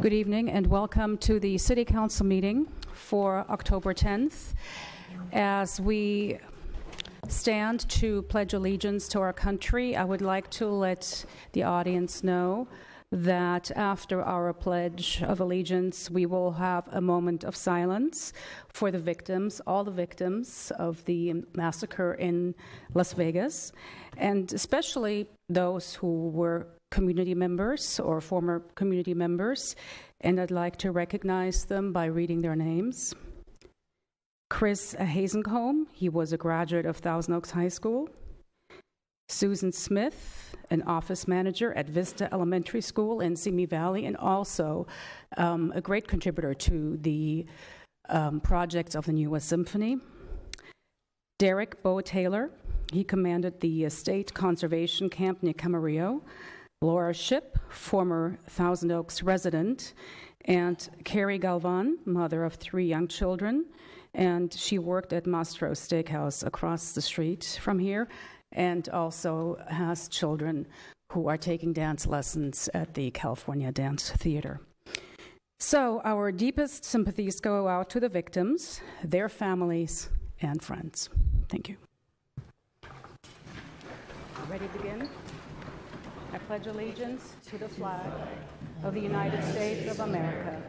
Good evening and welcome to the City Council meeting for October 10th. As we stand to pledge allegiance to our country, I would like to let the audience know that after our pledge of allegiance, we will have a moment of silence for the victims, all the victims of the massacre in Las Vegas, and especially those who were community members or former community members, and I'd like to recognize them by reading their names. Chris Hazencombe, he was a graduate of Thousand Oaks High School. Susan Smith, an office manager at Vista Elementary School in Simi Valley, and also a great contributor to the projects of the New West Symphony. Derek Bo Taylor, he commanded the State Conservation Camp near Camarillo. Laura Shipp, former Thousand Oaks resident, and Carrie Galvan, mother of 3 young children, and she worked at Mastro Steakhouse across the street from here, and also has children who are taking dance lessons at the California Dance Theater. So our deepest sympathies go out to the victims, their families, and friends. Thank you. Ready to begin? I pledge allegiance to the flag of the United States of America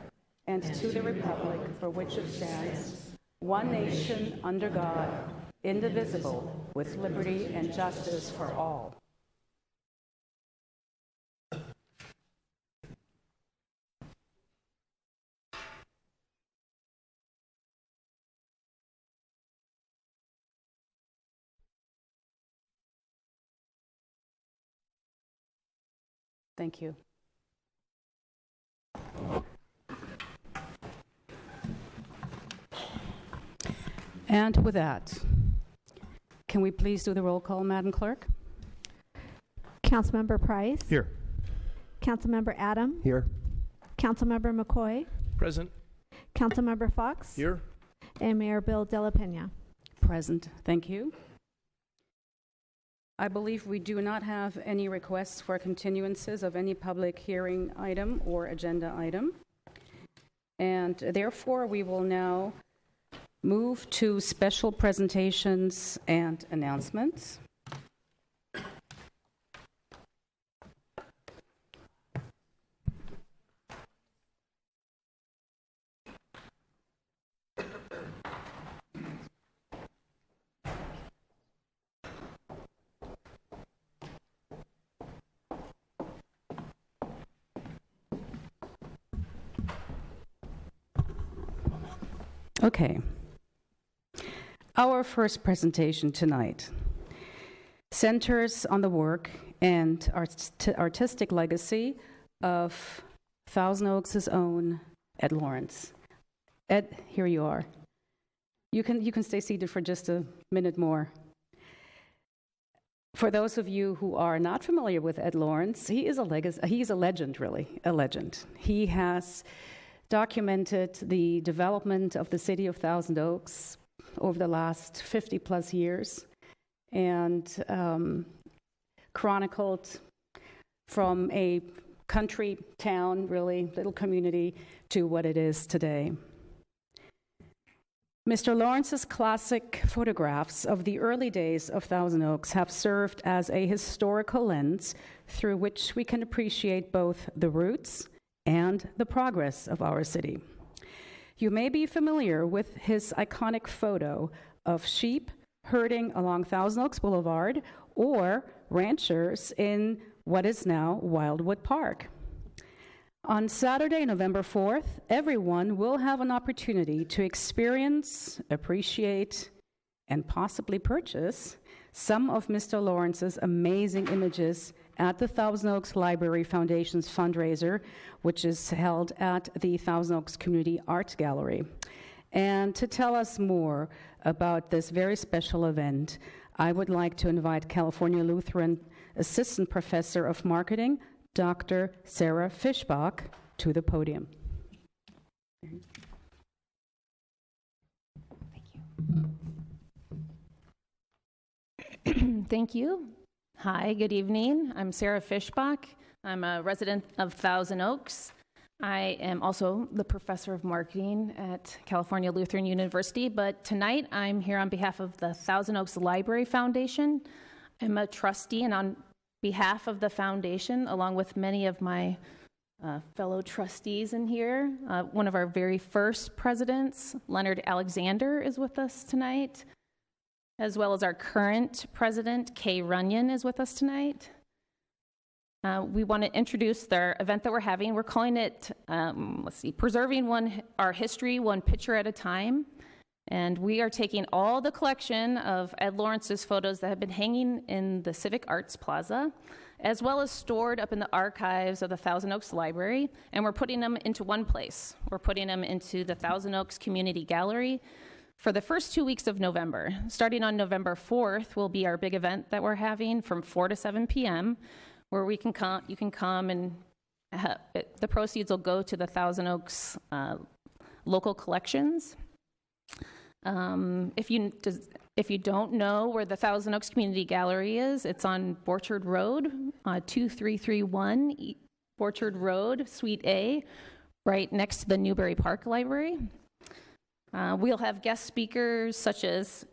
and to the republic for which it stands, one nation under God, indivisible, with liberty and justice for all. Thank you. And with that, can we please do the roll call, Madam Clerk? Councilmember Price. Here. Councilmember Adam. Here. Councilmember McCoy. Present. Councilmember Fox. Here. And Mayor Bill De La Pena. Present. Thank you. I believe we do not have any requests for continuances of any public hearing item or agenda item. And therefore, we will now move to special presentations and announcements. Okay. Our first presentation tonight centers on the work and artistic legacy of Thousand Oaks' own Ed Lawrence. Ed, here you are. You can stay seated for just a minute more. For those of you who are not familiar with Ed Lawrence, he's a legend, really, a legend. He has documented the development of the city of Thousand Oaks over the last 50-plus years and chronicled from a country town, really, little community, to what it is today. Mr. Lawrence's classic photographs of the early days of Thousand Oaks have served as a historical lens through which we can appreciate both the roots and the progress of our city. You may be familiar with his iconic photo of sheep herding along Thousand Oaks Boulevard or ranchers in what is now Wildwood Park. On Saturday, November 4th, everyone will have an opportunity to experience, appreciate, and possibly purchase some of Mr. Lawrence's amazing images at the Thousand Oaks Library Foundation's fundraiser, which is held at the Thousand Oaks Community Art Gallery. And to tell us more about this very special event, I would like to invite California Lutheran Assistant Professor of Marketing, Dr. Sarah Fischbach, to the podium. Thank you. Hi, good evening. I'm Sarah Fischbach. I'm a resident of Thousand Oaks. I am also the professor of marketing at California Lutheran University, but tonight I'm here on behalf of the Thousand Oaks Library Foundation. I'm a trustee, and on behalf of the foundation, along with many of my fellow trustees in here, one of our very first presidents, Leonard Alexander, is with us tonight, as well as our current president, Kay Runyon, is with us tonight. We want to introduce the event that we're having. We're calling it, Preserving Our History, One Picture at a Time. And we are taking all the collection of Ed Lawrence's photos that have been hanging in the Civic Arts Plaza, as well as stored up in the archives of the Thousand Oaks Library, and we're putting them into one place. We're putting them into the Thousand Oaks Community Gallery for the first 2 weeks of November. Starting on November 4th will be our big event that we're having from 4 to 7 p.m., where you can come and the proceeds will go to the Thousand Oaks local collections. If you don't know where the Thousand Oaks Community Gallery is, it's on Borchard Road, 2331 Borchard Road, Suite A, right next to the Newberry Park Library. We'll have guest speakers such as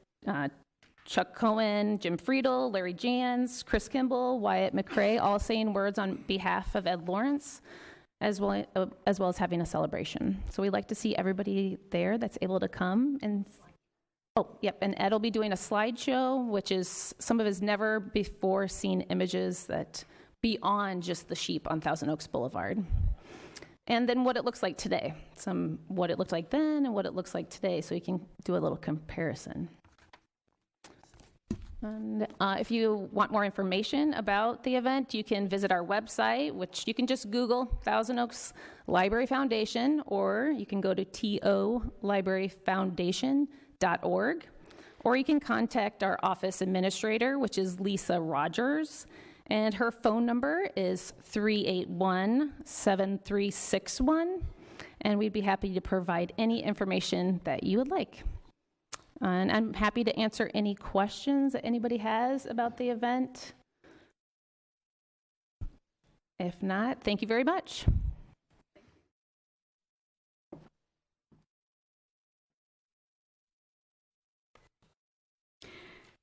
Chuck Cohen, Jim Friedel, Larry Jans, Chris Kimball, Wyatt McRae, all saying words on behalf of Ed Lawrence, as well as having a celebration. So we'd like to see everybody there that's able to come. And Ed will be doing a slideshow, which is some of his never before seen images that beyond just the sheep on Thousand Oaks Boulevard. And then what it looks like today, what it looked like then and what it looks like today, so you can do a little comparison. And if you want more information about the event, you can visit our website, which you can just Google Thousand Oaks Library Foundation, or you can go to tolibraryfoundation.org, or you can contact our office administrator, which is Lisa Rogers, and her phone number is 381-7361, and we'd be happy to provide any information that you would like. And I'm happy to answer any questions that anybody has about the event. If not, thank you very much.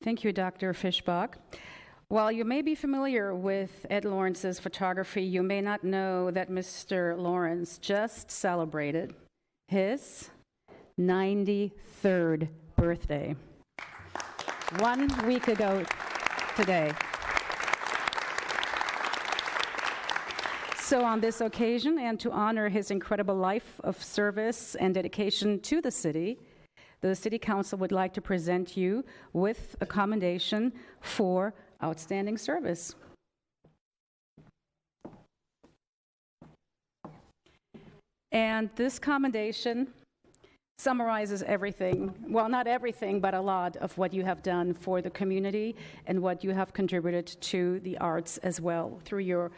Thank you, Dr. Fischbach. While you may be familiar with Ed Lawrence's photography, you may not know that Mr. Lawrence just celebrated his 93rd birthday 1 week ago today. So on this occasion, and to honor his incredible life of service and dedication to the City Council would like to present you with a commendation for outstanding service. And this commendation summarizes everything, well, not everything, but a lot of what you have done for the community and what you have contributed to the arts as well through your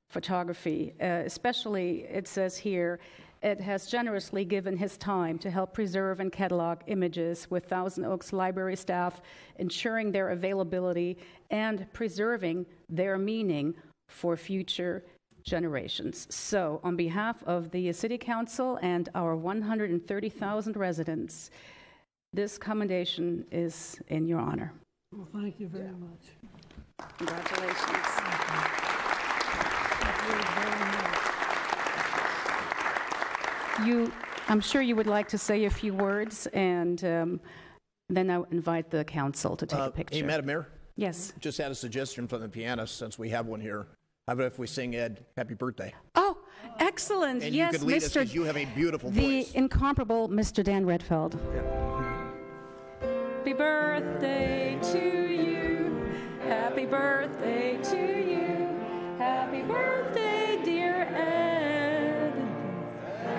photography. Especially, it says here, Ed has generously given his time to help preserve and catalog images with Thousand Oaks Library staff, ensuring their availability and preserving their meaning for future generations. So, on behalf of the City Council and our 130,000 residents, this commendation is in your honor. Well, thank you very much. Congratulations. I'm sure you would like to say a few words, and then I'll invite the council to take a picture. Hey, Madam Mayor? Yes. Just had a suggestion from the pianist, since we have one here. How about if we sing Ed happy birthday? Oh, excellent. And yes, you could lead us, Mr. because you have a beautiful The voice. incomparable Mr. Dan Redfeld. Happy birthday to you. Happy birthday to you. Happy birthday, dear Ed.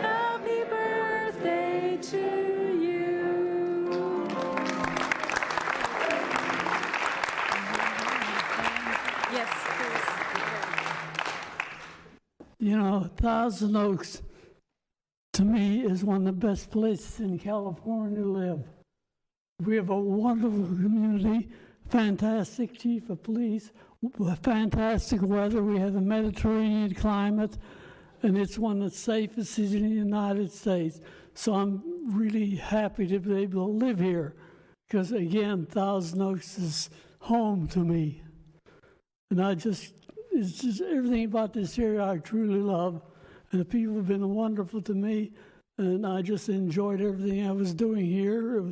Happy birthday to you. Yes, please. You know, Thousand Oaks, to me, is one of the best places in California to live. We have a wonderful community, fantastic chief of police, fantastic weather. We have the Mediterranean climate. and it's one of the safest cities in the United States. So I'm really happy to be able to live here because, again, Thousand Oaks is home to me. And it's just everything about this area I truly love. And the people have been wonderful to me, and I just enjoyed everything I was doing here.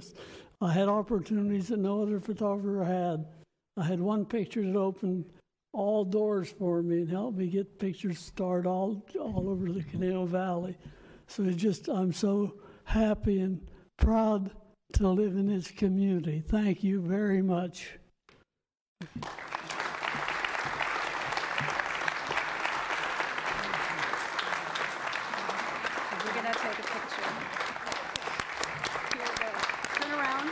I had opportunities that no other photographer had. I had one picture that opened all doors for me and helped me get pictures started all over the Conejo Valley. So I'm so happy and proud to live in this community. Thank you very much. We're going to take a picture. Here we go. Turn around.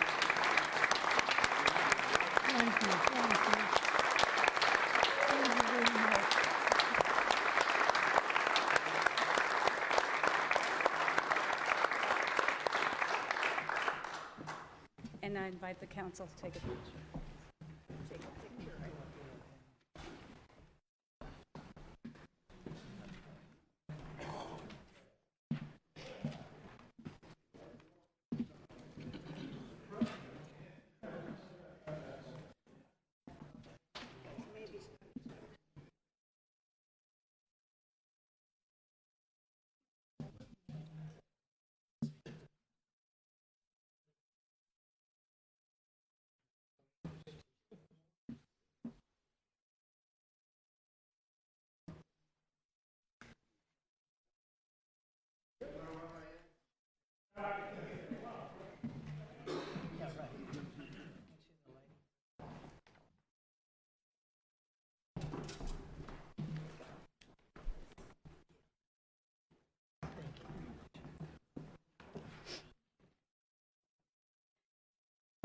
Thank you. Thank you. Thank you very much. And I invite the council to take a picture. Take a picture.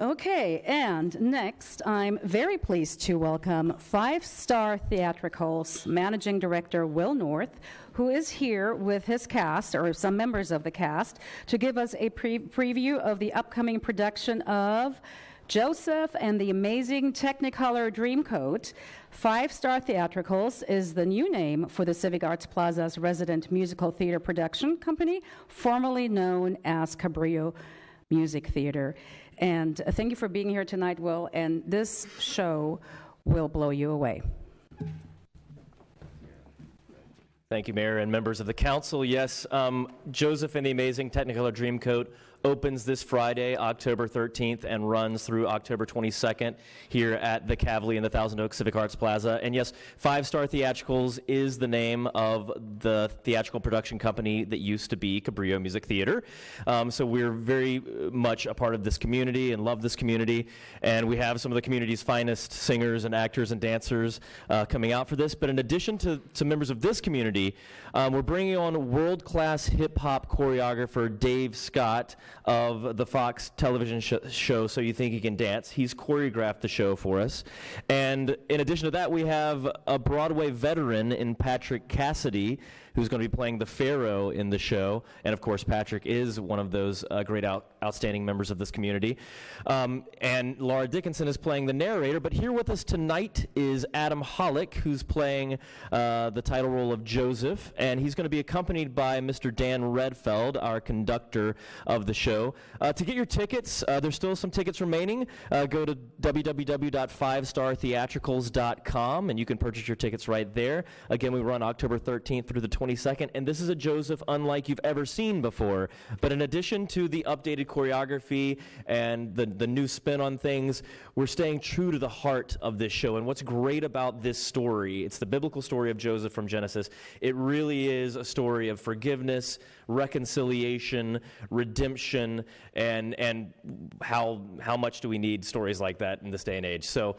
Okay, and next, I'm very pleased to welcome Five Star Theatricals Managing Director Will North, who is here with his cast, or some members of the cast, to give us a preview of the upcoming production of Joseph and the Amazing Technicolor Dreamcoat. Five Star Theatricals is the new name for the Civic Arts Plaza's resident musical theater production company, formerly known as Cabrillo Music Theater. And thank you for being here tonight, Will, and this show will blow you away. Thank you, Mayor and members of the council. Yes, Joseph and the Amazing Technicolor Dreamcoat opens this Friday, October 13th, and runs through October 22nd here at the Kavli in the Thousand Oaks Civic Arts Plaza. And yes, Five Star Theatricals is the name of the theatrical production company that used to be Cabrillo Music Theater. So we're very much a part of this community and love this community. And we have some of the community's finest singers and actors and dancers coming out for this. But in addition to members of this community, we're bringing on world-class hip-hop choreographer Dave Scott of the Fox television show So You Think You Can Dance. He's choreographed the show for us. And in addition to that, we have a Broadway veteran in Patrick Cassidy, who's going to be playing the Pharaoh in the show. And of course, Patrick is one of those great outstanding members of this community. And Laura Dickinson is playing the narrator. But here with us tonight is Adam Hollick, who's playing the title role of Joseph. And he's going to be accompanied by Mr. Dan Redfeld, our conductor of the show. To get your tickets, there's still some tickets remaining. Go to www.fivestartheatricals.com, and you can purchase your tickets right there. Again, we run October 13th through the 22nd, and this is a Joseph unlike you've ever seen before. But in addition to the updated choreography and the new spin on things, we're staying true to the heart of this show. And what's great about this story, it's the biblical story of Joseph from Genesis. It really is a story of forgiveness, reconciliation, redemption, and how much do we need stories like that in this day and age. So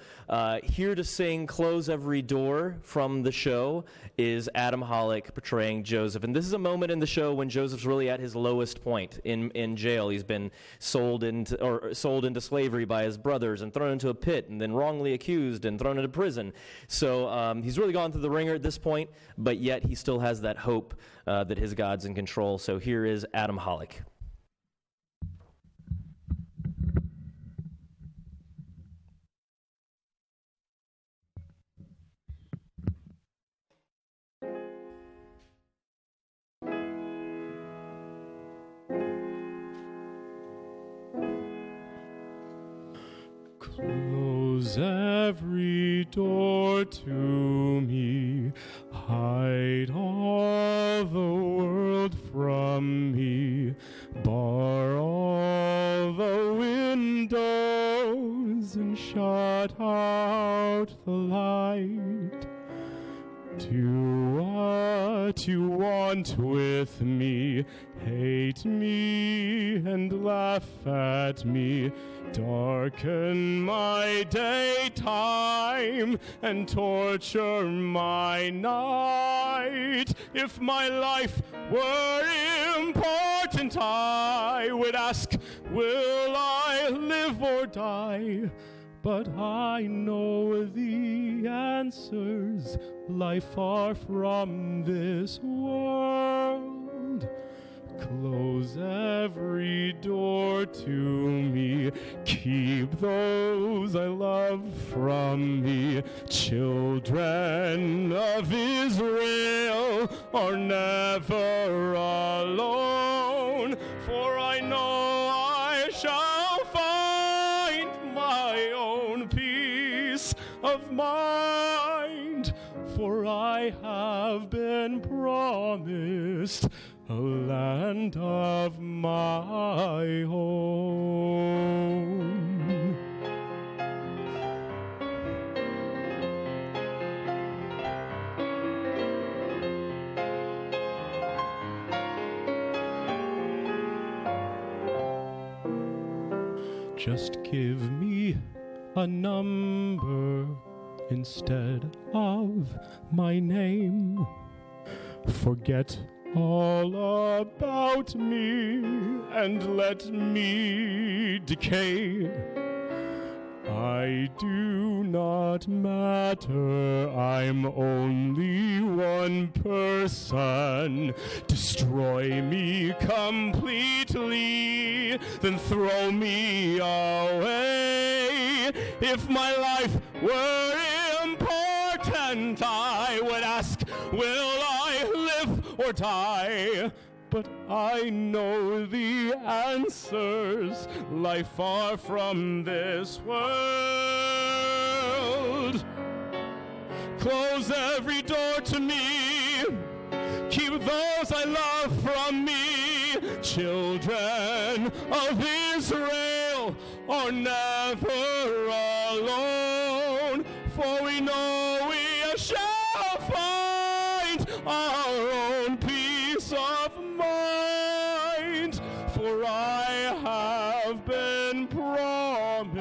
here to sing Close Every Door from the show is Adam Hollick portraying Joseph. And this is a moment in the show when Joseph's really at his lowest point in jail. He's been sold into slavery by his brothers and thrown into a pit and then wrongly accused and thrown into prison. So he's really gone through the ringer at this point, but yet he still has that hope that his God's in control. So here is Adam Hollick. Close every door to me, hide all the world from me, bar all the windows and shut out the light. Do what you want with me, hate me and laugh at me, darken my daytime and torture my night. If my life were important, I would ask, will I live or die? But I know the answers lie far from this world. Close every door to me, keep those I love from me. Children of Israel are never alone, for I know I shall find my own peace of mind, for I have been promised a land of my own. Just give me a number instead of my name. Forget all about me and let me decay. I do not matter, I'm only one person. Destroy me completely, then throw me away. If my life were important, I would ask, will I live or die? But I know the answers lie far from this world. Close every door to me, keep those I love from me. Children of Israel are never alone, for we know we shall find our own peace of mind, for I have been promised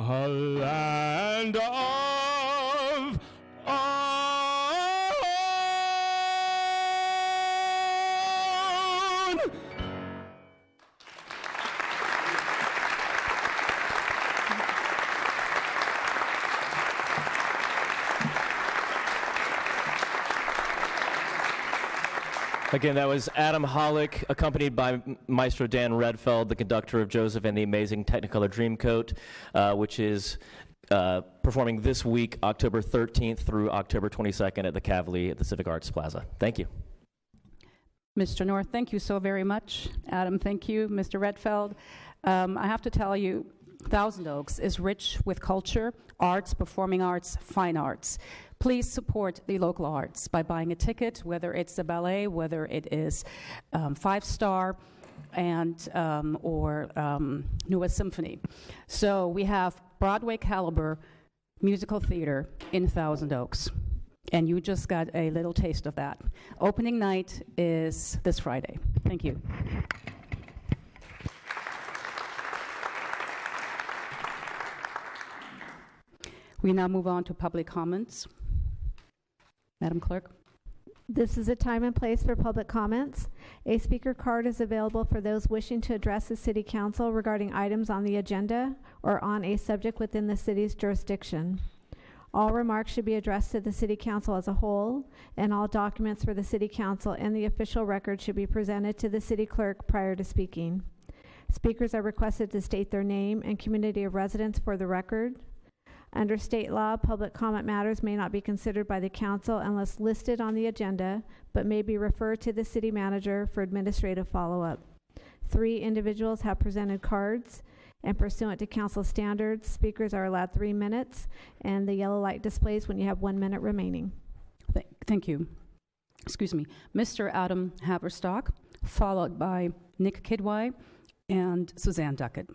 a land of own. Again, that was Adam Hollick, accompanied by Maestro Dan Redfeld, the conductor of Joseph and the Amazing Technicolor Dreamcoat, which is performing this week, October 13th through October 22nd at the Kavli at the Civic Arts Plaza. Thank you. Mr. North, thank you so very much. Adam, thank you. Mr. Redfeld, I have to tell you, Thousand Oaks is rich with culture, arts, performing arts, fine arts. Please support the local arts by buying a ticket, whether it's the ballet, whether it is Five Star, and or Newest Symphony. So we have Broadway caliber musical theater in Thousand Oaks, and you just got a little taste of that. Opening night is this Friday. Thank you. We now move on to public comments. Madam Clerk. This is a time and place for public comments. A speaker card is available for those wishing to address the City Council regarding items on the agenda or on a subject within the city's jurisdiction. All remarks should be addressed to the City Council as a whole, and all documents for the City Council and the official record should be presented to the City Clerk prior to speaking. Speakers are requested to state their name and community of residence for the record. Under state law, public comment matters may not be considered by the council unless listed on the agenda, but may be referred to the city manager for administrative follow-up. 3 individuals have presented cards. And pursuant to council standards, speakers are allowed 3 minutes, and the yellow light displays when you have 1 minute remaining. Thank you. Excuse me. Mr. Adam Haverstock, followed by Nick Kidwai and Suzanne Duckett.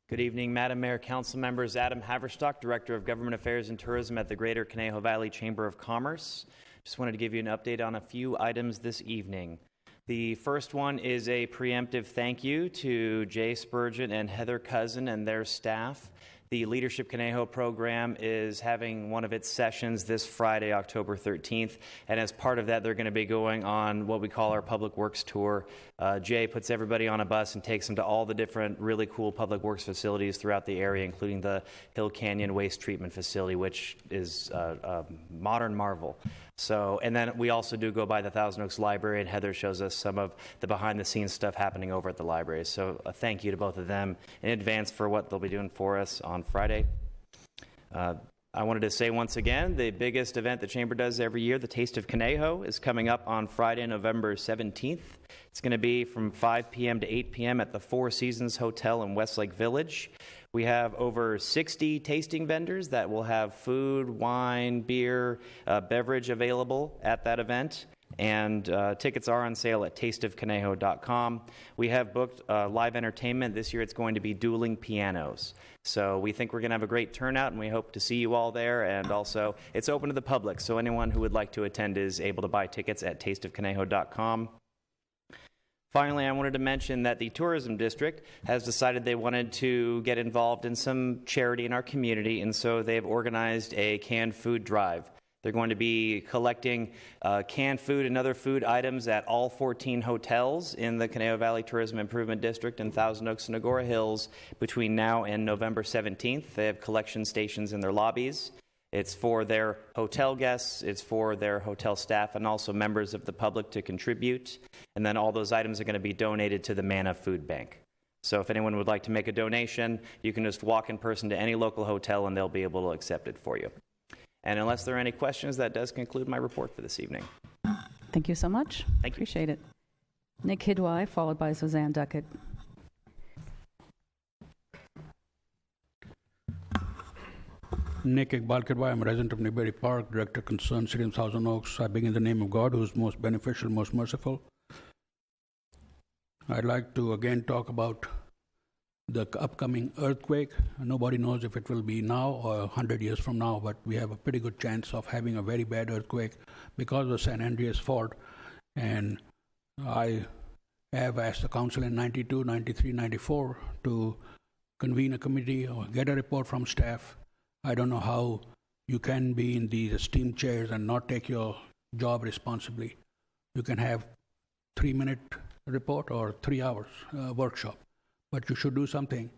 Good evening, Madam Mayor, council members. Adam Haverstock, Director of Government Affairs and Tourism at the Greater Conejo Valley Chamber of Commerce. Just wanted to give you an update on a few items this evening. The first one is a preemptive thank you to Jay Spurgeon and Heather Cousin and their staff. The Leadership Conejo program is having one of its sessions this Friday, October 13th, and as part of that, they're going to be going on what we call our Public Works Tour. Jay puts everybody on a bus and takes them to all the different really cool public works facilities throughout the area, including the Hill Canyon Waste Treatment Facility, which is a modern marvel. So, and then we also do go by the Thousand Oaks Library, and Heather shows us some of the behind-the-scenes stuff happening over at the library. So a thank you to both of them in advance for what they'll be doing for us on Friday. I wanted to say once again, the biggest event the Chamber does every year, the Taste of Conejo, is coming up on Friday, November 17th. It's going to be from 5 p.m. to 8 p.m. at the Four Seasons Hotel in Westlake Village. We have over 60 tasting vendors that will have food, wine, beer, beverage available at that event. And tickets are on sale at tasteofconejo.com. We have booked live entertainment. This year it's going to be dueling pianos. So we think we're going to have a great turnout, and we hope to see you all there. And also, it's open to the public, so anyone who would like to attend is able to buy tickets at tasteofconejo.com. Finally, I wanted to mention that the Tourism District has decided they wanted to get involved in some charity in our community, and so they've organized a canned food drive. They're going to be collecting canned food and other food items at all 14 hotels in the Conejo Valley Tourism Improvement District in Thousand Oaks and Agoura Hills between now and November 17th. They have collection stations in their lobbies. It's for their hotel guests, it's for their hotel staff, and also members of the public to contribute. And then all those items are going to be donated to the Manna Food Bank. So if anyone would like to make a donation, you can just walk in person to any local hotel and they'll be able to accept it for you. And unless there are any questions, that does conclude my report for this evening. Thank you so much. Thank you. Appreciate it. Nick Kidwai, followed by Suzanne Duckett. Nick Iqbal Kidwai, I'm a resident of Newberry Park, Director Concerned City of Thousand Oaks. I begin in the name of God, who is most beneficial, most merciful. I'd like to again talk about the upcoming earthquake. Nobody knows if it will be now or 100 years from now, but we have a pretty good chance of having a very bad earthquake because of San Andreas Fault. And I have asked the council in 92, 93, 94 to convene a committee or get a report from staff. I don't know how you can be in these esteemed chairs and not take your job responsibly. You can have 3-minute report or 3 hours workshop, but you should do something,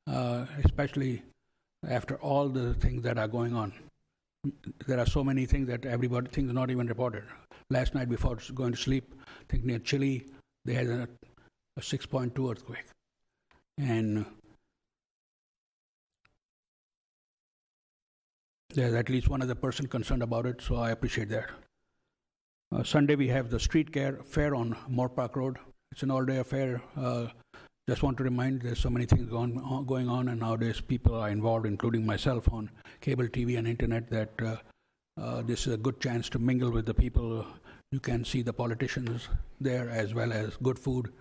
especially after all the things that are going on. There are so many things that everybody thinks not even reported. Last night before going to sleep, I think near Chile, they had a 6.2 earthquake. And there's at least one other person concerned about it, so I appreciate that. Sunday we have the street fair on Moore Park Road. It's an all-day affair. Just want to remind there's so many things going on, and nowadays people are involved, including myself, on cable TV and internet, that this is a good chance to mingle with the people. You can see the politicians there, as well as good food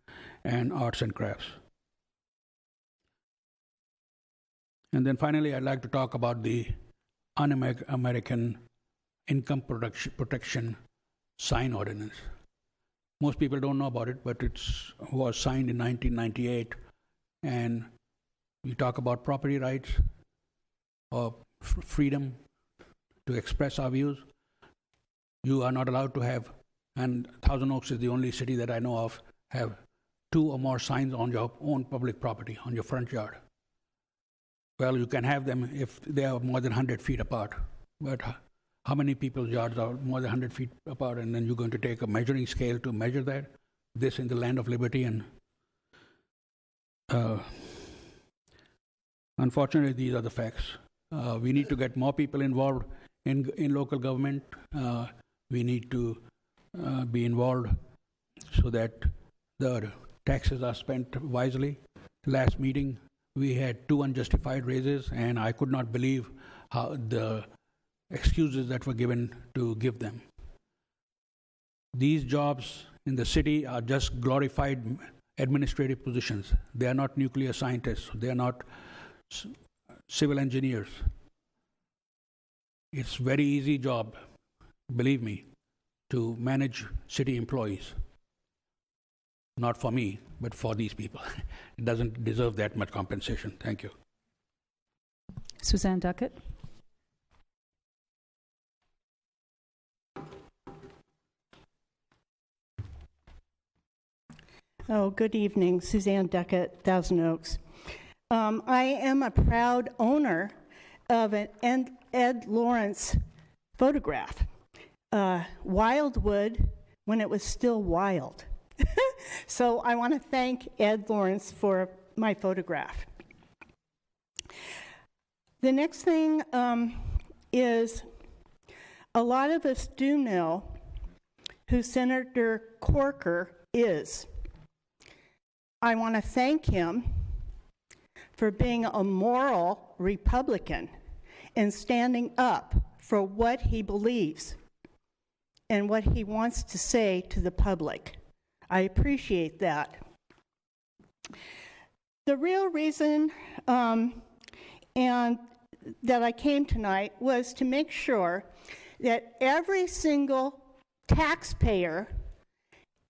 and arts and crafts. And then finally, I'd like to talk about the Un-American Income Protection Sign Ordinance. Most people don't know about it, but it was signed in 1998. And we talk about property rights or freedom to express our views. You are not allowed to have, and Thousand Oaks is the only city that I know of, have 2 or more signs on your own public property, on your front yard. Well, you can have them if they are more than 100 feet apart. But how many people's yards are more than 100 feet apart, and then you're going to take a measuring scale to measure that? This in the land of liberty. And unfortunately, these are the facts. We need to get more people involved in local government. We need to be involved so that the taxes are spent wisely. Last meeting, we had 2 unjustified raises, and I could not believe how the excuses that were given to give them. These jobs in the city are just glorified administrative positions. They are not nuclear scientists. They are not civil engineers. It's very easy job, believe me, to manage city employees. Not for me, but for these people. It doesn't deserve that much compensation. Thank you. Suzanne Duckett. Oh, good evening. Suzanne Duckett, Thousand Oaks. I am a proud owner of an Ed Lawrence photograph, Wildwood, when it was still wild. So I want to thank Ed Lawrence for my photograph. The next thing is a lot of us do know who Senator Corker is. I want to thank him for being a moral Republican and standing up for what he believes and what he wants to say to the public. I appreciate that. The real reason and that I came tonight was to make sure that every single taxpayer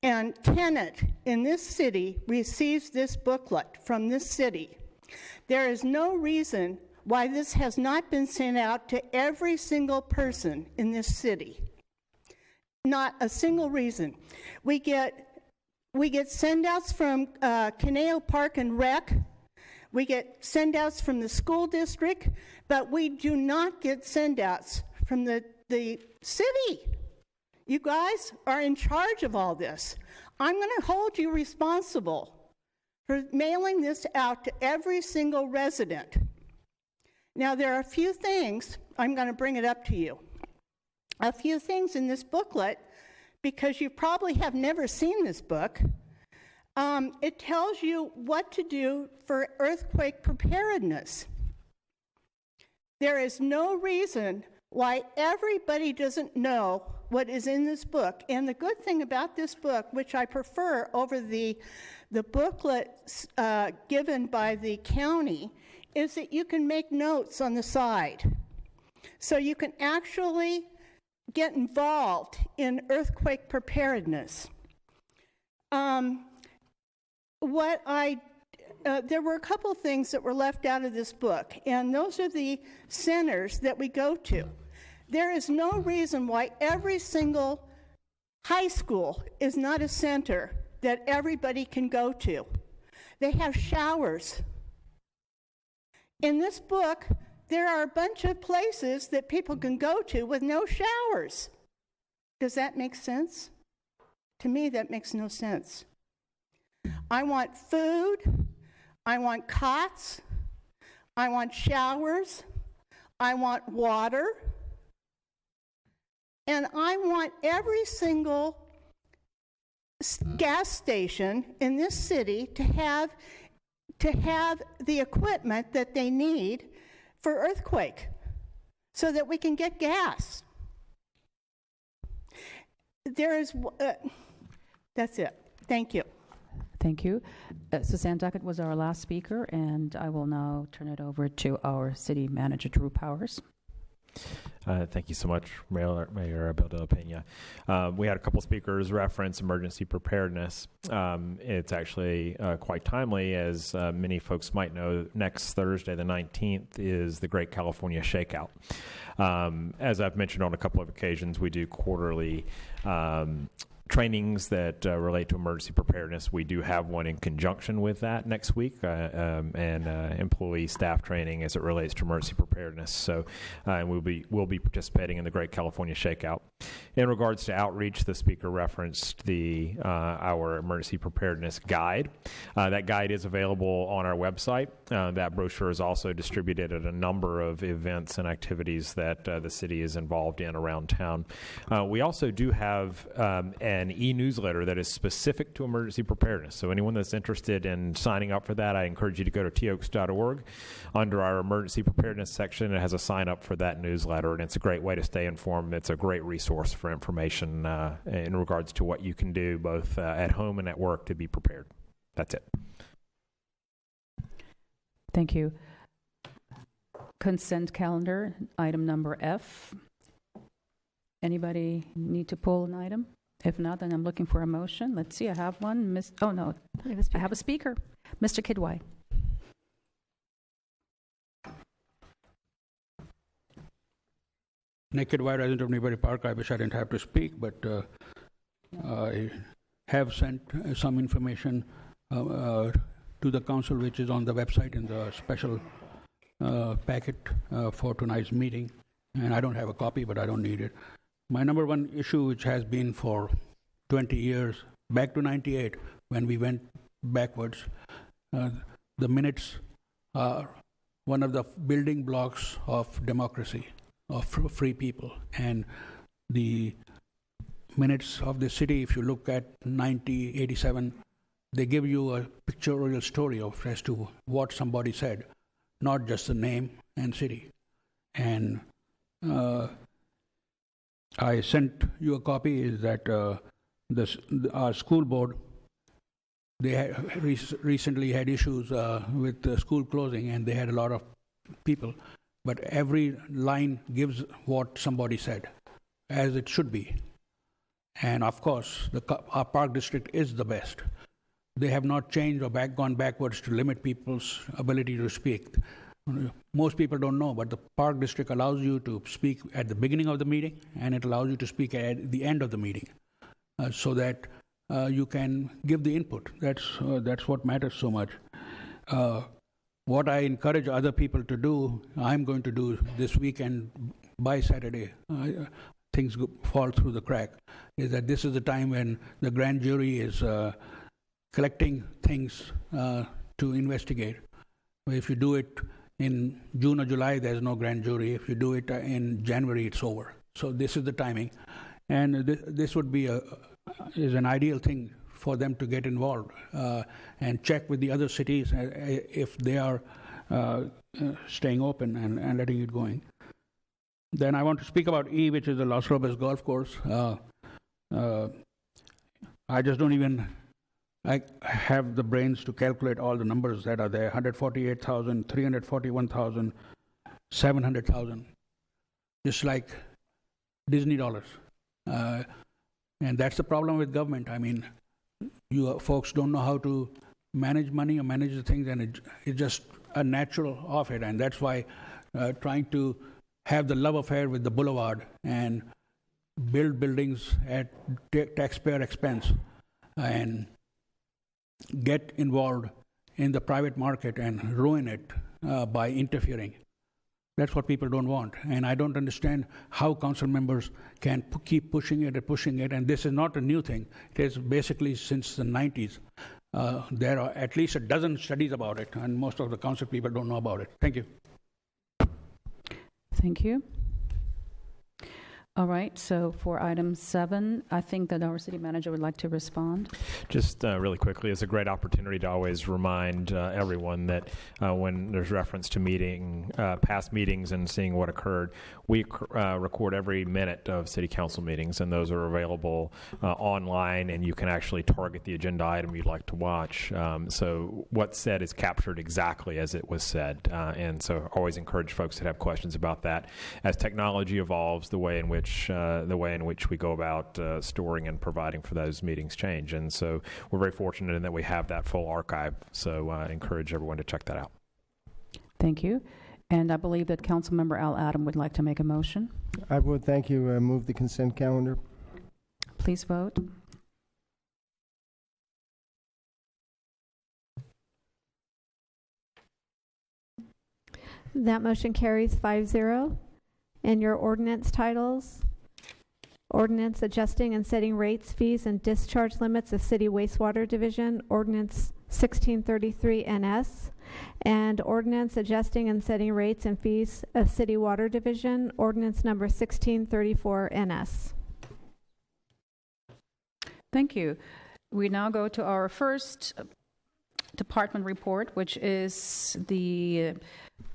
and tenant in this city receives this booklet from this city. There is no reason why this has not been sent out to every single person in this city. Not a single reason. We get send-outs from Conejo Park and Rec. We get send-outs from the school district, but we do not get send-outs from the city. You guys are in charge of all this. I'm going to hold you responsible for mailing this out to every single resident. Now, there are a few things, I'm going to bring it up to you. A few things in this booklet, because you probably have never seen this book. It tells you what to do for earthquake preparedness. There is no reason why everybody doesn't know what is in this book. And the good thing about this book, which I prefer over the booklets given by the county, is that you can make notes on the side. So you can actually get involved in earthquake preparedness. There were a couple of things that were left out of this book, and those are the centers that we go to. There is no reason why every single high school is not a center that everybody can go to. They have showers. In this book, there are a bunch of places that people can go to with no showers. Does that make sense? To me, that makes no sense. I want food, I want cots, I want showers, I want water, and I want every single gas station in this city to have the equipment that they need for earthquake so that we can get gas. That's it. Thank you. Thank you. Suzanne Duckett was our last speaker, and I will now turn it over to our city manager, Drew Powers. Thank you so much, Mayor Abel Pena. We had a couple speakers reference emergency preparedness. It's actually quite timely, as many folks might know. Next Thursday, the 19th, is the Great California Shakeout. As I've mentioned on a couple of occasions, we do quarterly trainings that relate to emergency preparedness. We do have one in conjunction with that next week, and employee staff training as it relates to emergency preparedness. So, and we'll be participating in the Great California Shakeout. In regards to outreach, the speaker referenced our emergency preparedness guide. That guide is available on our website. That brochure is also distributed at a number of events and activities that the city is involved in around town. We also do have an e-newsletter that is specific to emergency preparedness. So anyone that's interested in signing up for that, I encourage you to go to toaks.org. Under our emergency preparedness section, it has a sign up for that newsletter, and it's a great way to stay informed. It's a great resource for information in regards to what you can do both at home and at work to be prepared. That's it. Thank you. Consent calendar, item number F. Anybody need to pull an item? If not, then I'm looking for a motion. Let's see, I have one. Oh, no, I have a speaker. Mr. Kidwai. Nick Kidwai, resident of Newbury Park. I wish I didn't have to speak, but I have sent some information to the council, which is on the website in the special packet for tonight's meeting. And I don't have a copy, but I don't need it. My number one issue, which has been for 20 years, back to 98, when we went backwards, the minutes are one of the building blocks of democracy, of free people. And the minutes of the city, if you look at 1987, they give you a pictorial story as to what somebody said, not just the name and city. And I sent you a copy. Is that our school board, they recently had issues with the school closing, and they had a lot of people, but every line gives what somebody said, as it should be. And of course, our park district is the best. They have not changed or gone backwards to limit people's ability to speak. Most people don't know, but the park district allows you to speak at the beginning of the meeting, and it allows you to speak at the end of the meeting, so that you can give the input. That's what matters so much. What I encourage other people to do, I'm going to do this weekend by Saturday. Things fall through the crack. Is that this is the time when the grand jury is collecting things to investigate. If you do it in June or July, there's no grand jury. If you do it in January, it's over. So this is the timing. And this would be is an ideal thing for them to get involved and check with the other cities if they are staying open and letting it going. Then I want to speak about E, which is the Los Lobos Golf Course. I just don't even have the brains to calculate all the numbers that are there. 148,000, 341,000, 700,000. Just like Disney dollars. And that's the problem with government. I mean, you folks don't know how to manage money or manage the things, and it's just a natural of it. And that's why trying to have the love affair with the boulevard and build buildings at taxpayer expense and get involved in the private market and ruin it by interfering. That's what people don't want. And I don't understand how council members can keep pushing it. And this is not a new thing. It is basically since the 90s. There are at least a dozen studies about it, and most of the council people don't know about it. Thank you. Thank you. All right, so for item 7, I think that our city manager would like to respond. Just really quickly, it's a great opportunity to always remind everyone that when there's reference to past meetings and seeing what occurred, we record every minute of city council meetings, and those are available online, and you can actually target the agenda item you'd like to watch. So what's said is captured exactly as it was said, and so always encourage folks that have questions about that. As technology evolves, the way in which we go about storing and providing for those meetings change. And so we're very fortunate in that we have that full archive. So I encourage everyone to check that out. Thank you. And I believe that Councilmember Al Adam would like to make a motion. I would. Thank you. Move the consent calendar. Please vote. That motion carries 5-0. And your ordinance titles: Ordinance adjusting and setting rates, fees, and discharge limits of City Wastewater Division, Ordinance 1633 NS, and Ordinance adjusting and setting rates and fees of City Water Division, Ordinance number 1634 NS. Thank you. We now go to our first department report, which is the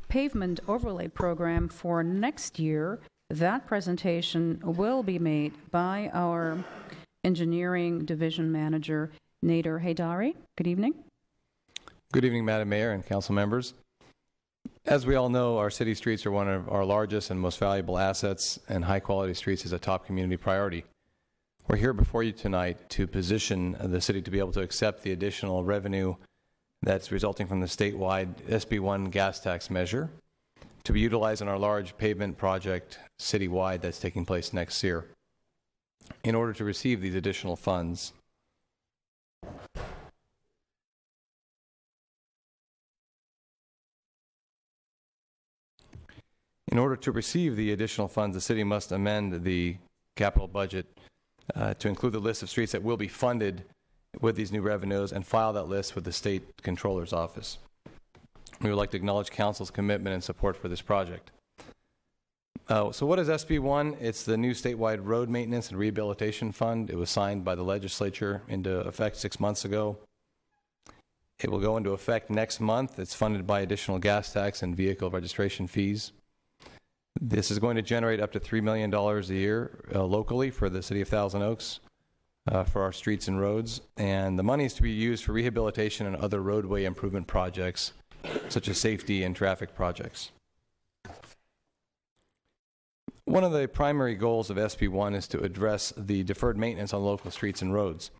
pavement overlay program for next year. That presentation will be made by our engineering division manager, Nader Haydari. Good evening. Good evening, Madam Mayor and council members. As we all know, our city streets are one of our largest and most valuable assets, and high-quality streets is a top community priority. We're here before you tonight to position the city to be able to accept the additional revenue that's resulting from the statewide SB1 gas tax measure to be utilized in our large pavement project citywide that's taking place next year. In order to receive these additional funds, the city must amend the capital budget to include the list of streets that will be funded with these new revenues and file that list with the State Controller's Office. We would like to acknowledge Council's commitment and support for this project. So what is SB1? It's the new statewide road maintenance and rehabilitation fund. It was signed by the legislature into effect 6 months ago. It will go into effect next month. It's funded by additional gas tax and vehicle registration fees. This is going to generate up to $3 million a year locally for the city of Thousand Oaks for our streets and roads. And the money is to be used for rehabilitation and other roadway improvement projects, such as safety and traffic projects. One of the primary goals of SB1 is to address the deferred maintenance on local streets and roads.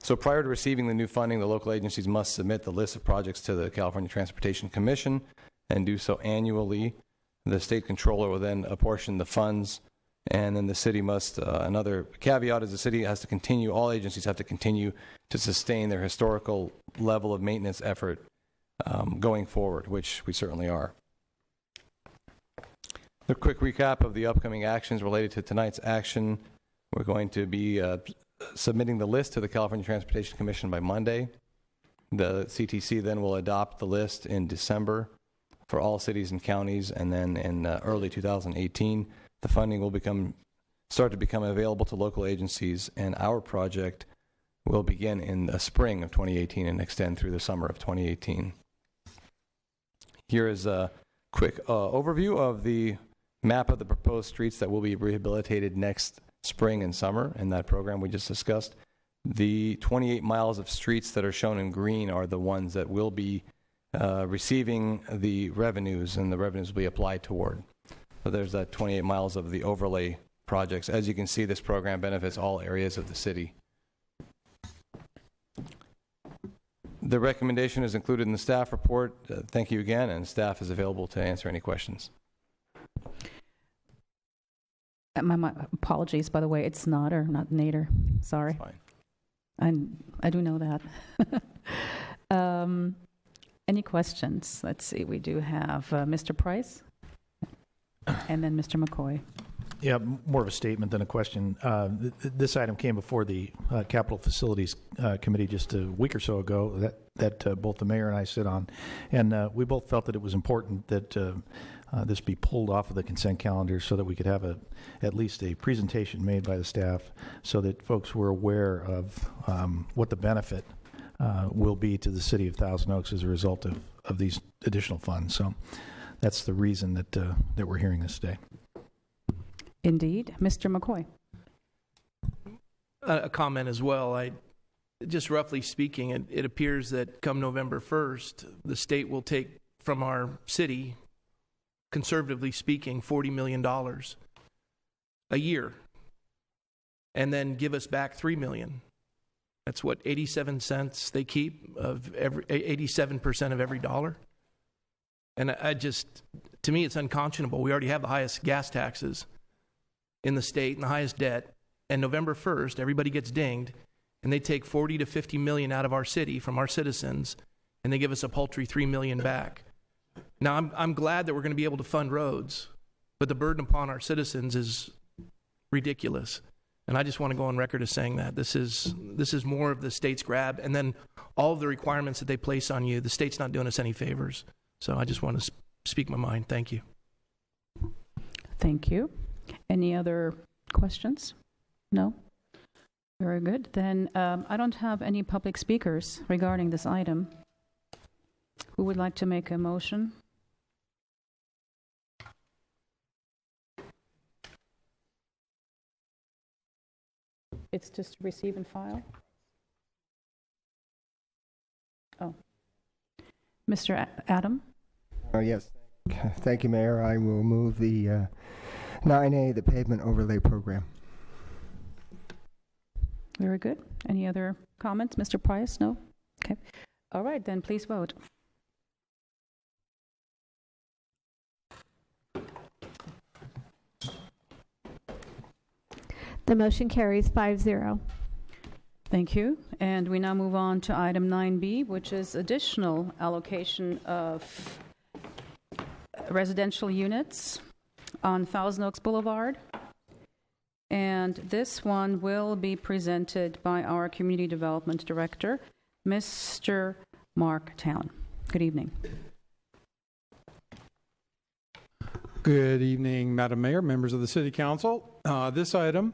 So prior to receiving the new funding, the local agencies must submit the list of projects to the California Transportation Commission and do so annually. The state controller will then apportion the funds, and then the city must, another caveat is the city has to continue, all agencies have to continue to sustain their historical level of maintenance effort going forward, which we certainly are. A quick recap of the upcoming actions related to tonight's action. We're going to be submitting the list to the California Transportation Commission by Monday. The CTC then will adopt the list in December for all cities and counties, and then in early 2018, the funding will start to become available to local agencies, and our project will begin in the spring of 2018 and extend through the summer of 2018. Here is a quick overview of the map of the proposed streets that will be rehabilitated next spring and summer in that program we just discussed. The 28 miles of streets that are shown in green are the ones that will be receiving the revenues, and the revenues will be applied toward. So there's that 28 miles of the overlay projects. As you can see, this program benefits all areas of the city. The recommendation is included in the staff report. Thank you again, and staff is available to answer any questions. My apologies, by the way. It's Nader, not Nader. Sorry. That's fine. I do know that. Any questions? Let's see. We do have Mr. Price and then Mr. McCoy. Yeah, more of a statement than a question. This item came before the Capital Facilities Committee just a week or so ago that both the mayor and I sit on. And we both felt that it was important that this be pulled off of the consent calendar so that we could have at least a presentation made by the staff so that folks were aware of what the benefit will be to the city of Thousand Oaks as a result of these additional funds. So that's the reason that we're hearing this today. Indeed. Mr. McCoy. A comment as well. Just roughly speaking, it appears that come November 1st, the state will take from our city, conservatively speaking, $40 million a year, and then give us back $3 million. That's what, 87 cents they keep of 87% of every dollar. And to me, it's unconscionable. We already have the highest gas taxes in the state and the highest debt. And November 1st, everybody gets dinged, and they take 40 to 50 million out of our city from our citizens, and they give us a paltry $3 million back. Now, I'm glad that we're going to be able to fund roads, but the burden upon our citizens is ridiculous. And I just want to go on record as saying that this is more of the state's grab, and then all of the requirements that they place on you, the state's not doing us any favors. So I just want to speak my mind. Thank you. Thank you. Any other questions? No? Very good. Then I don't have any public speakers regarding this item. Who would like to make a motion? It's just receive and file? Oh. Mr. Adam? Yes. Thank you, Mayor. I will move the 9A, the pavement overlay program. Very good. Any other comments? Mr. Price? No? Okay. All right, then please vote. The motion carries 5-0. Thank you. And we now move on to item 9B, which is additional allocation of residential units on Thousand Oaks Boulevard. And this one will be presented by our Community Development Director, Mr. Mark Town. Good evening. Good evening, Madam Mayor, members of the City Council. This item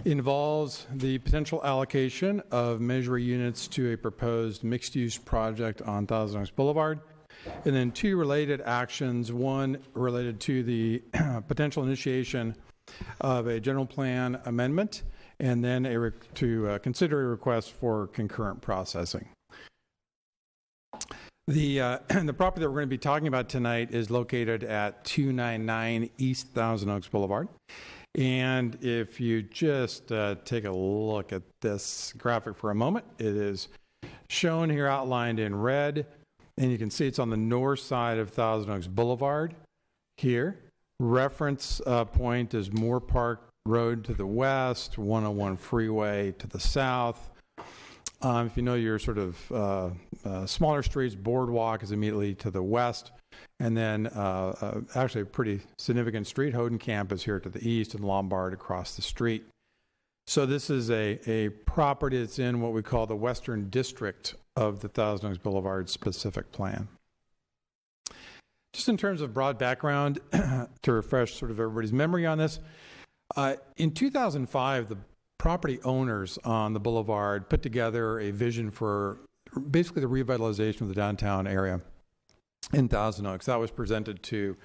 involves the potential allocation of Measure units to a proposed mixed-use project on Thousand Oaks Boulevard, and then two related actions, one related to the potential initiation of a general plan amendment, and then to consider a request for concurrent processing. The property that we're going to be talking about tonight is located at 299 East Thousand Oaks Boulevard. And if you just take a look at this graphic for a moment, it is shown here outlined in red. And you can see it's on the north side of Thousand Oaks Boulevard here. Reference point is Moore Park Road to the west, 101 Freeway to the south. If you know your sort of smaller streets, Boardwalk is immediately to the west. And then actually a pretty significant street, Hodenkamp is here to the east, and Lombard across the street. So this is a property that's in what we call the western district of the Thousand Oaks Boulevard specific plan. Just in terms of broad background, to refresh sort of everybody's memory on this, in 2005, the property owners on the boulevard put together a vision for basically the revitalization of the downtown area in Thousand Oaks. That was presented to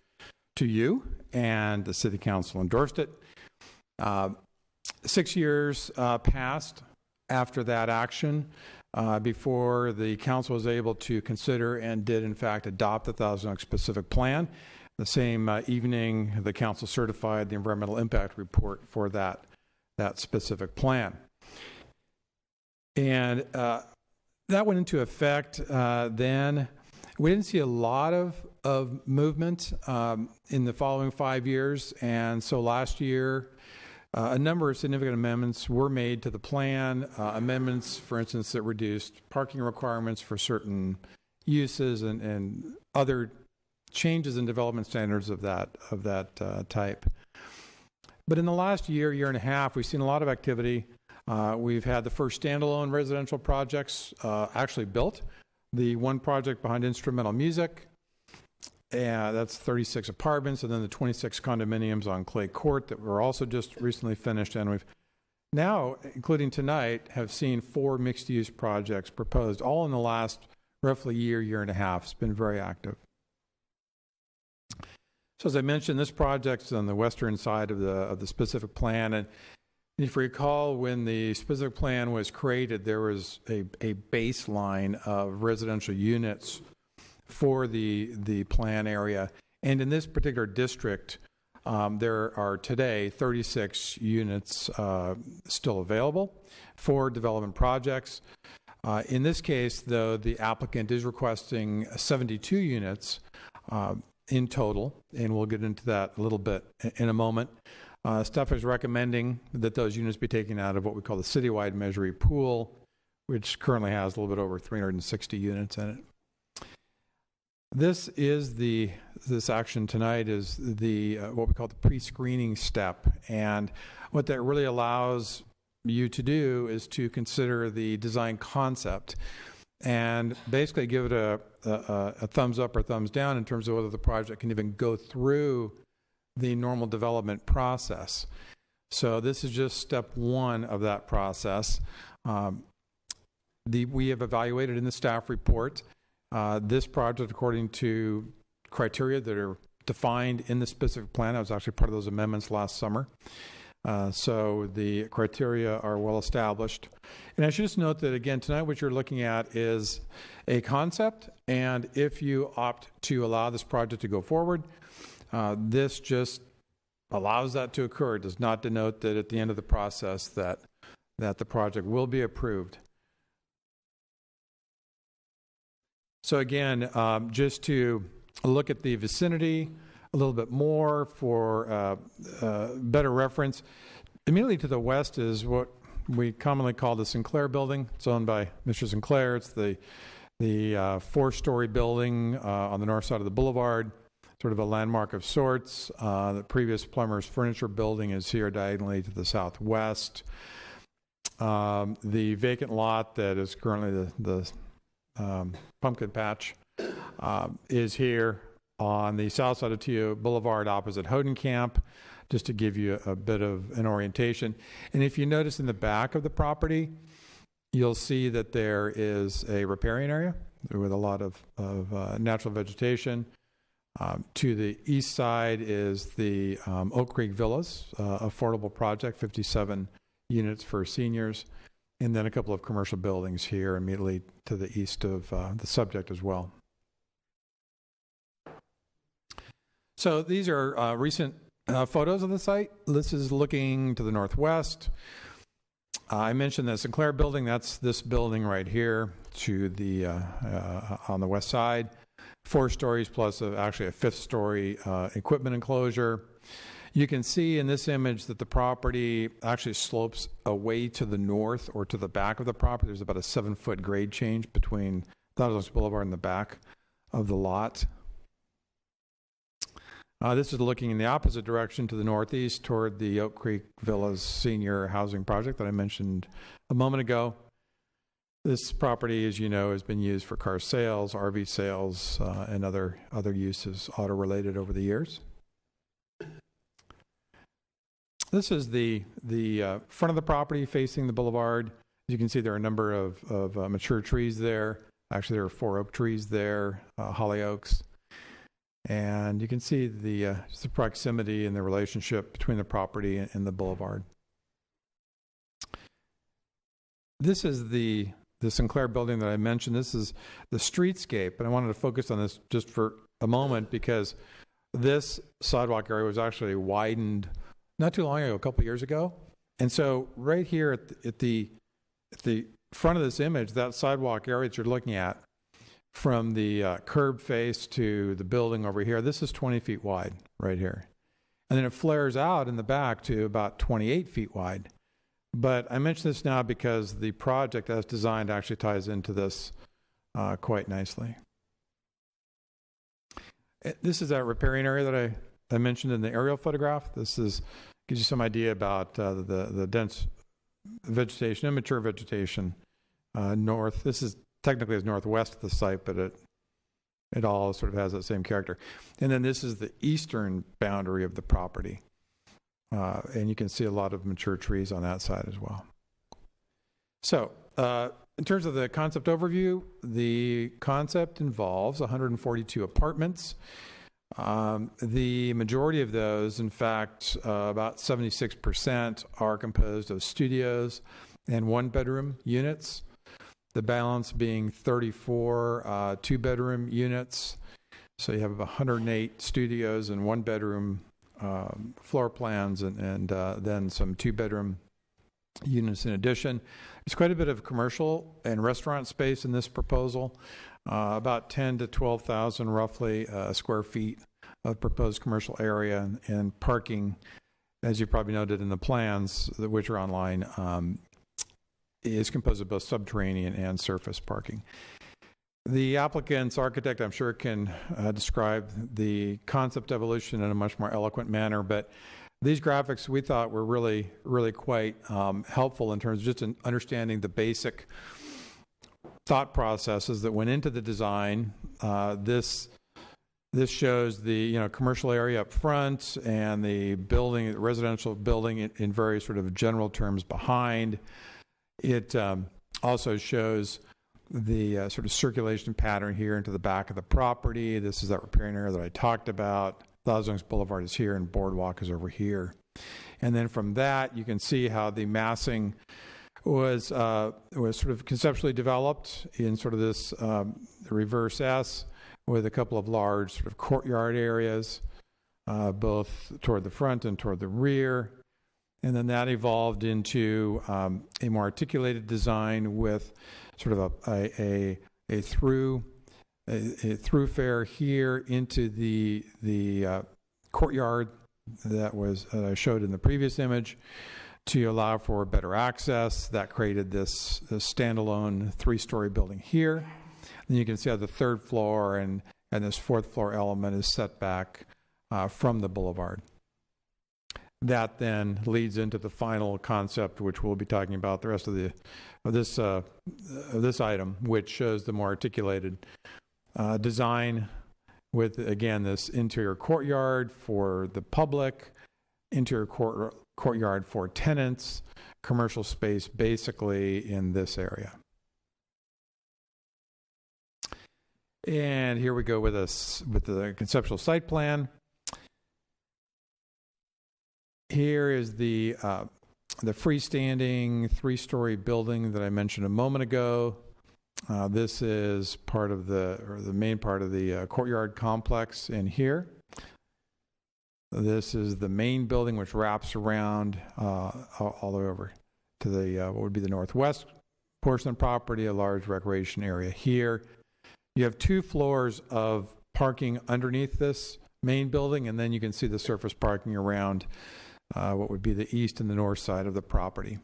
you, and the City Council endorsed it. 6 years passed after that action before the council was able to consider and did in fact adopt the Thousand Oaks specific plan. The same evening, the council certified the environmental impact report for that specific plan. And that went into effect then. We didn't see a lot of movement in the following 5 years, and so last year a number of significant amendments were made to the plan, amendments, for instance, that reduced parking requirements for certain uses and other changes in development standards of that type. But in the last year and a half, we've seen a lot of activity. We've had the first standalone residential projects actually built. The one project behind Instrumental Music, that's 36 apartments, and then the 26 condominiums on Clay Court that were also just recently finished. And we've now, including tonight, have seen 4 mixed-use projects proposed, all in the last roughly year and a half. It's been very active. So as I mentioned, this project's on the western side of the specific plan, and if you recall, when the specific plan was created, there was a baseline of residential units for the plan area. And in this particular district, there are today 36 units still available for development projects. In this case, though, the applicant is requesting 72 units in total, and we'll get into that a little bit in a moment. Staff is recommending that those units be taken out of what we call the citywide Measure pool, which currently has a little bit over 360 units in it. This action tonight is the what we call the pre-screening step, and what that really allows you to do is to consider the design concept and basically give it a thumbs up or thumbs down in terms of whether the project can even go through the normal development process. So this is just step one of that process. We have evaluated in the staff report this project according to criteria that are defined in the specific plan. I was actually part of those amendments last summer. So the criteria are well established. And I should just note that, again, tonight what you're looking at is a concept, and if you opt to allow this project to go forward, this just allows that to occur. It does not denote that at the end of the process that the project will be approved. So again, just to look at the vicinity a little bit more for better reference, immediately to the west is what we commonly call the Sinclair building. It's owned by Mr. Sinclair. It's the four-story building on the north side of the boulevard, sort of a landmark of sorts. The previous Plumber's Furniture building is here diagonally to the southwest. The vacant lot that is currently the pumpkin patch is here on the south side of Tio Boulevard opposite Hodenkamp, just to give you a bit of an orientation. And if you notice in the back of the property, you'll see that there is a riparian area with a lot of natural vegetation. To the east side is the Oak Creek Villas, affordable project, 57 units for seniors, and then a couple of commercial buildings here immediately to the east of the subject as well. So these are recent photos of the site. This is looking to the northwest. I mentioned the Sinclair building. That's this building right here to the on the west side. 4 stories plus actually a 5th story equipment enclosure. You can see in this image that the property actually slopes away to the north or to the back of the property. There's about a 7-foot grade change between Thousand Oaks Boulevard and the back of the lot. This is looking in the opposite direction to the northeast toward the Oak Creek Villas senior housing project that I mentioned a moment ago. This property, as you know, has been used for car sales, RV sales, and other uses, auto-related over the years. This is the front of the property facing the boulevard. As you can see, there are a number of mature trees there. Actually, there are 4 oak trees there, holly oaks. And you can see just the proximity and the relationship between the property and the boulevard. This is the Sinclair building that I mentioned. This is the streetscape, and I wanted to focus on this just for a moment because this sidewalk area was actually widened not too long ago, a couple years ago. And so right here at the front of this image, that sidewalk area that you're looking at, from the curb face to the building over here, this is 20 feet wide right here. And then it flares out in the back to about 28 feet wide. But I mention this now because the project as designed actually ties into this quite nicely. This is that riparian area that I mentioned in the aerial photograph. This gives you some idea about the dense vegetation, immature vegetation north. This is technically is northwest of the site, but it all sort of has that same character. And then this is the eastern boundary of the property. And you can see a lot of mature trees on that side as well. So in terms of the concept overview, the concept involves 142 apartments. The majority of those, in fact, about 76% are composed of studios and 1-bedroom units. The balance being 34 2-bedroom units. So you have 108 studios and 1-bedroom floor plans and then some 2-bedroom units in addition. There's quite a bit of commercial and restaurant space in this proposal, about 10 to 12,000 roughly square feet of proposed commercial area, and parking, as you probably noted in the plans, which are online, is composed of both subterranean and surface parking. The applicant's architect, I'm sure, can describe the concept evolution in a much more eloquent manner, but these graphics we thought were really, really quite helpful in terms of just understanding the basic thought processes that went into the design. This shows the commercial area up front and the building, the residential building in very sort of general terms behind. It also shows the sort of circulation pattern here into the back of the property. This is that riparian area that I talked about. Thousand Oaks Boulevard is here and Boardwalk is over here. And then from that, you can see how the massing was sort of conceptually developed in sort of this reverse S with a couple of large sort of courtyard areas, both toward the front and toward the rear. And then that evolved into a more articulated design with sort of a thoroughfare here into the courtyard that was showed in the previous image to allow for better access. That created this standalone 3-story building here. And you can see how the third floor and this fourth floor element is set back from the boulevard. That then leads into the final concept, which we'll be talking about the rest of this item, which shows the more articulated design with, again, this interior courtyard for the public, interior courtyard for tenants, commercial space basically in this area. And here we go with the conceptual site plan. Here is the freestanding 3-story building that I mentioned a moment ago. This is part of the main part of the courtyard complex in here. This is the main building, which wraps around all the way over to the what would be the northwest portion of the property, a large recreation area here. You have 2 floors of parking underneath this main building, and then you can see the surface parking around what would be the east and the north side of the property.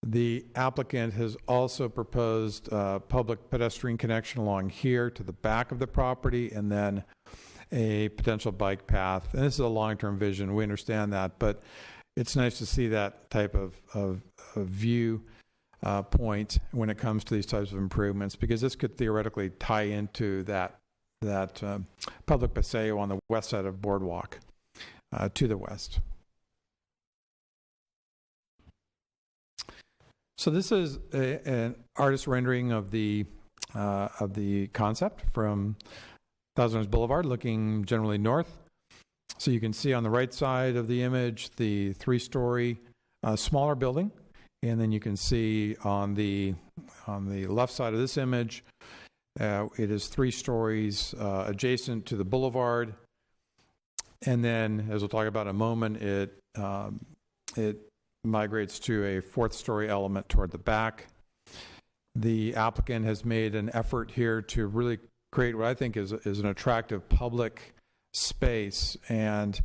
The applicant has also proposed public pedestrian connection along here to the back of the property, and then a potential bike path. And this is a long-term vision. We understand that, but it's nice to see that type of view point when it comes to these types of improvements, because this could theoretically tie into that public paseo on the west side of Boardwalk to the west. So this is an artist rendering of the concept from Thousand Oaks Boulevard, looking generally north. So you can see on the right side of the image the 3-story smaller building, and then you can see on the left side of this image, it is 3 stories adjacent to the boulevard, and then, as we'll talk about in a moment, it migrates to a 4th-story element toward the back. The applicant has made an effort here to really create what I think is an attractive public space, and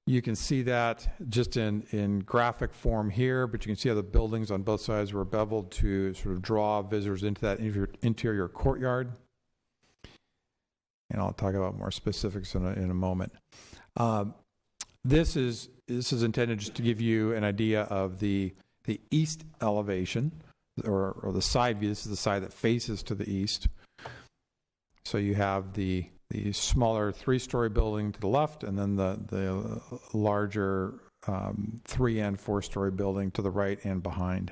you can see that just in graphic form here, but you can see how the buildings on both sides were beveled to sort of draw visitors into that interior courtyard. And I'll talk about more specifics in a moment. This is intended just to give you an idea of the east elevation, or the side view. This is the side that faces to the east. So you have the smaller 3-story building to the left, and then the larger 3 and 4-story building to the right and behind.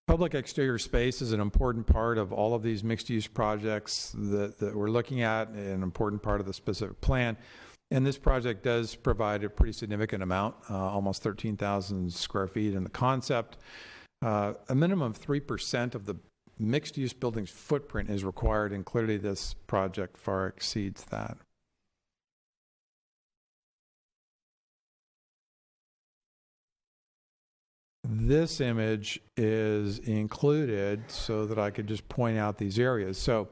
Public exterior space is an important part of all of these mixed-use projects that we're looking at, an important part of the specific plan. And this project does provide a pretty significant amount, almost 13,000 square feet in the concept. A minimum of 3% of the mixed-use building's footprint is required, and clearly this project far exceeds that. This image is included so that I could just point out these areas. So,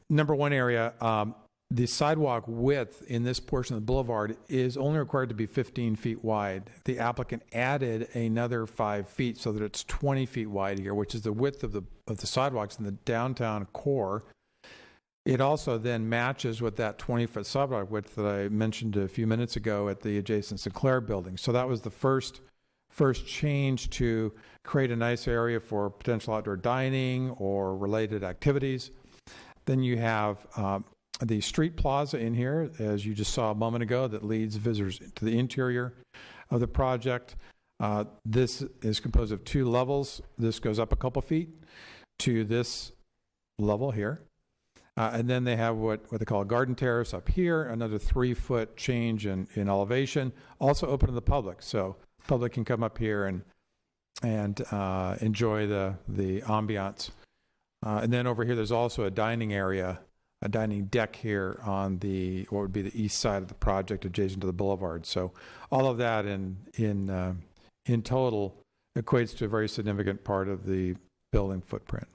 number one area, the sidewalk width in this portion of the boulevard is only required to be 15 feet wide. The applicant added another 5 feet so that it's 20 feet wide here, which is the width of the sidewalks in the downtown core. It also then matches with that 20-foot sidewalk width that I mentioned a few minutes ago at the adjacent Sinclair building. So that was the first change to create a nice area for potential outdoor dining or related activities. Then you have the street plaza in here, as you just saw a moment ago, that leads visitors to the interior of the project. This is composed of 2 levels. This goes up a couple feet to this level here. And then they have what they call a garden terrace up here, another 3-foot change in elevation, also open to the public. So the public can come up here and enjoy the ambiance. And then over here, there's also a dining area, a dining deck here on what would be the east side of the project adjacent to the boulevard. So all of that in total equates to a very significant part of the building footprint.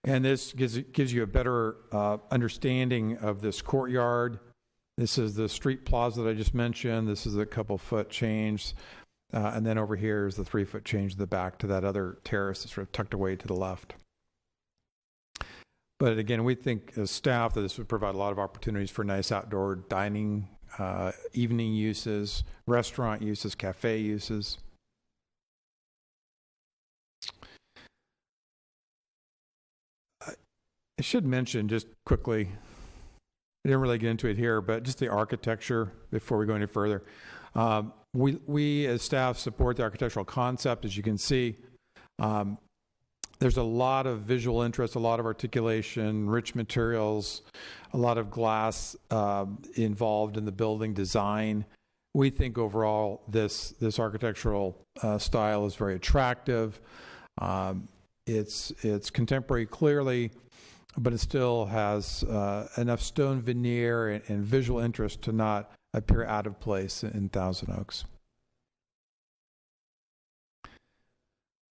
And this gives you a better understanding of this courtyard. This is the street plaza that I just mentioned. This is a couple foot change. And then over here is the 3-foot change in the back to that other terrace that's sort of tucked away to the left. But again, we think as staff that this would provide a lot of opportunities for nice outdoor dining, evening uses, restaurant uses, cafe uses. I should mention just quickly, I didn't really get into it here, but just the architecture before we go any further. We as staff support the architectural concept. As you can see, there's a lot of visual interest, a lot of articulation, rich materials, a lot of glass involved in the building design. We think overall this architectural style is very attractive. It's contemporary clearly, but it still has enough stone veneer and visual interest to not appear out of place in Thousand Oaks.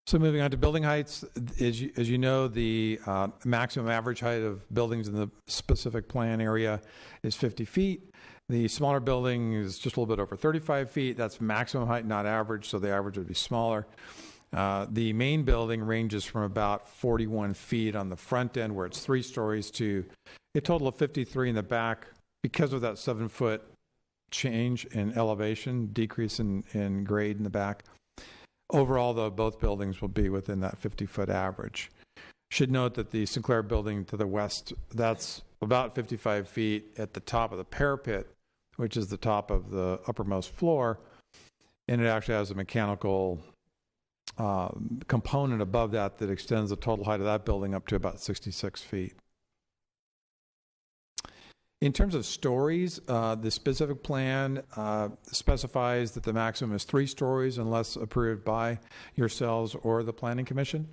So moving on to building heights, as you know, the maximum average height of buildings in the specific plan area is 50 feet. The smaller building is just a little bit over 35 feet. That's maximum height, not average, so the average would be smaller. The main building ranges from about 41 feet on the front end, where it's 3 stories, to a total of 53 in the back because of that 7-foot change in elevation, decrease in grade in the back. Overall, though, both buildings will be within that 50-foot average. Should note that the Sinclair building to the west, that's about 55 feet at the top of the parapet, which is the top of the uppermost floor, and it actually has a mechanical component above that extends the total height of that building up to about 66 feet. In terms of stories, the specific plan specifies that the maximum is 3 stories unless approved by yourselves or the Planning Commission.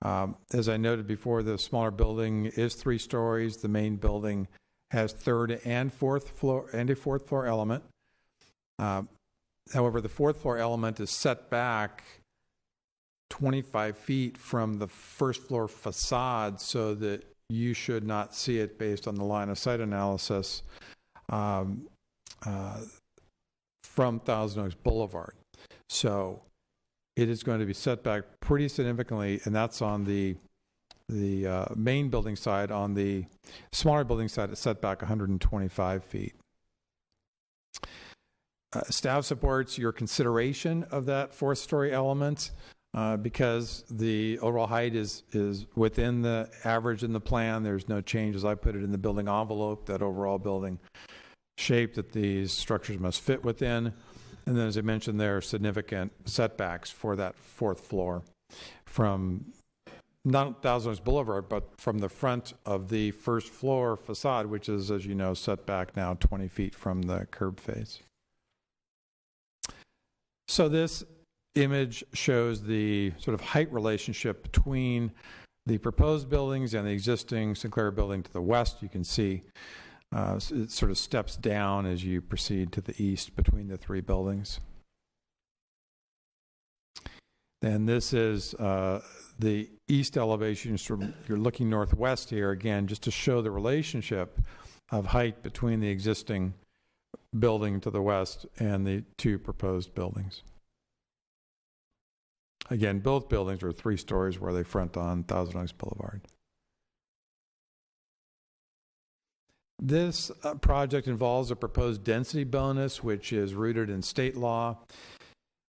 As I noted before, the smaller building is 3 stories. The main building has 3rd and 4th floor and a 4th floor element. However, the 4th floor element is set back 25 feet from the 1st floor facade so that you should not see it based on the line of sight analysis from Thousand Oaks Boulevard. So it is going to be set back pretty significantly, and that's on the main building side. On the smaller building side, it's set back 125 feet. Staff supports your consideration of that 4th story element. Because the overall height is within the average in the plan. There's no change, as I put it in the building envelope, that overall building shape that these structures must fit within. And then, as I mentioned, there are significant setbacks for that 4th floor from not Thousand Oaks Boulevard, but from the front of the 1st floor facade, which is, as you know, set back now 20 feet from the curb face. So this image shows the sort of height relationship between the proposed buildings and the existing Sinclair building to the west. You can see it sort of steps down as you proceed to the east between the 3 buildings. And this is the east elevation, you're looking northwest here again, just to show the relationship of height between the existing building to the west and the two proposed buildings. Again, both buildings are 3 stories where they front on Thousand Oaks Boulevard. This project involves a proposed density bonus, which is rooted in state law.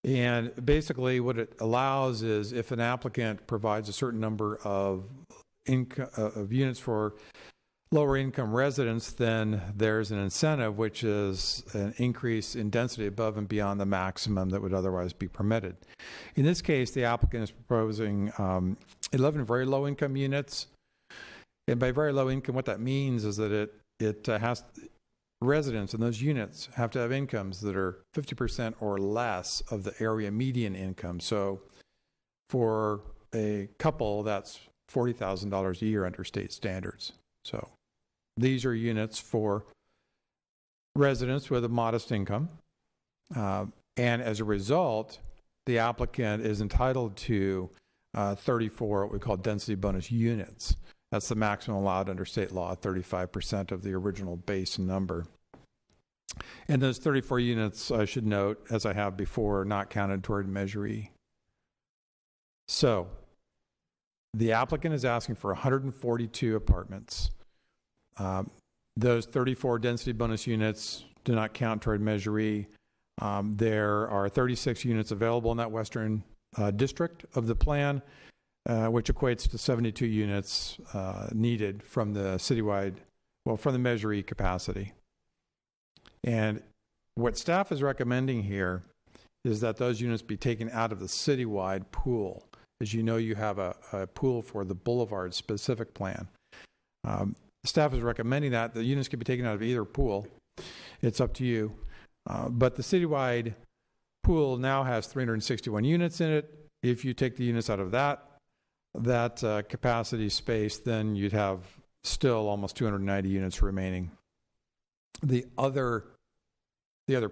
And basically what it allows is if an applicant provides a certain number of units for lower income residents, then there's an incentive, which is an increase in density above and beyond the maximum that would otherwise be permitted. In this case, the applicant is proposing 11 very low income units. And by very low income, what that means is that it has residents in those units have to have incomes that are 50% or less of the area median income. So for a couple, that's $40,000 a year under state standards. So these are units for residents with a modest income. And as a result, the applicant is entitled to 34 what we call density bonus units. That's the maximum allowed under state law, 35% of the original base number. And those 34 units, I should note, as I have before, are not counted toward Measure E. So the applicant is asking for 142 apartments. Those 34 density bonus units do not count toward Measure E. There are 36 units available in that western district of the plan, which equates to 72 units needed from the citywide, well, from the Measure E capacity. And what staff is recommending here is that those units be taken out of the citywide pool. As you know, you have a pool for the Boulevard specific plan. Staff is recommending that the units can be taken out of either pool. It's up to you. But the citywide pool now has 361 units in it. If you take the units out of that capacity space, then you'd have still almost 290 units remaining. The other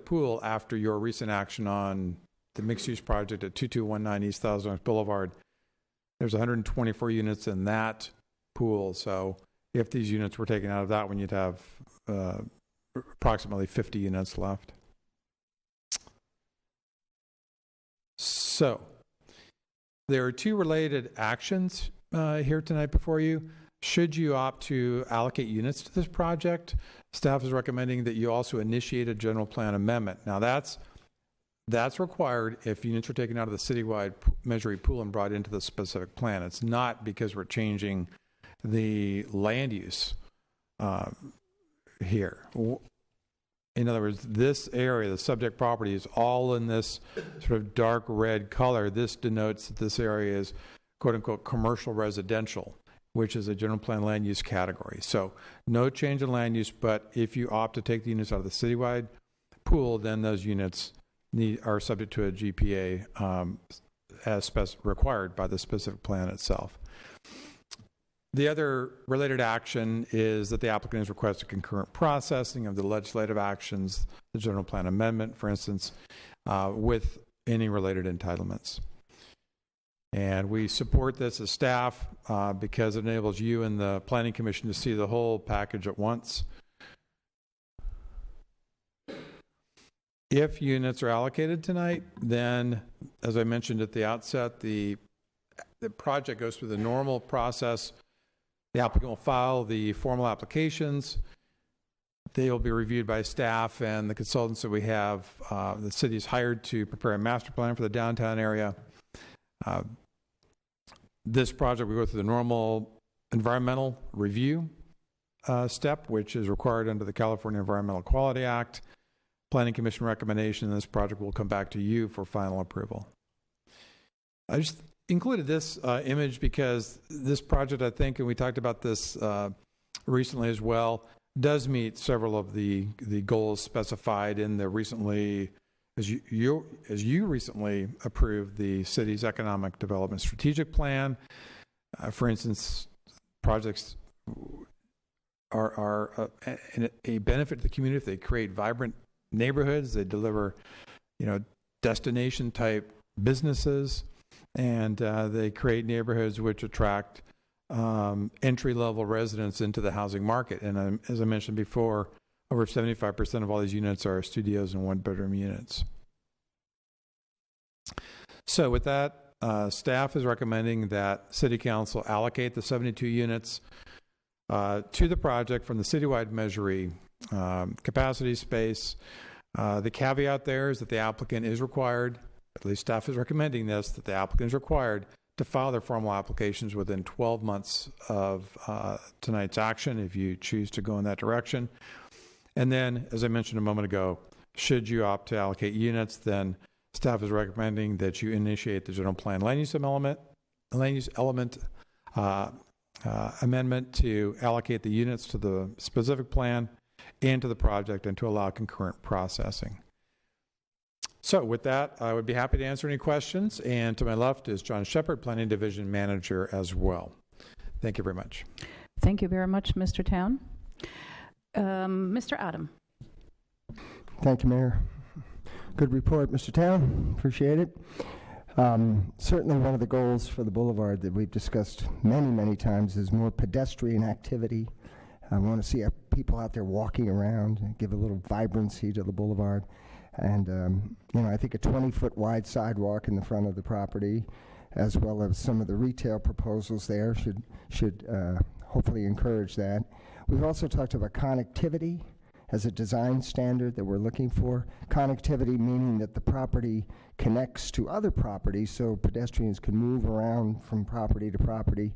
pool, after your recent action on the mixed-use project at 2219 East Thousand Oaks Boulevard, there's 124 units in that pool. So if these units were taken out of that one, you'd have approximately 50 units left. So there are 2 related actions here tonight before you. Should you opt to allocate units to this project, staff is recommending that you also initiate a general plan amendment. Now that's required if units are taken out of the citywide Measure E pool and brought into the specific plan. It's not because we're changing the land use here. In other words, this area, the subject property, is all in this sort of dark red color. This denotes that this area is quote unquote commercial residential, which is a general plan land use category. So no change in land use, but if you opt to take the units out of the citywide pool, then those units are subject to a GPA as required by the specific plan itself. The other related action is that the applicant has requested concurrent processing of the legislative actions, the general plan amendment, for instance, with any related entitlements. And we support this as staff because it enables you and the Planning Commission to see the whole package at once. If units are allocated tonight, then, as I mentioned at the outset, the project goes through the normal process. The applicant will file the formal applications. They will be reviewed by staff and the consultants that we have. The city is hired to prepare a master plan for the downtown area. This project will go through the normal environmental review step, which is required under the California Environmental Quality Act. Planning Commission recommendation, and this project will come back to you for final approval. I just included this image because this project, I think, and we talked about this recently as well, does meet several of the goals specified in the recently, as you recently approved the city's economic development strategic plan. For instance, projects are a benefit to the community if they create vibrant neighborhoods. They deliver, destination type businesses. And they create neighborhoods which attract entry-level residents into the housing market. And as I mentioned before, over 75% of all these units are studios and one-bedroom units. So with that, staff is recommending that City Council allocate the 72 units to the project from the citywide Measure capacity space. The caveat there is that the applicant is required, at least staff is recommending this, that the applicant is required to file their formal applications within 12 months of tonight's action if you choose to go in that direction. And then, as I mentioned a moment ago, should you opt to allocate units, then staff is recommending that you initiate the general plan land use element amendment to allocate the units to the specific plan and to the project and to allow concurrent processing. So with that, I would be happy to answer any questions. And to my left is John Shepard, Planning Division Manager as well. Thank you very much. Thank you very much, Mr. Town. Mr. Adam. Thank you, Mayor. Good report, Mr. Town. Appreciate it. Certainly one of the goals for the Boulevard that we've discussed many, many times is more pedestrian activity. I want to see people out there walking around and give a little vibrancy to the Boulevard. And, I think a 20-foot wide sidewalk in the front of the property, as well as some of the retail proposals there, should hopefully encourage that. We've also talked about connectivity as a design standard that we're looking for. Connectivity meaning that the property connects to other properties so pedestrians can move around from property to property,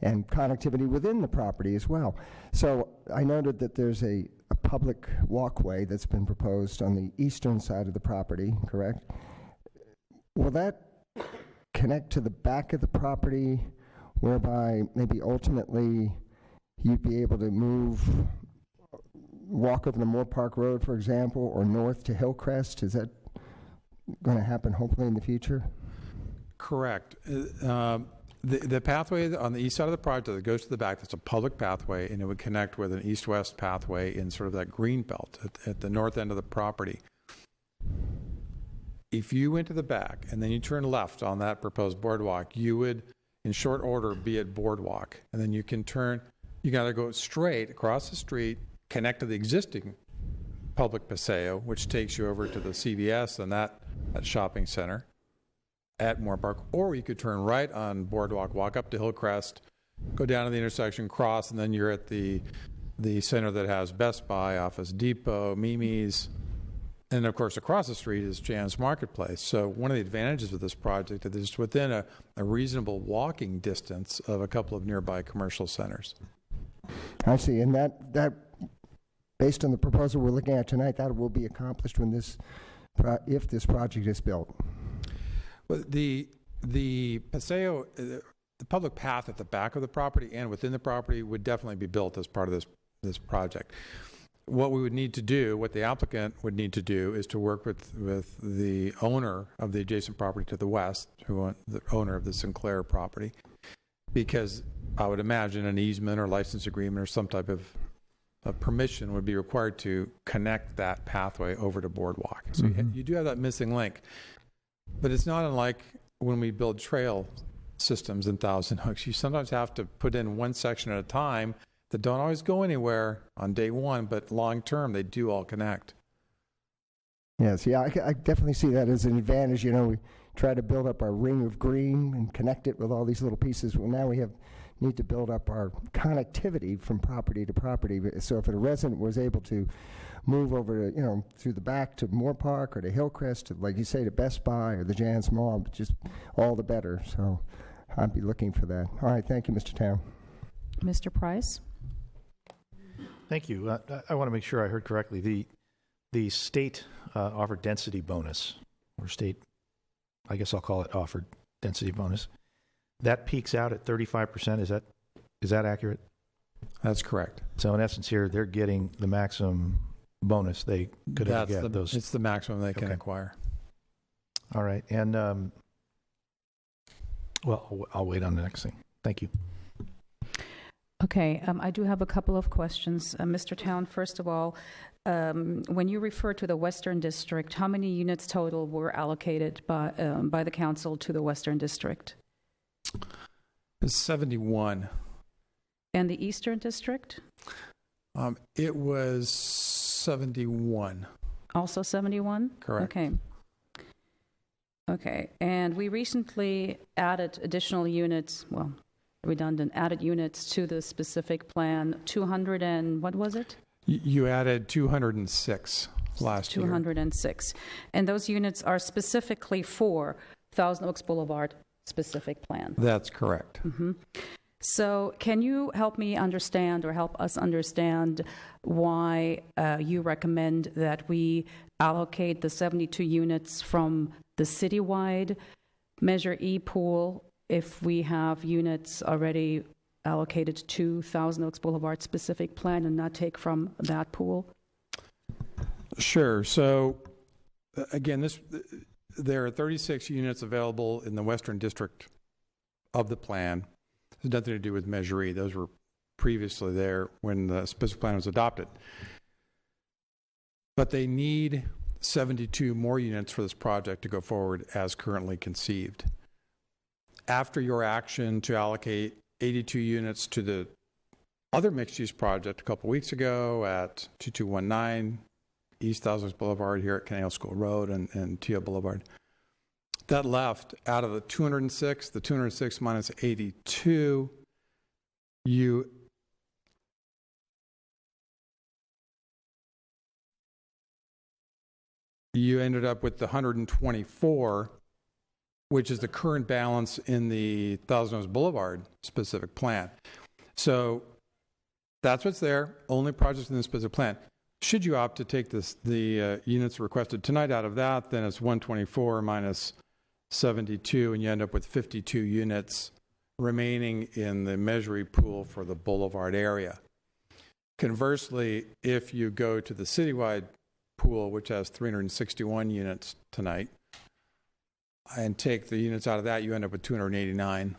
and connectivity within the property as well. So I noted that there's a public walkway that's been proposed on the eastern side of the property, correct? Will that connect to the back of the property, whereby maybe ultimately you'd be able to walk over to Moore Park Road, for example, or north to Hillcrest? Is that going to happen hopefully in the future? Correct. The pathway on the east side of the project that goes to the back, that's a public pathway, and it would connect with an east-west pathway in sort of that green belt at the north end of the property. If you went to the back and then you turn left on that proposed boardwalk, you would, in short order, be at Boardwalk. And then you can turn, you got to go straight across the street, connect to the existing public paseo, which takes you over to the CVS and that shopping center at Moore Park, or you could turn right on Boardwalk, walk up to Hillcrest, go down to the intersection, cross, and then you're at the center that has Best Buy, Office Depot, Mimi's, and of course across the street is Jan's Marketplace. So one of the advantages of this project is it's within a reasonable walking distance of a couple of nearby commercial centers. I see, and that based on the proposal we're looking at tonight, that will be accomplished when if this project is built. Well, the paseo, the public path at the back of the property and within the property would definitely be built as part of this project. What we would need to do, what the applicant would need to do, is to work with the owner of the adjacent property to the west, the owner of the Sinclair property, because I would imagine an easement or license agreement or some type of permission would be required to connect that pathway over to Boardwalk. So you do have that missing link. But it's not unlike when we build trail systems in Thousand Oaks. You sometimes have to put in one section at a time that don't always go anywhere on day one, but long term, they do all connect. Yes, yeah, I definitely see that as an advantage. We try to build up our ring of green and connect it with all these little pieces. Well, now we need to build up our connectivity from property to property. So if a resident was able to move over to, through the back to Moore Park or to Hillcrest, to, like you say, to Best Buy or the Jan's Mall, just all the better. So I'd be looking for that. All right, thank you, Mr. Town. Mr. Price? Thank you. I want to make sure I heard correctly. The state offered density bonus, or state, I guess I'll call it offered density bonus, that peaks out at 35%. Is that accurate? That's correct. So in essence here, they're getting the maximum bonus they could ever get. It's the maximum they can acquire. All right. And, well, I'll wait on the next thing. Thank you. Okay, I do have a couple of questions. Mr. Town, first of all, when you refer to the Western District, how many units total were allocated by the council to the Western District? It's 71. And the Eastern District? It was 71. Also 71? Correct. Okay. Okay, and we recently added additional units, well, redundant, added units to the specific plan, 200 and, what was it? You added 206 last year. 206. And those units are specifically for Thousand Oaks Boulevard specific plan. That's correct. Mm-hmm. So can you help me understand or help us understand why you recommend that we allocate the 72 units from the citywide Measure E pool if we have units already allocated to Thousand Oaks Boulevard specific plan and not take from that pool? Sure. So again, there are 36 units available in the Western District of the plan. It has nothing to do with Measure E. Those were previously there when the specific plan was adopted. But they need 72 more units for this project to go forward as currently conceived. After your action to allocate 82 units to the other mixed-use project a couple weeks ago at 2219 East Thousand Oaks Boulevard here at Canal School Road and Teal Boulevard, that left out of the 206 minus 82, you ended up with the 124, which is the current balance in the Thousand Oaks Boulevard specific plan. So that's what's there, only projects in the specific plan. Should you opt to take the units requested tonight out of that, then it's 124 minus 72, and you end up with 52 units remaining in the Measure E pool for the Boulevard area. Conversely, if you go to the citywide pool, which has 361 units tonight, and take the units out of that, you end up with 289.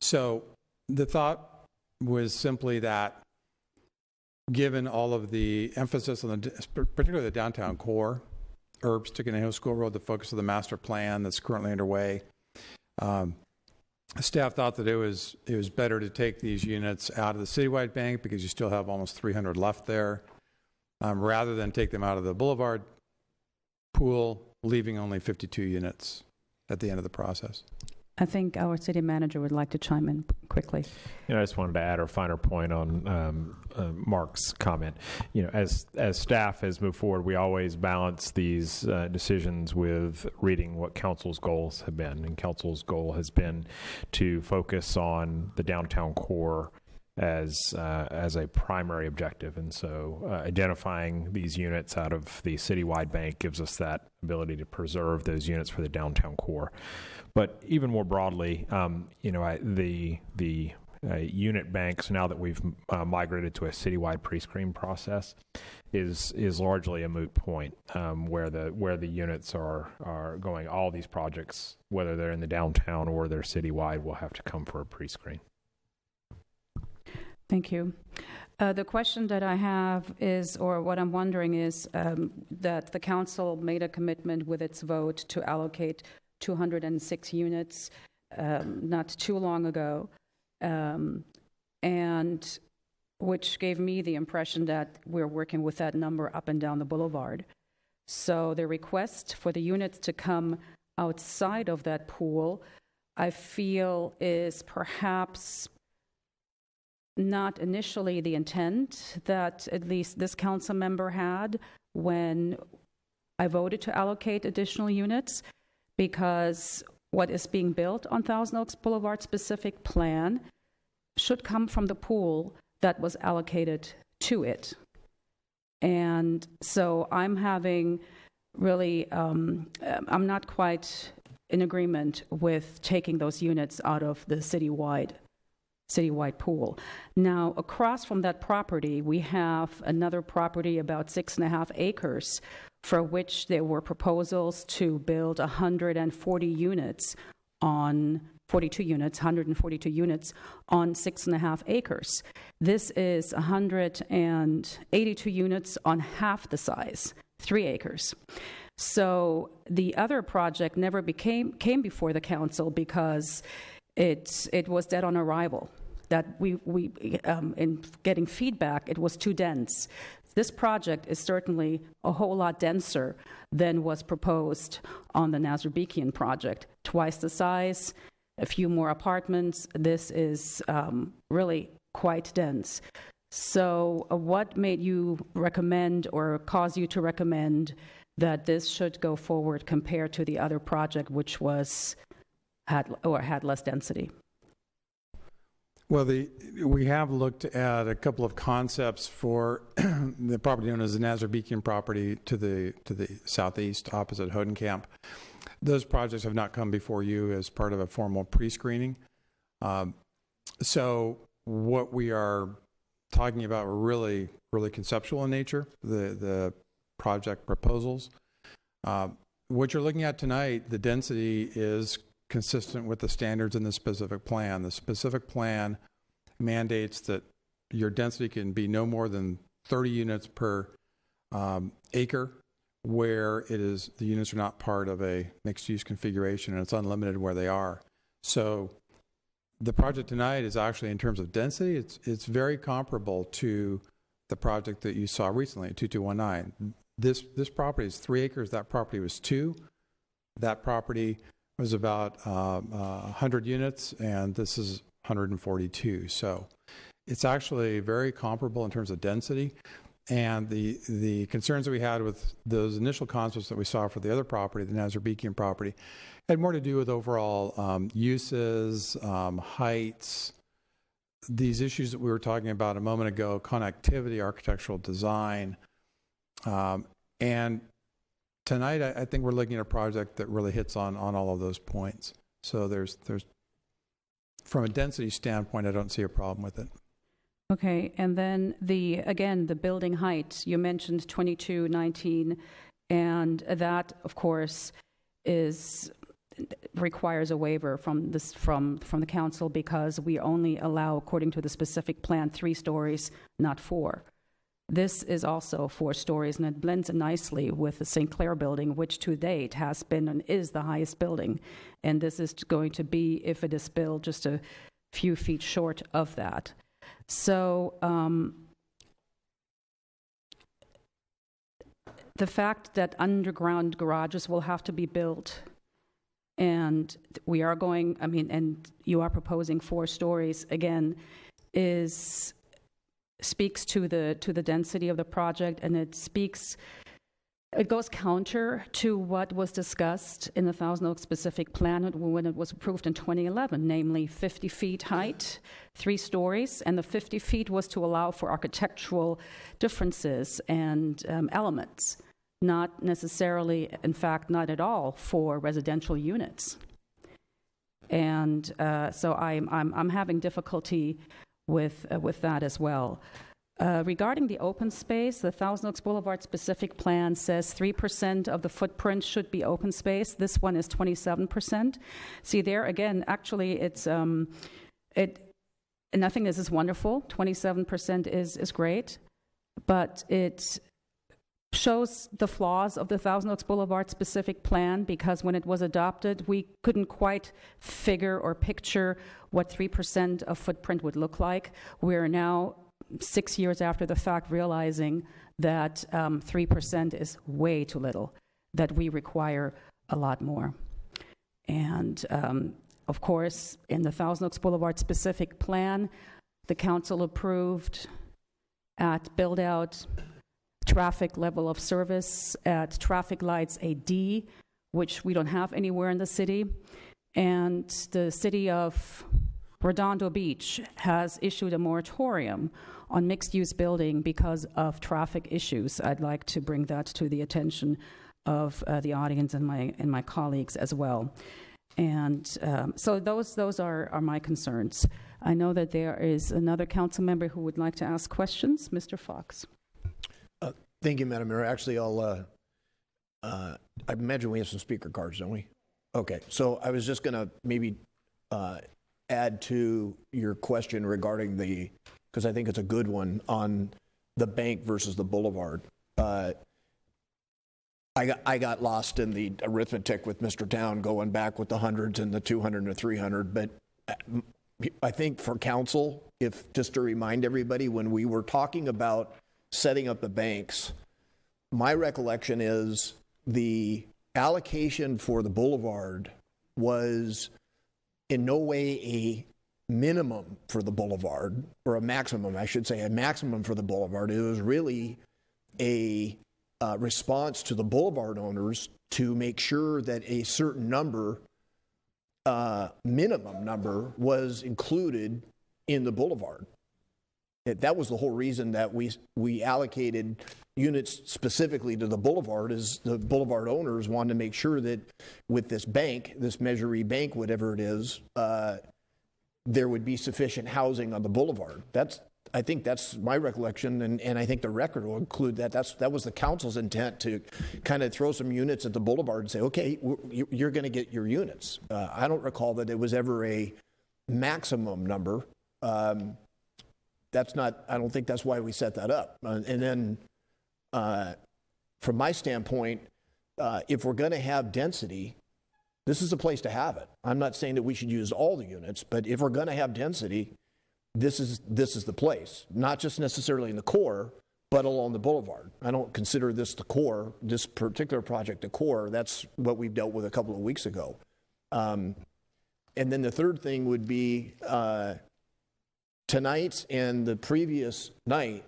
So the thought was simply that given all of the emphasis on particularly the downtown core, Herbst to Conejo School Road, the focus of the master plan that's currently underway, staff thought that it was better to take these units out of the citywide bank because you still have almost 300 left there, rather than take them out of the Boulevard pool, leaving only 52 units at the end of the process. I think our city manager would like to chime in quickly. I just wanted to add a finer point on Mark's comment. As staff has moved forward, we always balance these decisions with reading what council's goals have been, and council's goal has been to focus on the downtown core as a primary objective, and so identifying these units out of the citywide bank gives us that ability to preserve those units for the downtown core. But even more broadly, the unit banks, now that we've migrated to a citywide pre-screen process, is largely a moot point, where the units are going. All these projects, whether they're in the downtown or they're citywide, will have to come for a pre-screen. Thank you. The question that I have is, or what I'm wondering is, that the council made a commitment with its vote to allocate 206 units not too long ago, and which gave me the impression that we're working with that number up and down the boulevard. So the request for the units to come outside of that pool, I feel, is perhaps not initially the intent that at least this council member had when I voted to allocate additional units, because what is being built on Thousand Oaks Boulevard specific plan should come from the pool that was allocated to it. And so I'm having really, I'm not quite in agreement with taking those units out of the citywide pool. Now, across from that property, we have another property about 6.5 acres for which there were proposals to build 140 units on 42 units, 142 units on 6.5 acres. This is 182 units on half the size, 3 acres. So the other project never came before the council because it was dead on arrival. That we in getting feedback, it was too dense. This project is certainly a whole lot denser than was proposed on the Nazarbekian project. Twice the size, a few more apartments. This is really quite dense. So what made you recommend or cause you to recommend that this should go forward compared to the other project, which had less density? Well, we have looked at a couple of concepts for the property known as the Nazarbekian property to the southeast, opposite Hodenkamp. Those projects have not come before you as part of a formal pre-screening. So what we are talking about are really conceptual in nature, the project proposals. What you're looking at tonight, the density is consistent with the standards in the specific plan. The specific plan mandates that your density can be no more than 30 units per acre, where the units are not part of a mixed-use configuration, and it's unlimited where they are. So the project tonight is actually, in terms of density, it's very comparable to the project that you saw recently, 2219. This property is 3 acres. That property was 2. That property was about 100 units, and this is 142. So it's actually very comparable in terms of density. And the concerns that we had with those initial concepts that we saw for the other property, the Nazarbekian property, had more to do with overall uses, heights, these issues that we were talking about a moment ago, connectivity, architectural design. And tonight, I think we're looking at a project that really hits on all of those points. So there's from a density standpoint, I don't see a problem with it. Okay, and then the building height, you mentioned 2219, and that, of course, requires a waiver from the council because we only allow, according to the specific plan, 3 stories, not 4. This is also 4 stories, and it blends nicely with the St. Clair building, which to date has been and is the highest building. And this is going to be, if it is built, just a few feet short of that. So the fact that underground garages will have to be built, and we are going, and you are proposing 4 stories, again, speaks to the density of the project, and it goes counter to what was discussed in the Thousand Oaks specific plan when it was approved in 2011, namely 50 feet height, 3 stories, and the 50 feet was to allow for architectural differences and elements, not necessarily, in fact, not at all for residential units. And so I'm having difficulty with that as well. Regarding the open space, the Thousand Oaks Boulevard specific plan says 3% of the footprint should be open space. This one is 27%. See there again, actually, it's and I think this is wonderful. 27% is great, but it shows the flaws of the Thousand Oaks Boulevard specific plan because when it was adopted, we couldn't quite figure or picture what 3% of footprint would look like. We're now 6 years after the fact realizing that 3% is way too little, that we require a lot more. And of course, in the Thousand Oaks Boulevard specific plan, the council approved at build-out traffic level of service at traffic lights a D, which we don't have anywhere in the city. And the city of Redondo Beach has issued a moratorium on mixed-use building because of traffic issues. I'd like to bring that to the attention of the audience and my colleagues as well. And so those are my concerns. I know that there is another council member who would like to ask questions. Mr. Fox. Thank you, Madam Mayor. Actually, I imagine we have some speaker cards, don't we? Okay, so I was just going to maybe add to your question regarding because I think it's a good one, on the bank versus the boulevard. I got lost in the arithmetic with Mr. Town, going back with the hundreds and the 200 and the 300, but I think for council, just to remind everybody, when we were talking about setting up the banks, my recollection is the allocation for the boulevard was in no way a minimum for the boulevard, or a maximum, I should say, a maximum for the boulevard. It was really a response to the boulevard owners to make sure that a certain number, minimum number, was included in the boulevard. That was the whole reason that we allocated units specifically to the boulevard, is the boulevard owners wanted to make sure that with this bank, this Measure Bank, whatever it is, there would be sufficient housing on the boulevard. I think that's my recollection, and I think the record will include that. That was the council's intent, to kind of throw some units at the boulevard and say, okay, you're going to get your units. I don't recall that it was ever a maximum number. I don't think that's why we set that up. And then from my standpoint, if we're going to have density, this is the place to have it. I'm not saying that we should use all the units, but if we're going to have density, this is the place, not just necessarily in the core, but along the boulevard. I don't consider this the core, this particular project the core. That's what we've dealt with a couple of weeks ago. And then the third thing would be tonight and the previous night,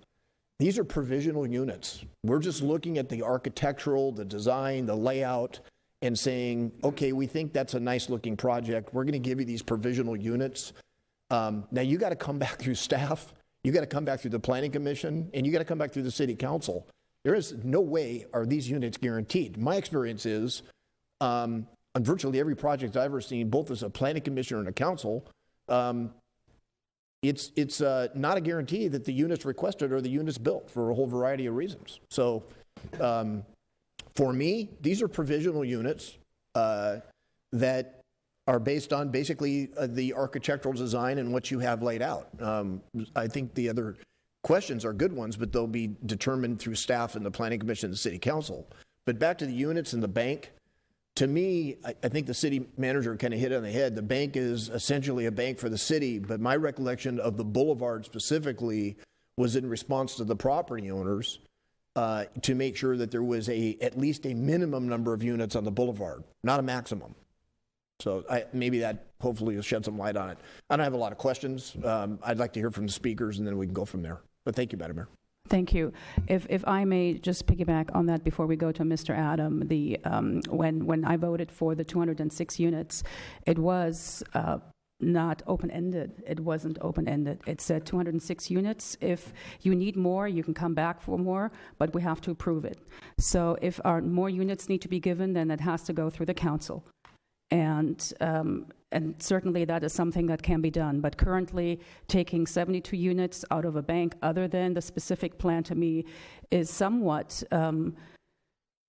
these are provisional units. We're just looking at the architectural, the design, the layout, and saying, okay, we think that's a nice looking project. We're going to give you these provisional units. Now, you got to come back through staff, you got to come back through the Planning Commission, and you got to come back through the City Council. There is no way are these units guaranteed. My experience is, on virtually every project I've ever seen, both as a Planning Commissioner and a council, it's not a guarantee that the units requested are the units built, for a whole variety of reasons. So, for me, these are provisional units that are based on basically the architectural design and what you have laid out. I think the other questions are good ones, but they'll be determined through staff and the Planning Commission and the City Council. But back to the units and the bank, to me, I think the city manager kind of hit it on the head. The bank is essentially a bank for the city, but my recollection of the boulevard specifically was in response to the property owners to make sure that there was at least a minimum number of units on the boulevard, not a maximum. So maybe that hopefully will shed some light on it. I don't have a lot of questions. I'd like to hear from the speakers, and then we can go from there. But thank you, Madam Mayor. Thank you. If I may just piggyback on that before we go to Mr. Adam, when I voted for the 206 units, it was not open-ended. It wasn't open-ended. It said 206 units. If you need more, you can come back for more, but we have to approve it. So if more units need to be given, then it has to go through the council. And certainly that is something that can be done. But currently, taking 72 units out of a bank other than the specific plan, to me, is somewhat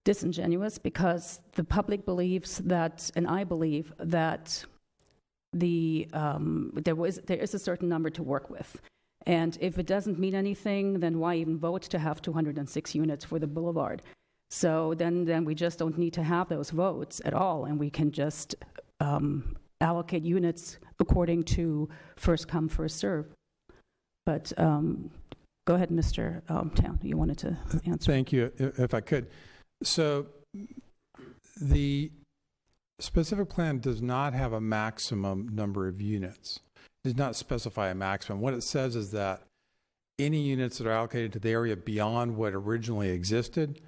disingenuous, because the public believes that, and I believe that there is a certain number to work with. And if it doesn't mean anything, then why even vote to have 206 units for the boulevard? So then we just don't need to have those votes at all, and we can just allocate units according to first come, first serve. But go ahead, Mr. Town. You wanted to answer. Thank you, if I could. So the specific plan does not have a maximum number of units. It does not specify a maximum. What it says is that any units that are allocated to the area beyond what originally existed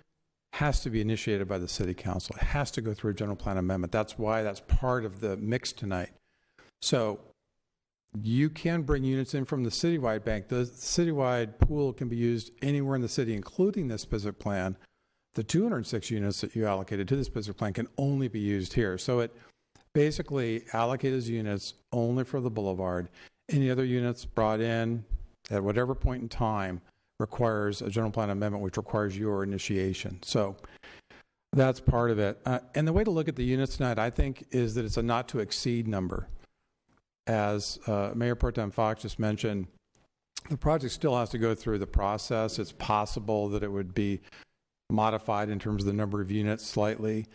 has to be initiated by the City Council. It has to go through a general plan amendment. That's why that's part of the mix tonight. So you can bring units in from the citywide bank. The citywide pool can be used anywhere in the city, including this specific plan. The 206 units that you allocated to the specific plan can only be used here. So it basically allocates units only for the boulevard. Any other units brought in at whatever point in time requires a general plan amendment, which requires your initiation. So that's part of it. And the way to look at the units tonight, I think, is that it's a not to exceed number. as Mayor Pro Tem Fox just mentioned, the project still has to go through the process. It's possible that it would be modified in terms of the number of units slightly.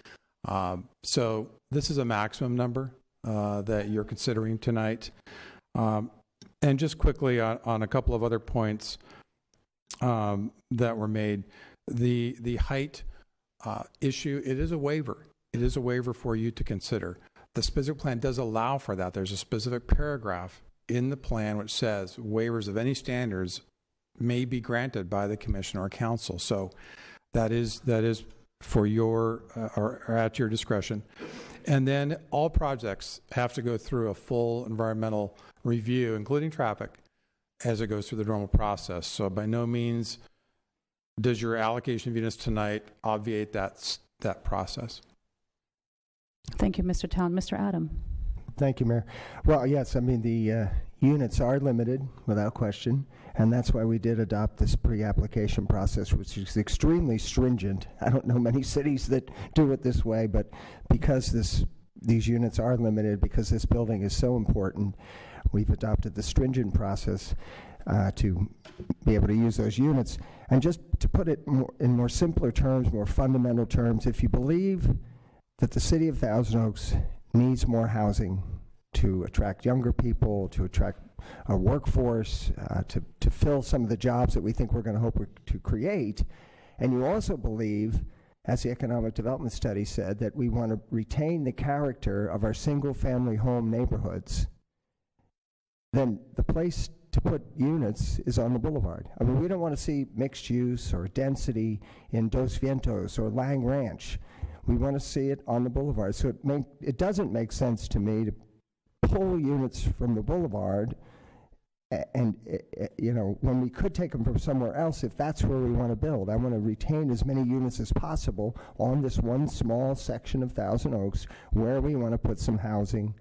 So this is a maximum number that you're considering tonight. And just quickly on a couple of other points that were made, the height issue, it is a waiver. It is a waiver for you to consider. The specific plan does allow for that. There's a specific paragraph in the plan which says waivers of any standards may be granted by the commission or council. So that is for your or at your discretion. And then all projects have to go through a full environmental review, including traffic, as it goes through the normal process. So by no means does your allocation of units tonight obviate that process. Thank you, Mr. Town. Mr. Adam. Thank you, Mayor. Well, yes, I mean, the units are limited without question, and that's why we did adopt this pre-application process, which is extremely stringent. I don't know many cities that do it this way, but because these units are limited, because this building is so important, we've adopted the stringent process to be able to use those units. And just to put it in more simpler terms, more fundamental terms, if you believe that the city of Thousand Oaks needs more housing to attract younger people, to attract a workforce, to fill some of the jobs that we think we're going to hope to create, and you also believe, as the Economic Development Study said, that we want to retain the character of our single-family home neighborhoods, then the place to put units is on the boulevard. I mean, we don't want to see mixed use or density in Dos Vientos or Lang Ranch. We want to see it on the boulevard. So it doesn't make sense to me to pull units from the boulevard and, you know, when we could take them from somewhere else, if that's where we want to build. I want to retain as many units as possible on this one small section of Thousand Oaks where we want to put some housing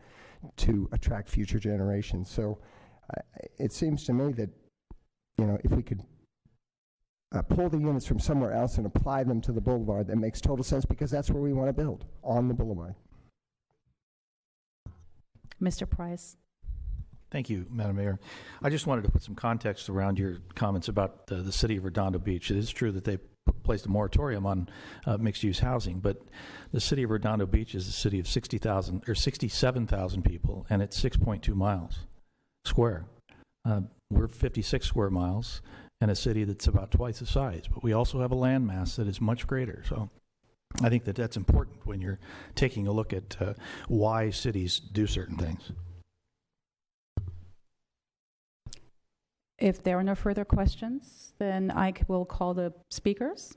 to attract future generations. So it seems to me that, you know, if we could pull the units from somewhere else and apply them to the boulevard, that makes total sense, because that's where we want to build, on the boulevard. Mr. Price. Thank you, Madam Mayor. I just wanted to put some context around your comments about the city of Redondo Beach. It is true that they placed a moratorium on mixed-use housing, but the city of Redondo Beach is a city of 60,000 or 67,000 people, and it's 6.2 miles square. We're 56 square miles, and a city that's about twice the size. But we also have a land mass that is much greater. So I think that that's important when you're taking a look at why cities do certain things. If there are no further questions, then I will call the speakers.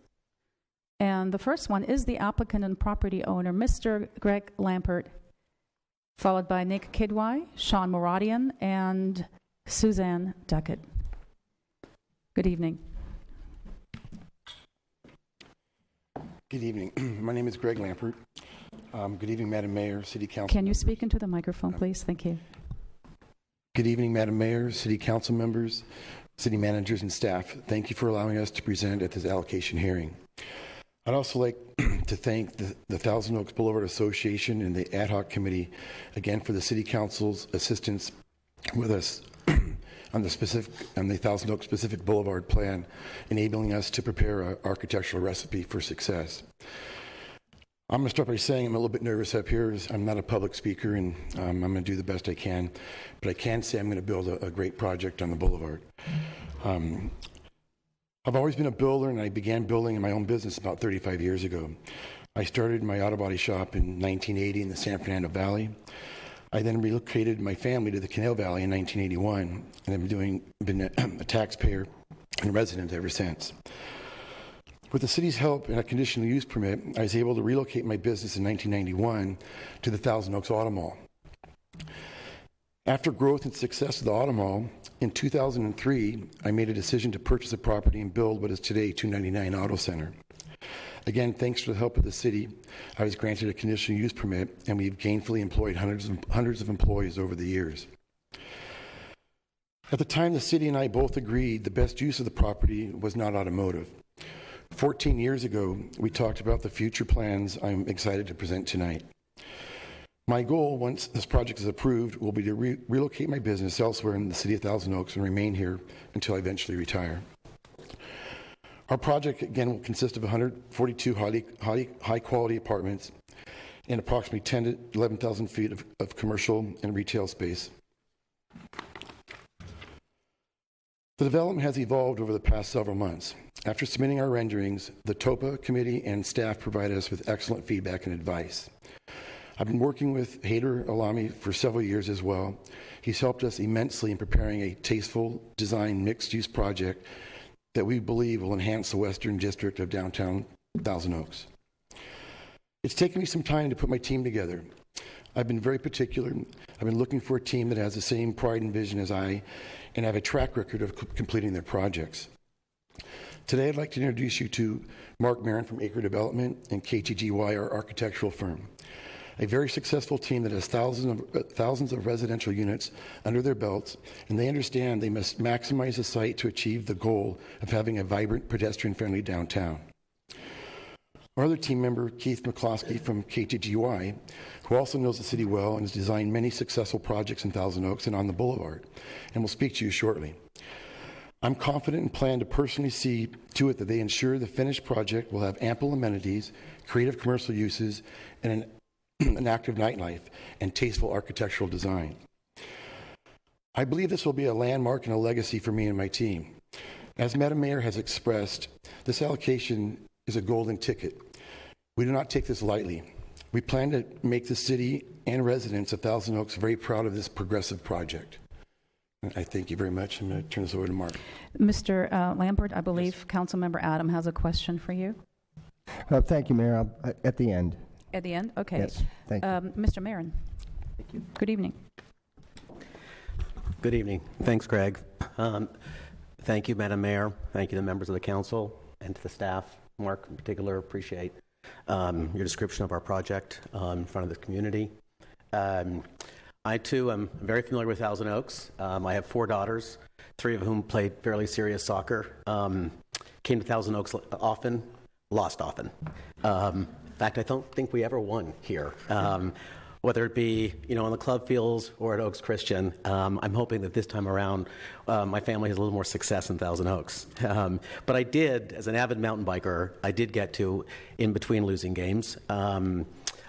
And the first one is the applicant and property owner, Mr. Greg Lampert, followed by Nick Kidwai, Sean Moradian, and Suzanne Duckett. Good evening. Good evening. My name is Greg Lampert. Good evening, Madam Mayor, City Council. Can you speak into the microphone, please? Thank you. Good evening, Madam Mayor, City Council members, City managers, and staff. Thank you for allowing us to present at this allocation hearing. I'd also like to thank the Thousand Oaks Boulevard Association and the Ad Hoc Committee again for the City Council's assistance with us on the Thousand Oaks specific boulevard plan, enabling us to prepare an architectural recipe for success. I'm going to start by saying I'm a little bit nervous up here. I'm not a public speaker, and I'm going to do the best I can, but I can say I'm going to build a great project on the boulevard. I've always been a builder, and I began building in my own business about 35 years ago. I started my auto body shop in 1980 in the San Fernando Valley. I then relocated my family to the Conejo Valley in 1981, and I've been a taxpayer and resident ever since. With the city's help and a conditional use permit, I was able to relocate my business in 1991 to the Thousand Oaks Auto Mall. After growth and success of the Auto Mall, in 2003, I made a decision to purchase a property and build what is today 299 Auto Center. Again, thanks to the help of the city, I was granted a conditional use permit, and we've gainfully employed hundreds of employees over the years. At the time, the city and I both agreed the best use of the property was not automotive. 14 years ago, we talked about the future plans I'm excited to present tonight. My goal, once this project is approved, will be to relocate my business elsewhere in the city of Thousand Oaks and remain here until I eventually retire. Our project, again, will consist of 142 high-quality apartments and approximately 10 to 11,000 feet of commercial and retail space. The development has evolved over the past several months. After submitting our renderings, the TOPA committee and staff provided us with excellent feedback and advice. I've been working with Haider Alami for several years as well. He's helped us immensely in preparing a tasteful design mixed-use project that we believe will enhance the western district of downtown Thousand Oaks. It's taken me some time to put my team together. I've been very particular. I've been looking for a team that has the same pride and vision as I and have a track record of completing their projects. Today, I'd like to introduce you to Mark Marin from Acre Development and KTGY, our architectural firm. A very successful team that has thousands of residential units under their belts, and they understand they must maximize the site to achieve the goal of having a vibrant, pedestrian-friendly downtown. Our other team member, Keith McCloskey from KTGY, who also knows the city well and has designed many successful projects in Thousand Oaks and on the Boulevard, and will speak to you shortly. I'm confident and plan to personally see to it that they ensure the finished project will have ample amenities, creative commercial uses, and an active nightlife and tasteful architectural design. I believe this will be a landmark and a legacy for me and my team. As Madam Mayor has expressed, this allocation is a golden ticket. We do not take this lightly. We plan to make the city and residents of Thousand Oaks very proud of this progressive project. I thank you very much. I'm going to turn this over to Mark. Mr. Lambert, I believe Councilmember Adam has a question for you. Thank you, Mayor. At the end. At the end? Okay. Yes, thank you. Mr. Marin. Thank you. Good evening. Good evening. Thanks, Greg. Thank you, Madam Mayor. Thank you to the members of the council and to the staff. Mark, in particular, appreciate your description of our project in front of the community. I, too, am very familiar with Thousand Oaks. I have 4 daughters, 3 of whom played fairly serious soccer. Came to Thousand Oaks often, lost often. In fact, I don't think we ever won here. Whether it be, on the club fields or at Oaks Christian, I'm hoping that this time around my family has a little more success in Thousand Oaks. But I did, as an avid mountain biker, I did get to, in between losing games,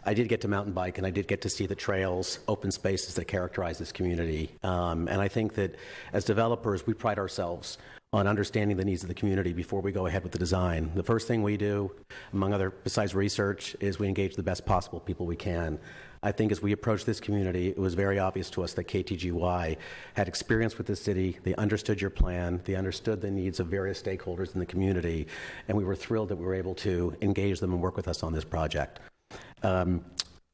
I did get to mountain bike and I did get to see the trails, open spaces that characterize this community. And I think that as developers, we pride ourselves on understanding the needs of the community before we go ahead with the design. The first thing we do, among other, besides research, is we engage the best possible people we can. I think as we approach this community, it was very obvious to us that KTGY had experience with the city, they understood your plan, they understood the needs of various stakeholders in the community, and we were thrilled that we were able to engage them and work with us on this project.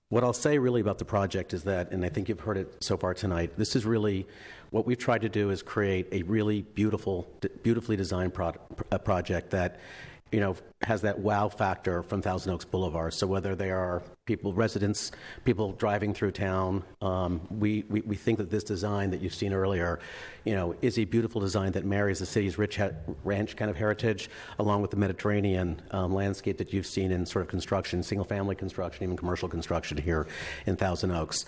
What I'll say really about the project is that, and I think you've heard it so far tonight, this is really what we've tried to do is create a really beautifully designed project that, has that wow factor from Thousand Oaks Boulevard. So whether they are residents, people driving through town, we think that this design that you've seen earlier, is a beautiful design that marries the city's rich ranch kind of heritage along with the Mediterranean landscape that you've seen in sort of construction, single-family construction, even commercial construction here in Thousand Oaks.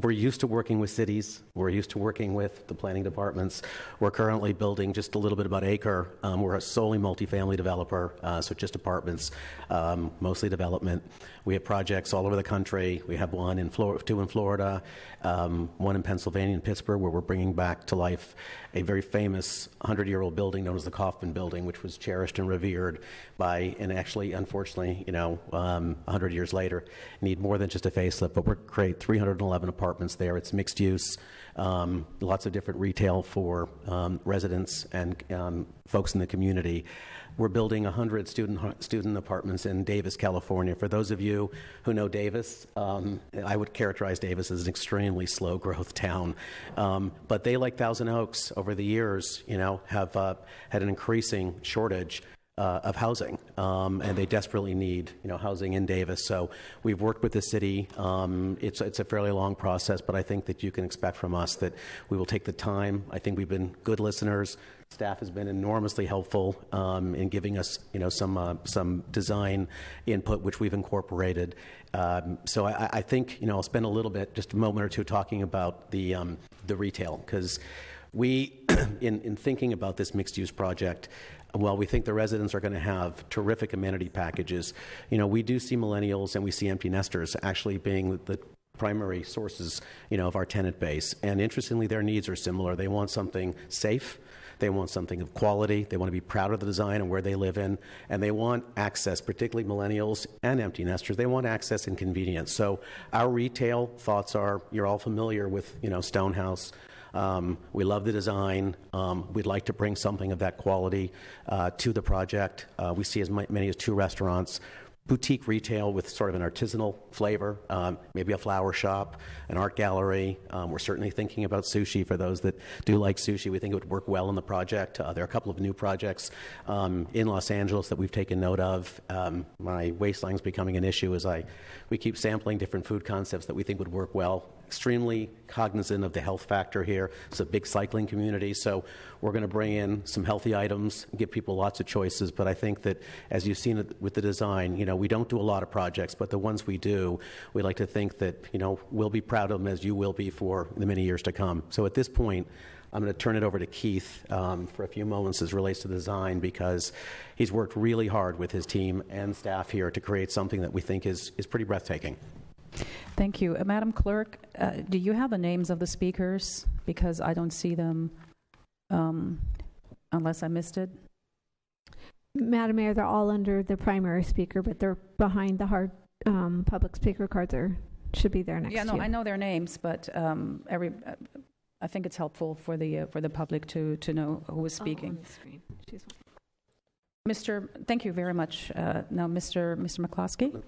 We're used to working with cities. We're used to working with the planning departments. We're currently building just a little bit about Acre. We're a solely multifamily developer, so just apartments, mostly development. We have projects all over the country. We have 2 in Florida, 1 in Pennsylvania and Pittsburgh, where we're bringing back to life a very famous 100-year-old building known as the Kauffman Building, which was cherished and revered by, and actually, unfortunately, 100 years later, need more than just a facelift, but we're create 311 apartments there. It's mixed use, lots of different retail for residents and folks in the community. We're building 100 student apartments in Davis, California. For those of you who know Davis, I would characterize Davis as an extremely slow growth town. But they, like Thousand Oaks, over the years, have had an increasing shortage of housing, and they desperately need, housing in Davis. So we've worked with the city. It's a fairly long process, but I think that you can expect from us that we will take the time. I think we've been good listeners. Staff has been enormously helpful in giving us, some design input, which we've incorporated. So I think, I'll spend a little bit, just a moment or two, talking about the retail, because we, in thinking about this mixed-use project, while we think the residents are going to have terrific amenity packages, we do see millennials and we see empty nesters actually being the primary sources, of our tenant base. And interestingly, their needs are similar. They want something safe. They want something of quality. They want to be proud of the design and where they live in. And they want access, particularly millennials and empty nesters. They want access and convenience. So our retail thoughts are, you're all familiar with, Stonehouse. We love the design. We'd like to bring something of that quality to the project. We see as many as 2 restaurants, boutique retail with sort of an artisanal flavor, maybe a flower shop, an art gallery. We're certainly thinking about sushi for those that do like sushi. We think it would work well in the project. There are a couple of new projects in Los Angeles that we've taken note of. My waistline's becoming an issue as we keep sampling different food concepts that we think would work well. Extremely cognizant of the health factor here. It's a big cycling community, so we're going to bring in some healthy items, give people lots of choices. But I think that, as you've seen it with the design, we don't do a lot of projects, but the ones we do, we like to think that, we'll be proud of them, as you will be for the many years to come. So at this point, I'm going to turn it over to Keith for a few moments as relates to the design, because he's worked really hard with his team and staff here to create something that we think is pretty breathtaking. Thank you. Madam Clerk, do you have the names of the speakers? Because I don't see them unless I missed it. Madam Mayor, they're all under the primary speaker, but they're behind the hard public speaker cards. Should be there next to you. I know their names, but I think it's helpful for the public to know who is speaking. On the screen. Thank you very much. Now, Mr. McCloskey.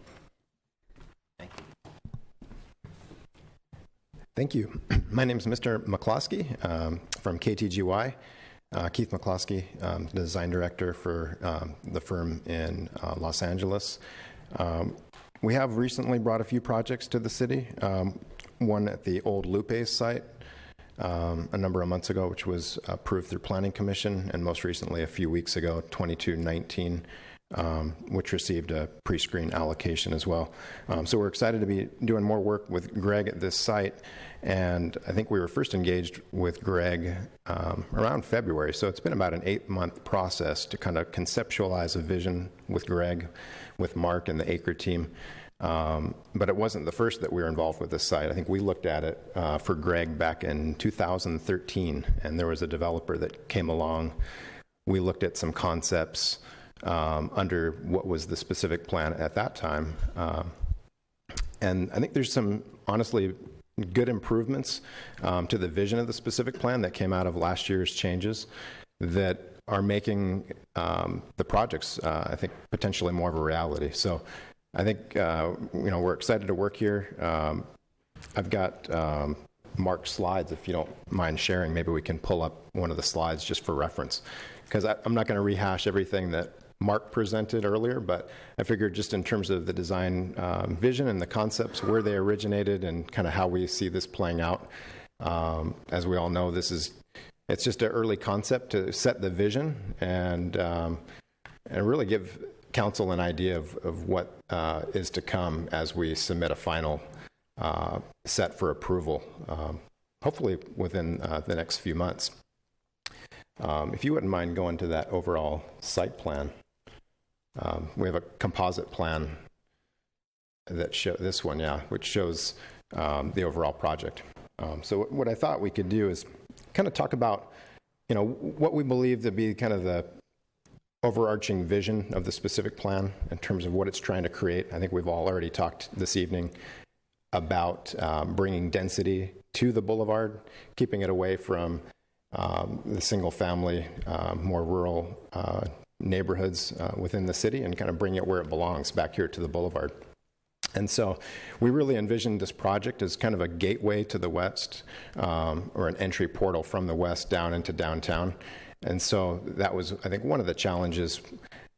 Thank you. My name is Mr. McCloskey from KTGY. Keith McCloskey, the design director for the firm in Los Angeles. We have recently brought a few projects to the city. One at the old Lupe's site a number of months ago, which was approved through Planning Commission, and most recently a few weeks ago, 2219, which received a pre-screen allocation as well. So we're excited to be doing more work with Greg at this site, and I think we were first engaged with Greg around February, so it's been about an 8-month process to kind of conceptualize a vision with Greg, with Mark and the Acre team. But it wasn't the first that we were involved with this site. I think we looked at it for Greg back in 2013, and there was a developer that came along. We looked at some concepts under what was the specific plan at that time. And I think there's some, honestly, good improvements to the vision of the specific plan that came out of last year's changes that are making the projects, I think, potentially more of a reality. So I think, we're excited to work here. I've got Mark's slides, if you don't mind sharing. Maybe we can pull up one of the slides just for reference, because I'm not going to rehash everything that Mark presented earlier, but I figured just in terms of the design vision and the concepts, where they originated and kind of how we see this playing out. As we all know, it's just an early concept to set the vision and really give council an idea of what is to come as we submit a final set for approval, hopefully within the next few months. If you wouldn't mind going to that overall site plan. We have a composite plan that this one, which shows the overall project. So what I thought we could do is kind of talk about, what we believe to be kind of the overarching vision of the specific plan in terms of what it's trying to create. I think we've all already talked this evening about bringing density to the boulevard, keeping it away from the single-family, more rural neighborhoods within the city, and kind of bring it where it belongs, back here to the boulevard. And so we really envisioned this project as kind of a gateway to the west, or an entry portal from the west down into downtown. And so that was, I think, one of the challenges,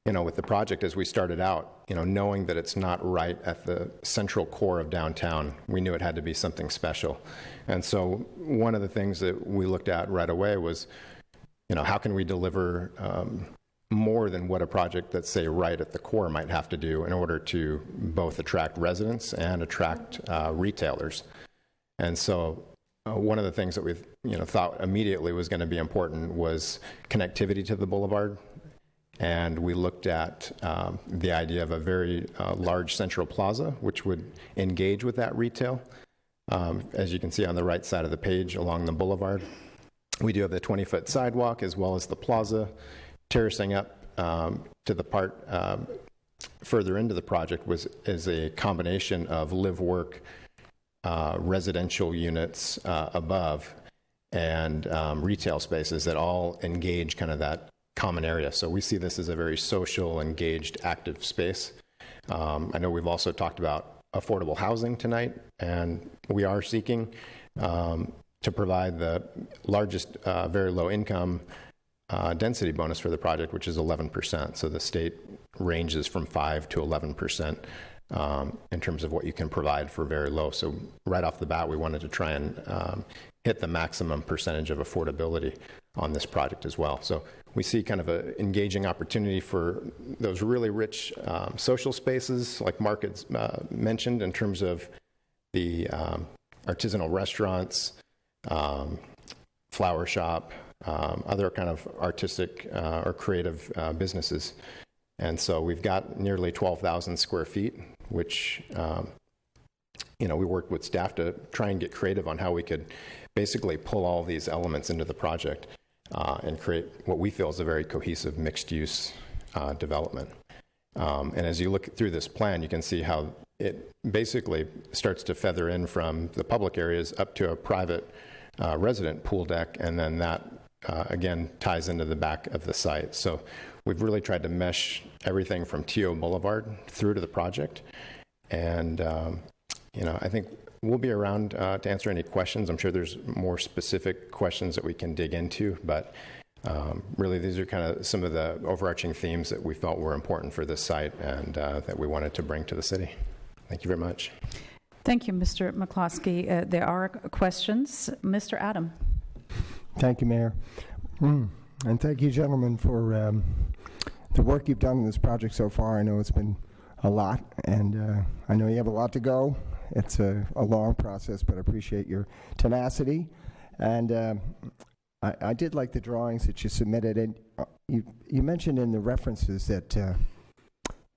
with the project as we started out, knowing that it's not right at the central core of downtown. We knew it had to be something special. And so one of the things that we looked at right away was, how can we deliver more than what a project that's, say, right at the core might have to do in order to both attract residents and attract retailers. And so one of the things that we thought immediately was going to be important was connectivity to the boulevard. And we looked at the idea of a very large central plaza, which would engage with that retail. As you can see on the right side of the page along the boulevard, we do have the 20-foot sidewalk as well as the plaza. Terracing up to the part further into the project is a combination of live-work residential units above and retail spaces that all engage kind of that common area. So we see this as a very social, engaged, active space. I know we've also talked about affordable housing tonight, and we are seeking to provide the largest very low income density bonus for the project, which is 11%. So the state ranges from 5 to 11% in terms of what you can provide for very low. So right off the bat, we wanted to try and hit the maximum percentage of affordability on this project as well. So we see kind of an engaging opportunity for those really rich social spaces, like Mark had mentioned, in terms of the artisanal restaurants, flower shop, other kind of artistic or creative businesses. And so we've got nearly 12,000 square feet, which, we worked with staff to try and get creative on how we could basically pull all these elements into the project and create what we feel is a very cohesive mixed-use development. And as you look through this plan, you can see how it basically starts to feather in from the public areas up to a private resident pool deck, and then that again ties into the back of the site. So we've really tried to mesh everything from TO Boulevard through to the project. And I think we'll be around to answer any questions. I'm sure there's more specific questions that we can dig into, but really these are kind of some of the overarching themes that we felt were important for this site and that we wanted to bring to the city. Thank you very much. Thank you, Mr. McCloskey. There are questions. Mr. Adam. Thank you, Mayor. And thank you, gentlemen, for the work you've done in this project so far. I know it's been a lot, and I know you have a lot to go. It's a long process, but I appreciate your tenacity. And I did like the drawings that you submitted. And you mentioned in the references that,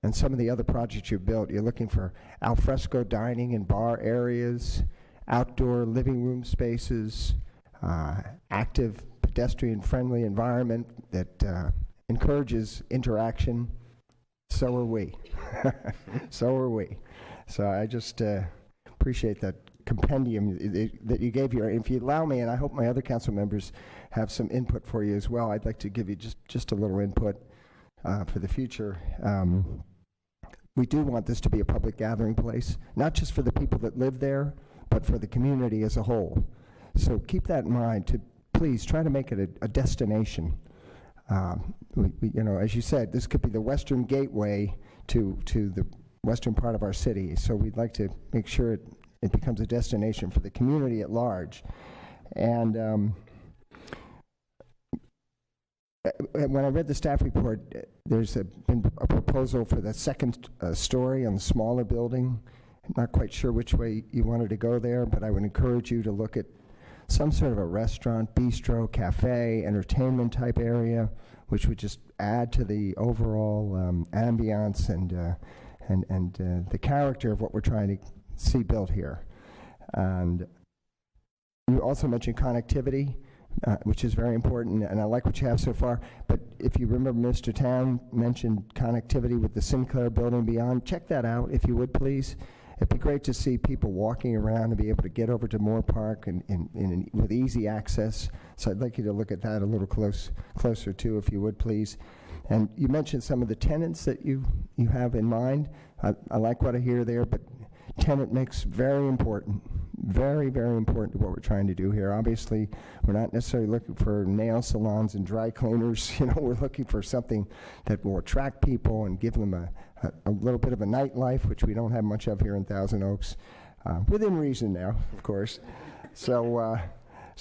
and some of the other projects you built, you're looking for alfresco dining and bar areas, outdoor living room spaces, active pedestrian-friendly environment that encourages interaction. So are we. So are we. So I just appreciate that compendium that you gave here. If you allow me, and I hope my other council members have some input for you as well, I'd like to give you just a little input for the future. We do want this to be a public gathering place, not just for the people that live there, but for the community as a whole. So keep that in mind. To please try to make it a destination. As you said, this could be the western gateway to the western part of our city. So we'd like to make sure it becomes a destination for the community at large. And when I read the staff report, there's been a proposal for the second story on the smaller building. I'm not quite sure which way you wanted to go there, but I would encourage you to look at some sort of a restaurant, bistro, cafe, entertainment type area, which would just add to the overall ambiance and the character of what we're trying to see built here. And you also mentioned connectivity, which is very important, and I like what you have so far. But if you remember, Mr. Town mentioned connectivity with the Sinclair building beyond. Check that out, if you would, please. It'd be great to see people walking around and be able to get over to Moore Park with easy access. So I'd like you to look at that a little closer too, if you would, please. And you mentioned some of the tenants that you have in mind. I like what I hear there, but tenant mix, very important. Very, very important to what we're trying to do here. Obviously, we're not necessarily looking for nail salons and dry cleaners. We're looking for something that will attract people and give them a little bit of a nightlife, which we don't have much of here in Thousand Oaks, within reason now, of course. So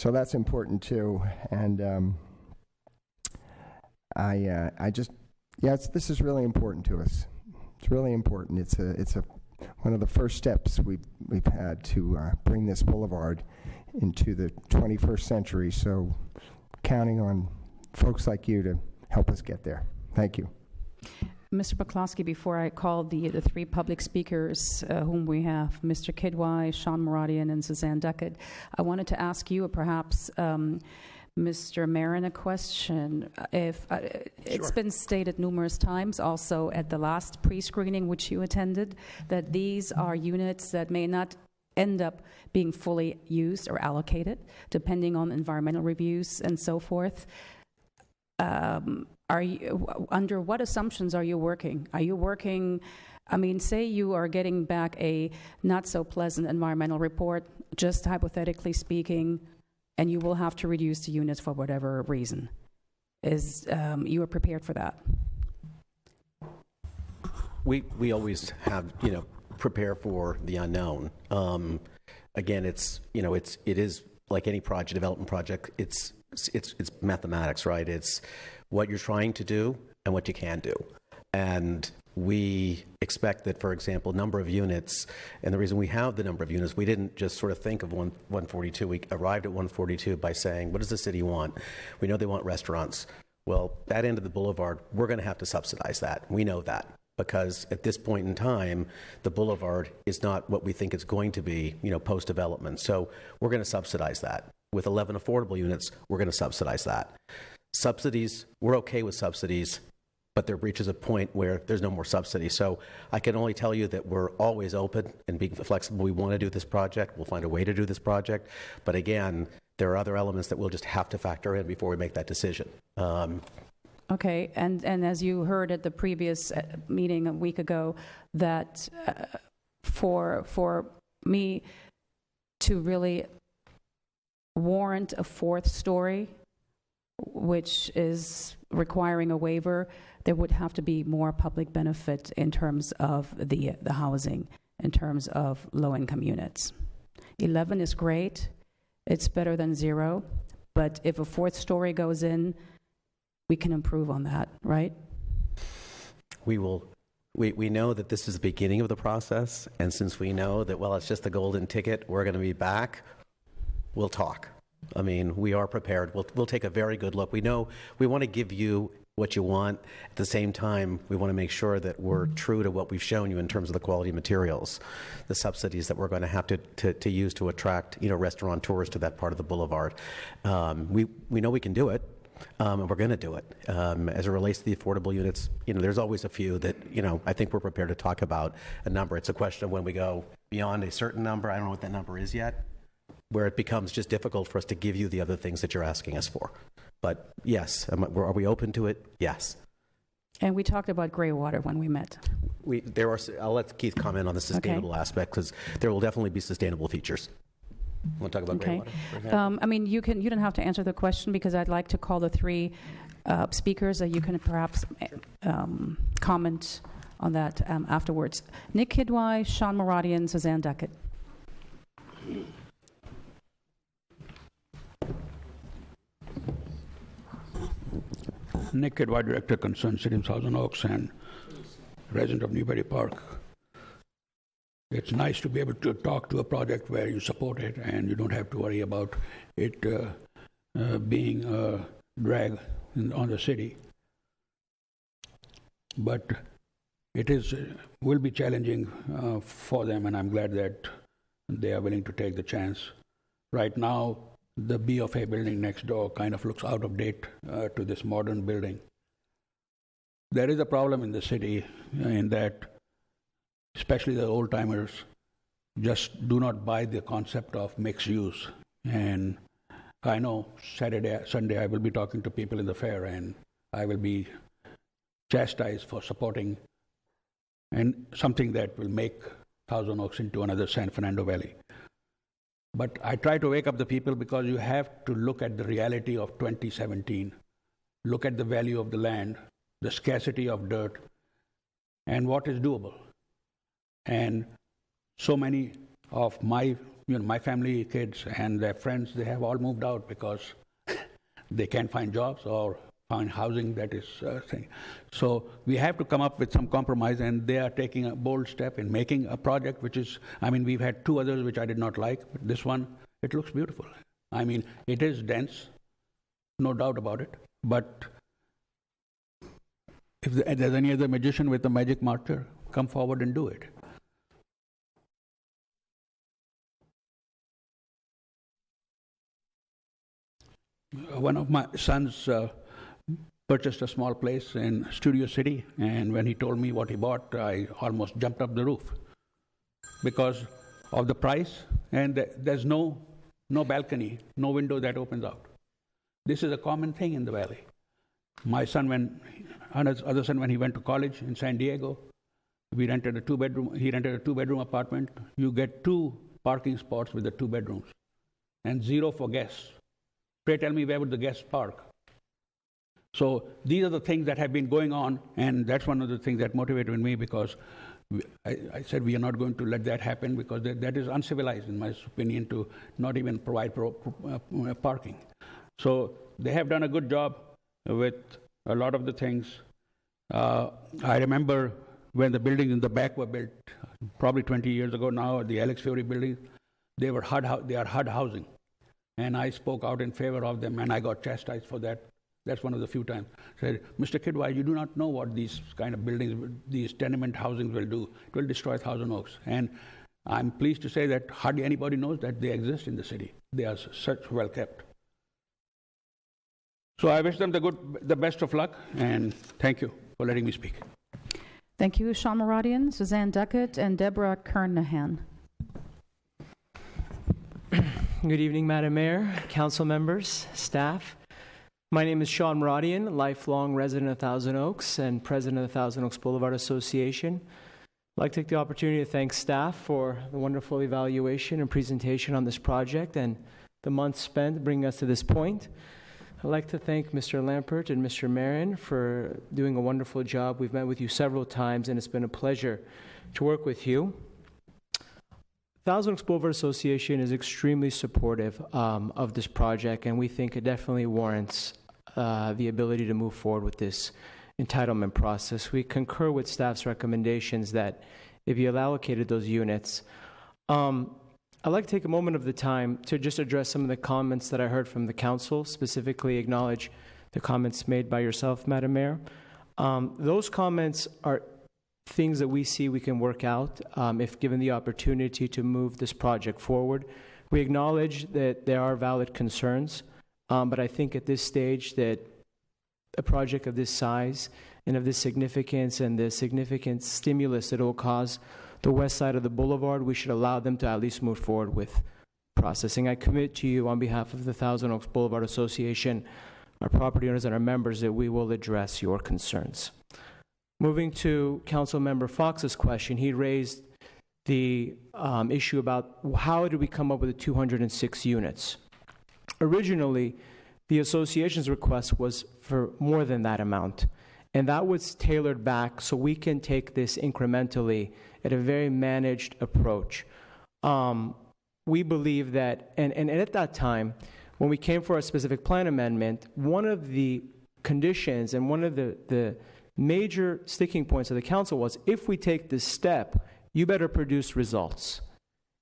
that's important too. And this is really important to us. It's really important. It's one of the first steps we've had to bring this boulevard into the 21st century. So, counting on folks like you to help us get there. Thank you. Mr. McCloskey, before I call the three public speakers whom we have, Mr. Kidwai, Sean Moradian, and Suzanne Duckett, I wanted to ask you, perhaps Mr. Marin, a question. If it's been stated numerous times, also at the last pre-screening which you attended, that these are units that may not end up being fully used or allocated, depending on environmental reviews and so forth. Are you, under what assumptions are you working? Are you working, I mean, say you are getting back a not so pleasant environmental report, just hypothetically speaking, and you will have to reduce the units for whatever reason. You are prepared for that? We always have, prepare for the unknown. Again, it is like any development project. It's mathematics, right? It's what you're trying to do and what you can do. And we expect that, for example, number of units, and the reason we have the number of units, we didn't just sort of think of 142. We arrived at 142 by saying, what does the city want? We know they want restaurants. Well, that end of the boulevard, we're going to have to subsidize that. We know that, because at this point in time, the boulevard is not what we think it's going to be, post-development. So we're going to subsidize that. With 11 affordable units, we're going to subsidize that. Subsidies, we're okay with subsidies, but there reaches a point where there's no more subsidy. So I can only tell you that we're always open and being flexible. We want to do this project. We'll find a way to do this project. But again, there are other elements that we'll just have to factor in before we make that decision. Okay, and as you heard at the previous meeting a week ago, that for me to really warrant a fourth story, which is requiring a waiver, there would have to be more public benefit in terms of the housing, in terms of low-income units. 11 is great. It's better than 0. But if a fourth story goes in, we can improve on that, right? We will. We know that this is the beginning of the process, and since we know that, well, it's just the golden ticket, we're going to be back, we'll talk. I mean, we are prepared. We'll take a very good look. We know we want to give you what you want. At the same time, we want to make sure that we're true to what we've shown you in terms of the quality materials, the subsidies that we're going to have to use to attract, restaurateurs to that part of the boulevard. We know we can do it. And we're going to do it. As it relates to the affordable units, there's always a few that, I think we're prepared to talk about a number. It's a question of when we go beyond a certain number. I don't know what that number is yet, where it becomes just difficult for us to give you the other things that you're asking us for. But yes, are we open to it? Yes. And we talked about gray water when we met. I'll let Keith comment on the sustainable aspect, because there will definitely be sustainable features. Want to talk about gray water, for example? I mean, you don't have to answer the question, because I'd like to call the three speakers that you can perhaps comment on that afterwards. Nick Kidwai, Sean Moradian, Suzanne Duckett. Nick Kidwai, Director, Concerned City of Thousand Oaks and resident of Newbury Park. It's nice to be able to talk to a project where you support it and you don't have to worry about it being a drag on the city. But it will be challenging for them, and I'm glad that they are willing to take the chance. Right now, the B of A building next door kind of looks out of date to this modern building. There is a problem in the city in that especially the old-timers just do not buy the concept of mixed use. And I know Sunday I will be talking to people in the fair, and I will be chastised for supporting and something that will make Thousand Oaks into another San Fernando Valley. But I try to wake up the people, because you have to look at the reality of 2017, look at the value of the land, the scarcity of dirt, and what is doable. And so many of my family, kids, and their friends, they have all moved out because they can't find jobs, or find housing that is thing. So we have to come up with some compromise, and they are taking a bold step in making a project which is, I mean, we've had two others which I did not like, but this one, it looks beautiful. I mean, it is dense, no doubt about it, but if there's any other magician with a magic marker, come forward and do it. One of my sons purchased a small place in Studio City, and when he told me what he bought, I almost jumped up the roof because of the price, and there's no balcony, no window that opens out. This is a common thing in the valley. My son, other son, when he went to college in San Diego, he rented a two-bedroom apartment. You get 2 parking spots with the 2 bedrooms and 0 for guests. Pray tell me, where would the guests park? So these are the things that have been going on, and that's one of the things that motivated me, because I said we are not going to let that happen, because that is uncivilized, in my opinion, to not even provide parking. So they have done a good job with a lot of the things. I remember when the buildings in the back were built, probably 20 years ago now, the Alex Fiori building, they are HUD housing. And I spoke out in favor of them, and I got chastised for that. That's one of the few times. I said, Mr. Kidwai, you do not know what these kind of buildings, these tenement housings will do. It will destroy Thousand Oaks. And I'm pleased to say that hardly anybody knows that they exist in the city. They are such well kept. So I wish them the best of luck, and thank you for letting me speak. Thank you, Sean Moradian, Suzanne Duckett, and Deborah Kernahan. Good evening, Madam Mayor, council members, staff. My name is Sean Moradian, lifelong resident of Thousand Oaks and president of the Thousand Oaks Boulevard Association. I'd like to take the opportunity to thank staff for the wonderful evaluation and presentation on this project and the months spent bringing us to this point. I'd like to thank Mr. Lampert and Mr. Marin for doing a wonderful job. We've met with you several times, and it's been a pleasure to work with you. Thousand Oaks Boulevard Association is extremely supportive of this project, and we think it definitely warrants the ability to move forward with this entitlement process. We concur with staff's recommendations that if you allocated those units, I'd like to take a moment of the time to just address some of the comments that I heard from the council, specifically acknowledge the comments made by yourself, Madam Mayor. Those comments are things that we see we can work out if given the opportunity to move this project forward. We acknowledge that there are valid concerns, but I think at this stage that a project of this size and of this significance and the significant stimulus that it will cause the west side of the boulevard, we should allow them to at least move forward with processing. I commit to you on behalf of the Thousand Oaks Boulevard Association, our property owners and our members, that we will address your concerns. Moving to Councilmember Fox's question, he raised the issue about how did we come up with the 206 units. Originally, the association's request was for more than that amount, and that was tailored back so we can take this incrementally at a very managed approach. We believe that, and at that time, when we came for a specific plan amendment, one of the conditions and one of the major sticking points of the council was, if we take this step, you better produce results.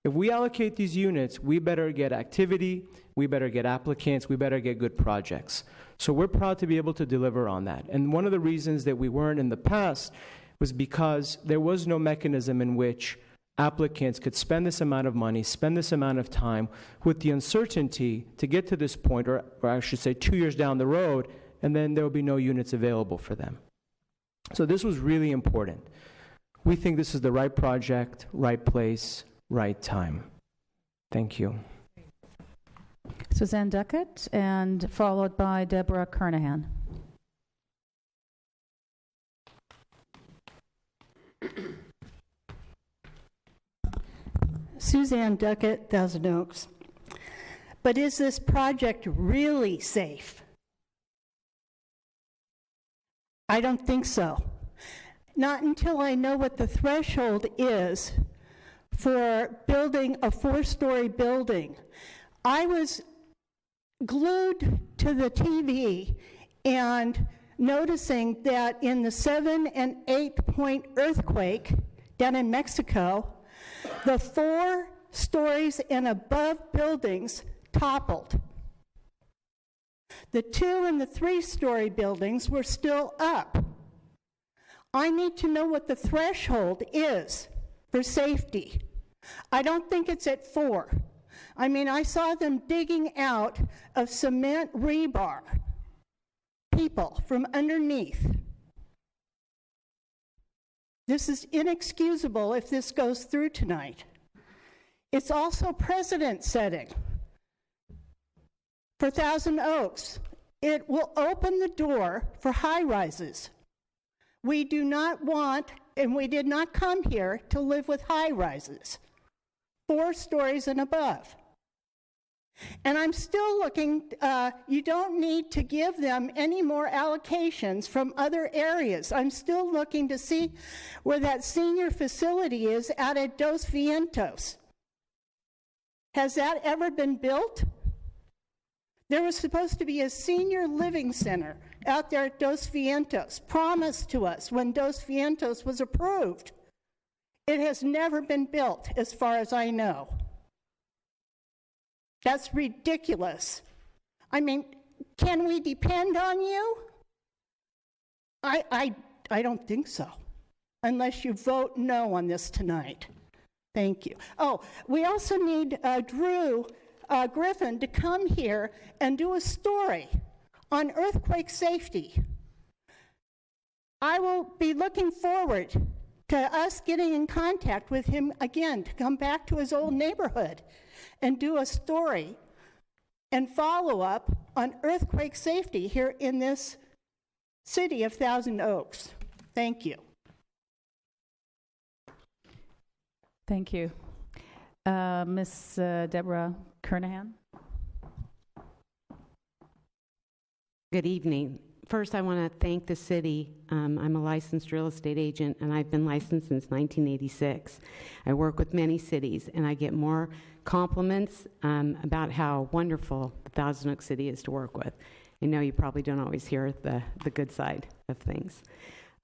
If we allocate these units, we better get activity, we better get applicants, we better get good projects. So we're proud to be able to deliver on that. And one of the reasons that we weren't in the past was because there was no mechanism in which applicants could spend this amount of money, spend this amount of time with the uncertainty to get to this point, or I should say 2 years down the road, and then there will be no units available for them. So this was really important. We think this is the right project, right place, right time. Thank you. Suzanne Duckett, and followed by Deborah Kernahan. Suzanne Duckett, Thousand Oaks. But is this project really safe? I don't think so. Not until I know what the threshold is for building a 4-story building. I was glued to the TV and noticing that in the 7 and 8 point earthquake down in Mexico, the 4 stories and above buildings toppled. The 2 and the 3 story buildings were still up. I need to know what the threshold is for safety. I don't think it's at 4. I mean, I saw them digging out of cement rebar people from underneath. This is inexcusable if this goes through tonight. It's also precedent setting for Thousand Oaks. It will open the door for high rises. We do not want, and we did not come here to live with high rises, 4 stories and above. And I'm still looking, you don't need to give them any more allocations from other areas. I'm still looking to see where that senior facility is out at Dos Vientos. Has that ever been built? There was supposed to be a senior living center out there at Dos Vientos, promised to us when Dos Vientos was approved. It has never been built, as far as I know. That's ridiculous. I mean, can we depend on you? I don't think so, unless you vote no on this tonight. Thank you. Oh, we also need Drew Griffin to come here and do a story on earthquake safety. I will be looking forward to us getting in contact with him again to come back to his old neighborhood and do a story and follow up on earthquake safety here in this city of Thousand Oaks. Thank you. Thank you. Ms. Deborah Kernahan. Good evening. First, I want to thank the city. I'm a licensed real estate agent, and I've been licensed since 1986. I work with many cities, and I get more compliments about how wonderful the Thousand Oaks City is to work with. I know you probably don't always hear the good side of things.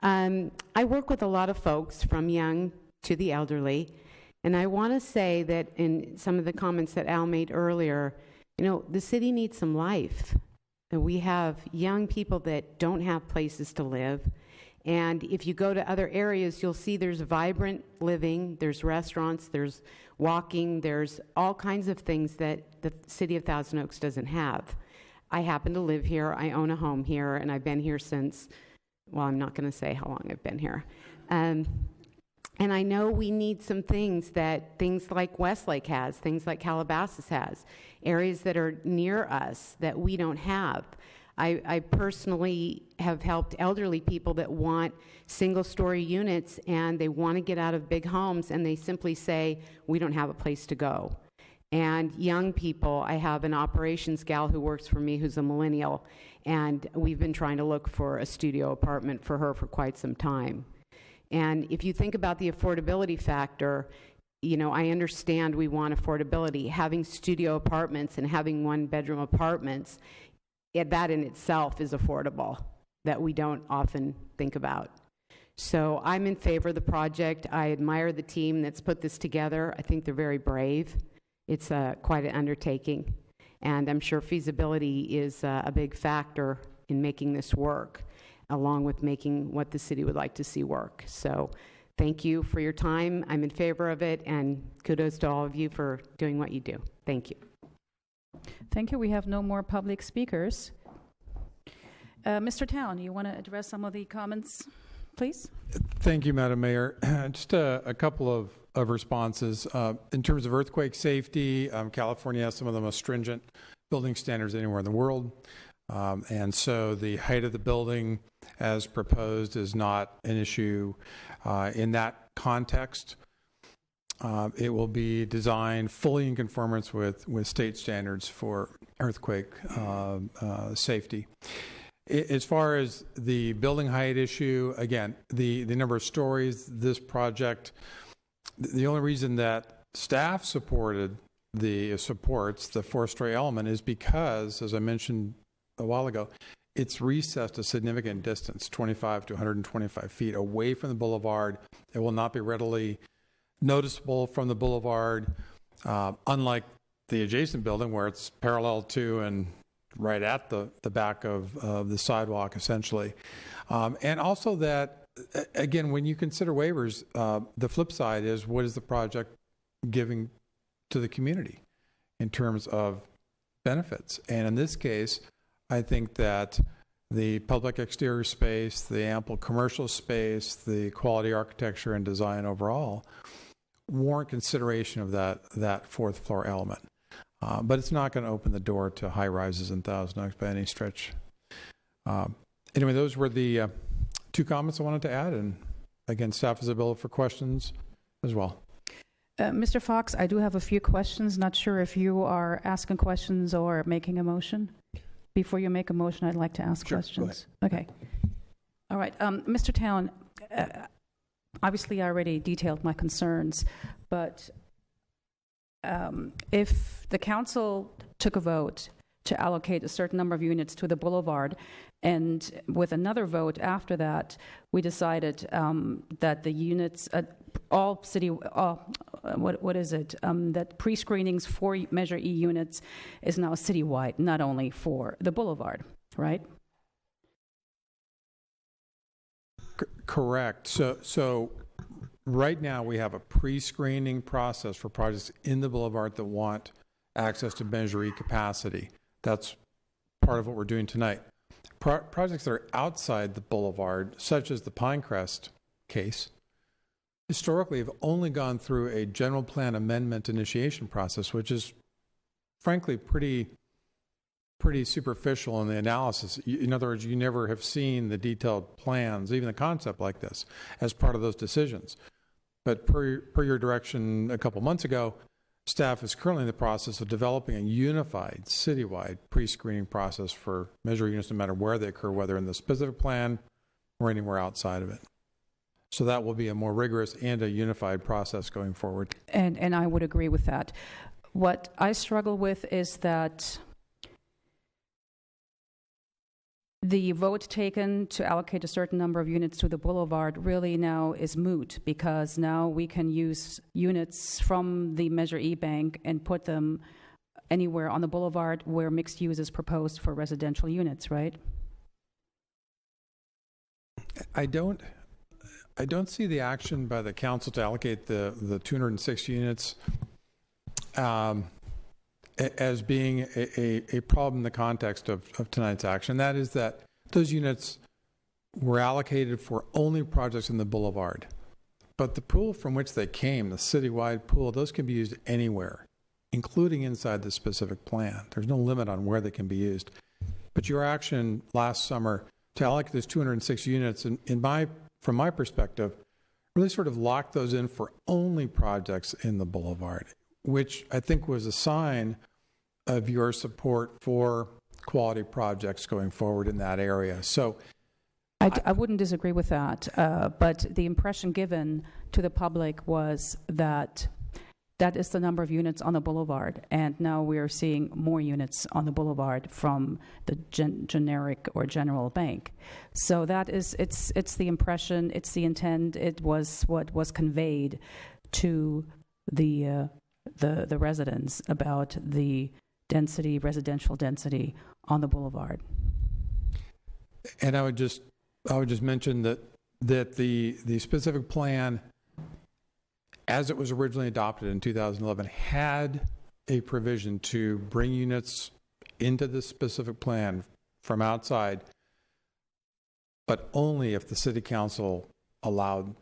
I work with a lot of folks, from young to the elderly, and I want to say that in some of the comments that Al made earlier, you know, the city needs some life. And we have young people that don't have places to live. And if you go to other areas, you'll see there's vibrant living, there's restaurants, there's walking, there's all kinds of things that the city of Thousand Oaks doesn't have. I happen to live here, I own a home here, and I've been here since, well, I'm not gonna say how long I've been here. And I know we need some things like Westlake has, things like Calabasas has, areas that are near us that we don't have. I personally have helped elderly people that want single-story units, and they want to get out of big homes, and they simply say, we don't have a place to go. And young people, I have an operations gal who works for me who's a millennial, and we've been trying to look for a studio apartment for her for quite some time. And if you think about the affordability factor, you know, I understand we want affordability. Having studio apartments and having one-bedroom apartments, that in itself is affordable, that we don't often think about. So I'm in favor of the project. I admire the team that's put this together. I think they're very brave. It's quite an undertaking. And I'm sure feasibility is a big factor in making this work, along with making what the city would like to see work. So thank you for your time. I'm in favor of it, and kudos to all of you for doing what you do. Thank you. Thank you. We have no more public speakers. Mr. Town, you want to address some of the comments, please? Thank you, Madam Mayor. Just a couple of responses. In terms of earthquake safety, California has some of the most stringent building standards anywhere in the world. And so the height of the building as proposed is not an issue in that context. It will be designed fully in conformance with state standards for earthquake safety. As far as the building height issue, again, the number of stories, this project, the only reason that staff supports the 4-story element is because, as I mentioned a while ago, it's recessed a significant distance, 25 to 125 feet away from the boulevard. It will not be readily noticeable from the boulevard, unlike the adjacent building where it's parallel to and right at the back of the sidewalk, essentially. And also that, again, when you consider waivers, the flip side is what is the project giving to the community in terms of benefits? And in this case, I think that the public exterior space, the ample commercial space, the quality architecture and design overall warrant consideration of that fourth floor element. But it's not going to open the door to high rises in Thousand Oaks by any stretch. Anyway, those were the two comments I wanted to add. And again, staff is available for questions as well. Mr. Fox, I do have a few questions. Not sure if you are asking questions or making a motion. Before you make a motion, I'd like to ask questions. Okay. All right. Mr. Town, obviously I already detailed my concerns, but if the council took a vote to allocate a certain number of units to the boulevard, and with another vote after that, we decided that the units, what is it? That pre-screenings for Measure E units is now citywide, not only for the boulevard, right? Correct. So right now we have a pre-screening process for projects in the boulevard that want access to Measure E capacity. That's part of what we're doing tonight. Projects that are outside the boulevard, such as the Pinecrest case, historically have only gone through a general plan amendment initiation process, which is frankly pretty superficial in the analysis. In other words, you never have seen the detailed plans, even the concept like this, as part of those decisions. But per your direction a couple months ago, staff is currently in the process of developing a unified citywide pre-screening process for Measure units, no matter where they occur, whether in the specific plan or anywhere outside of it. So that will be a more rigorous and a unified process going forward. And I would agree with that. What I struggle with is that the vote taken to allocate a certain number of units to the boulevard really now is moot, because now we can use units from the Measure E bank and put them anywhere on the boulevard where mixed use is proposed for residential units, right? I don't see the action by the council to allocate the 206 units as being a problem in the context of tonight's action. That is that those units were allocated for only projects in the boulevard. But the pool from which they came, the citywide pool, those can be used anywhere, including inside the specific plan. There's no limit on where they can be used. But your action last summer to allocate those 206 units, from my perspective, really sort of locked those in for only projects in the boulevard, which I think was a sign of your support for quality projects going forward in that area. So I wouldn't disagree with that, but the impression given to the public was that that is the number of units on the boulevard, and now we are seeing more units on the boulevard from the generic or general bank. So that is, it's the impression, it's the intent, it was what was conveyed to the residents about the density, residential density on the boulevard. And I would just mention that the specific plan, as it was originally adopted in 2011, had a provision to bring units into the specific plan from outside, but only if the city council allowed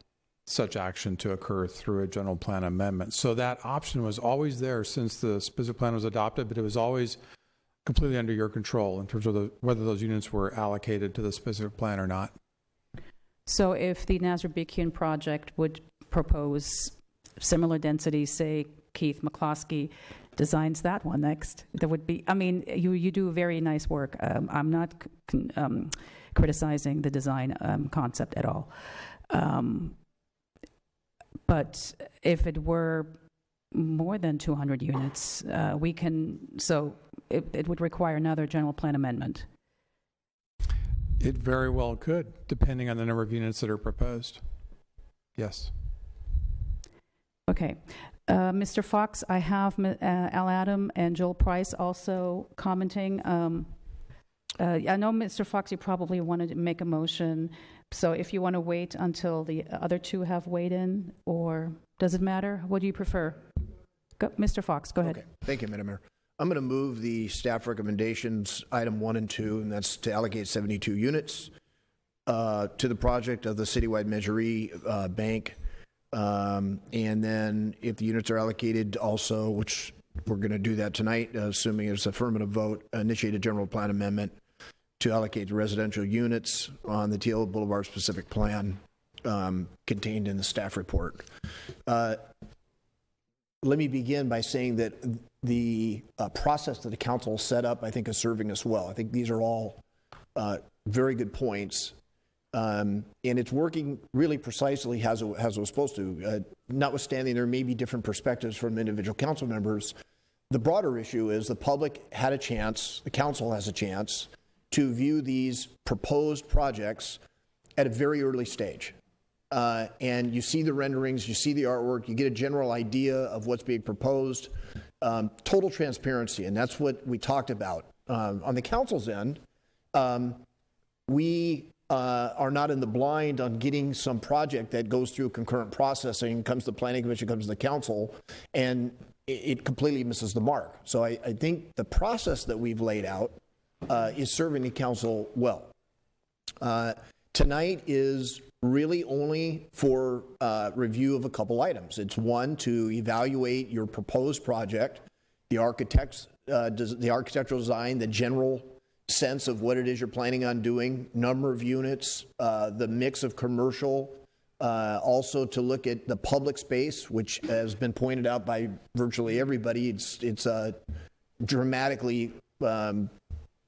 such action to occur through a general plan amendment. So that option was always there since the specific plan was adopted, but it was always completely under your control in terms of whether those units were allocated to the specific plan or not. So if the Nazareth project would propose similar density, say Keith McCloskey designs that one next, there would be, I mean, you do very nice work. I'm not criticizing the design concept at all. But if it were more than 200 units, it would require another general plan amendment. It very well could, depending on the number of units that are proposed. Yes. Okay. Mr. Fox, I have Al Adam and Joel Price also commenting. I know, Mr. Fox, you probably wanted to make a motion. So if you want to wait until the other two have weighed in, or does it matter? What do you prefer? Mr. Fox, go ahead. Okay. Thank you, Madam Mayor. I'm going to move the staff recommendations, item 1 and 2, and that's to allocate 72 units to the project of the Citywide Measure Bank. And then if the units are allocated also, which we're going to do that tonight, assuming it's affirmative vote, initiate a general plan amendment to allocate the residential units on the Teal Boulevard specific plan contained in the staff report. Let me begin by saying that the process that the council set up, I think, is serving us well. I think these are all very good points. And it's working really precisely as it was supposed to. Notwithstanding, there may be different perspectives from individual council members. The broader issue is the public had a chance, the council has a chance, to view these proposed projects at a very early stage. And you see the renderings, you see the artwork, you get a general idea of what's being proposed. Total transparency, and that's what we talked about. On the council's end, we are not in the blind on getting some project that goes through concurrent processing, comes to the Planning Commission, comes to the council, and it completely misses the mark. So I think the process that we've laid out is serving the council well. Tonight is really only for review of a couple items. It's one, to evaluate your proposed project, the architectural design, the general sense of what it is you're planning on doing, number of units, the mix of commercial, also to look at the public space, which has been pointed out by virtually everybody. It's dramatically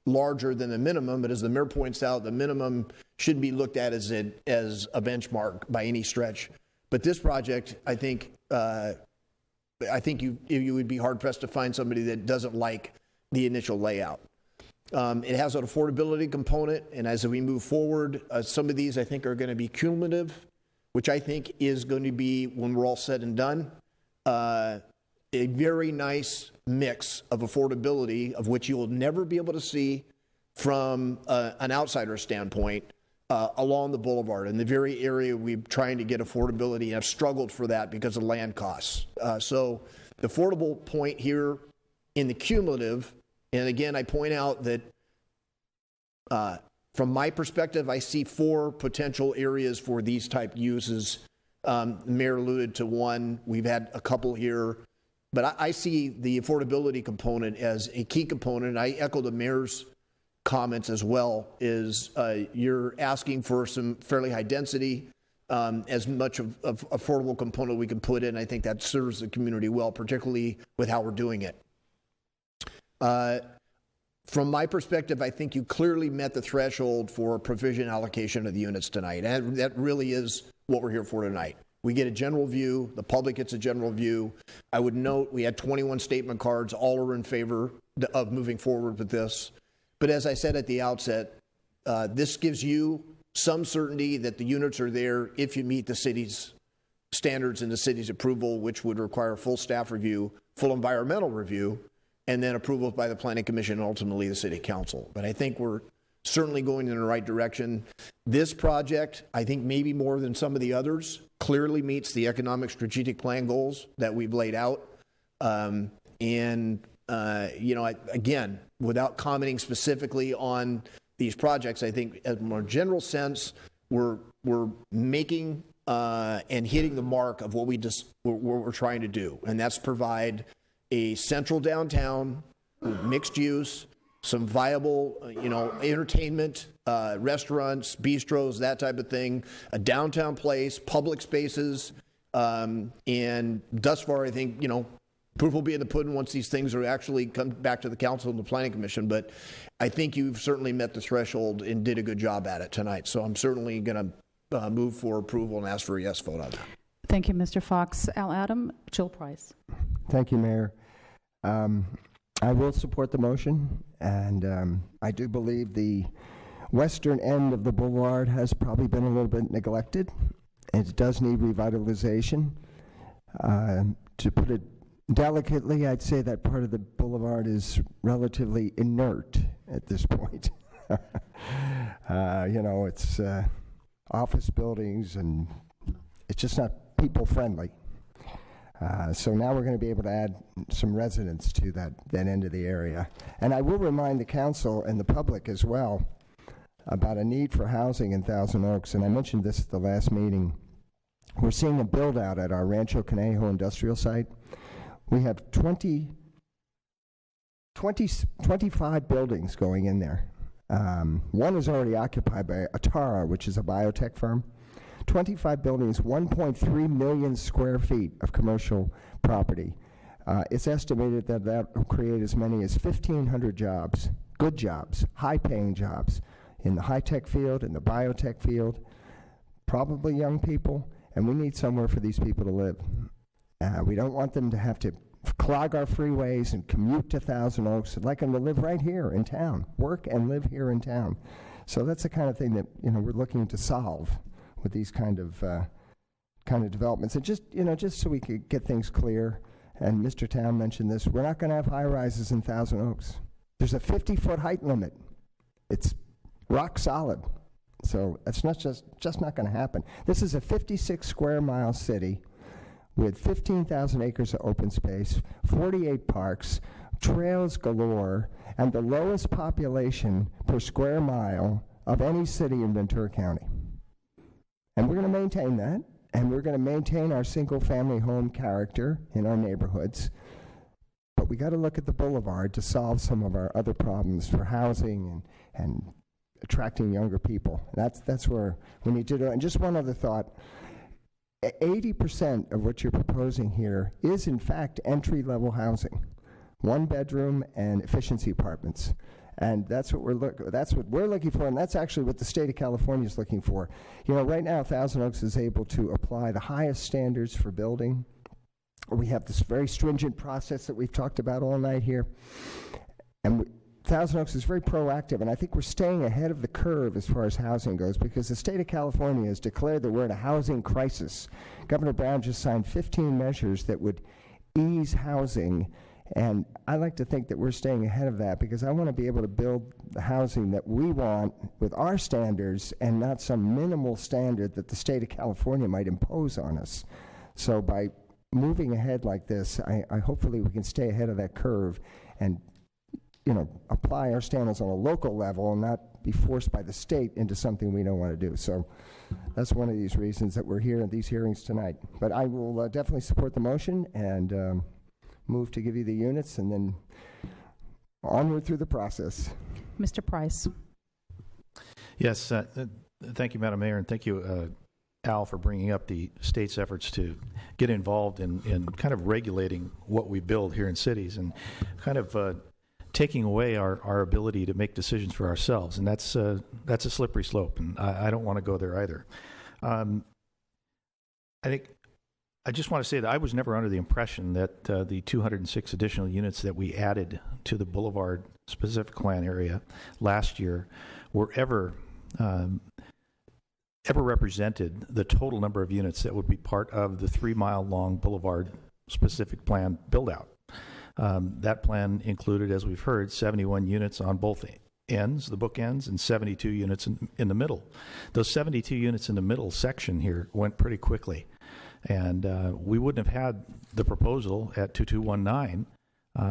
larger than the minimum, but as the mayor points out, the minimum shouldn't be looked at as a benchmark by any stretch. But this project, I think you would be hard pressed to find somebody that doesn't like the initial layout. It has an affordability component, and as we move forward, some of these I think are going to be cumulative, which I think is going to be, when we're all said and done, a very nice mix of affordability, of which you will never be able to see from an outsider standpoint along the boulevard, in the very area we're trying to get affordability, and have struggled for that because of land costs. So the affordable point here in the cumulative, and again, I point out that from my perspective, I see 4 potential areas for these type uses. The mayor alluded to one. We've had a couple here. But I see the affordability component as a key component. I echo the mayor's comments as well, is you're asking for some fairly high density, as much of affordable component we can put in. I think that serves the community well, particularly with how we're doing it. From my perspective, I think you clearly met the threshold for provision allocation of the units tonight. And that really is what we're here for tonight. We get a general view. The public gets a general view. I would note we had 21 statement cards. All are in favor of moving forward with this. But as I said at the outset, this gives you some certainty that the units are there if you meet the city's standards and the city's approval, which would require full staff review, full environmental review, and then approval by the Planning Commission and ultimately the City Council. But I think we're certainly going in the right direction. This project, I think maybe more than some of the others, clearly meets the economic strategic plan goals that we've laid out. Again, without commenting specifically on these projects, I think in a more general sense, we're making and hitting the mark of what we're trying to do, and that's provide a central downtown with mixed use, some viable, entertainment, restaurants, bistros, that type of thing, a downtown place, public spaces, and thus far, I think, proof will be in the pudding once these things are actually come back to the council and the Planning Commission. But I think you've certainly met the threshold and did a good job at it tonight. So I'm certainly going to move for approval and ask for a yes vote on that. Thank you, Mr. Fox. Al Adam, Jill Price. Thank you, Mayor. I will support the motion, and I do believe the western end of the boulevard has probably been a little bit neglected. It does need revitalization. To put it delicately, I'd say that part of the boulevard is relatively inert at this point. It's office buildings, and it's just not people-friendly. So now we're going to be able to add some residents to that end of the area. And I will remind the council and the public as well about a need for housing in Thousand Oaks, and I mentioned this at the last meeting. We're seeing a build-out at our Rancho Conejo industrial site. We have 25 buildings going in there. One is already occupied by Atara, which is a biotech firm. 25 buildings, 1.3 million square feet of commercial property. It's estimated that will create as many as 1,500 jobs, good jobs, high-paying jobs in the high-tech field, in the biotech field, probably young people, and we need somewhere for these people to live. We don't want them to have to clog our freeways and commute to Thousand Oaks. I'd like them to live right here in town, work and live here in town. So that's the kind of thing that we're looking to solve with these kind of developments. And just so we could get things clear, and Mr. Town mentioned this, we're not going to have high rises in Thousand Oaks. There's a 50-foot height limit. It's rock solid. So it's not just not going to happen. This is a 56 square mile city with 15,000 acres of open space, 48 parks, trails galore, and the lowest population per square mile of any city in Ventura County. And we're going to maintain that, and we're going to maintain our single-family home character in our neighborhoods. But we got to look at the boulevard to solve some of our other problems for housing and attracting younger people. That's where we need to do it. And just one other thought. 80% of what you're proposing here is, in fact, entry-level housing, one bedroom and efficiency apartments. And that's what we're looking for, and that's actually what the state of California is looking for. Right now, Thousand Oaks is able to apply the highest standards for building. We have this very stringent process that we've talked about all night here. And Thousand Oaks is very proactive, and I think we're staying ahead of the curve as far as housing goes, because the state of California has declared that we're in a housing crisis. Governor Brown just signed 15 measures that would ease housing, and I like to think that we're staying ahead of that, because I want to be able to build the housing that we want with our standards and not some minimal standard that the state of California might impose on us. So by moving ahead like this, I hopefully we can stay ahead of that curve and apply our standards on a local level and not be forced by the state into something we don't want to do. So that's one of these reasons that we're here at these hearings tonight. But I will definitely support the motion and move to give you the units and then onward through the process. Mr. Price. Yes, thank you, Madam Mayor, and thank you, Al, for bringing up the state's efforts to get involved in kind of regulating what we build here in cities and kind of taking away our ability to make decisions for ourselves, and that's a slippery slope, and I don't want to go there either. I just want to say that I was never under the impression that the 206 additional units that we added to the Boulevard specific plan area last year were ever represented the total number of units that would be part of the 3-mile-long Boulevard specific plan build-out. That plan included, as we've heard, 71 units on both ends, the bookends, and 72 units in the middle. Those 72 units in the middle section here went pretty quickly. And we wouldn't have had the proposal at 2219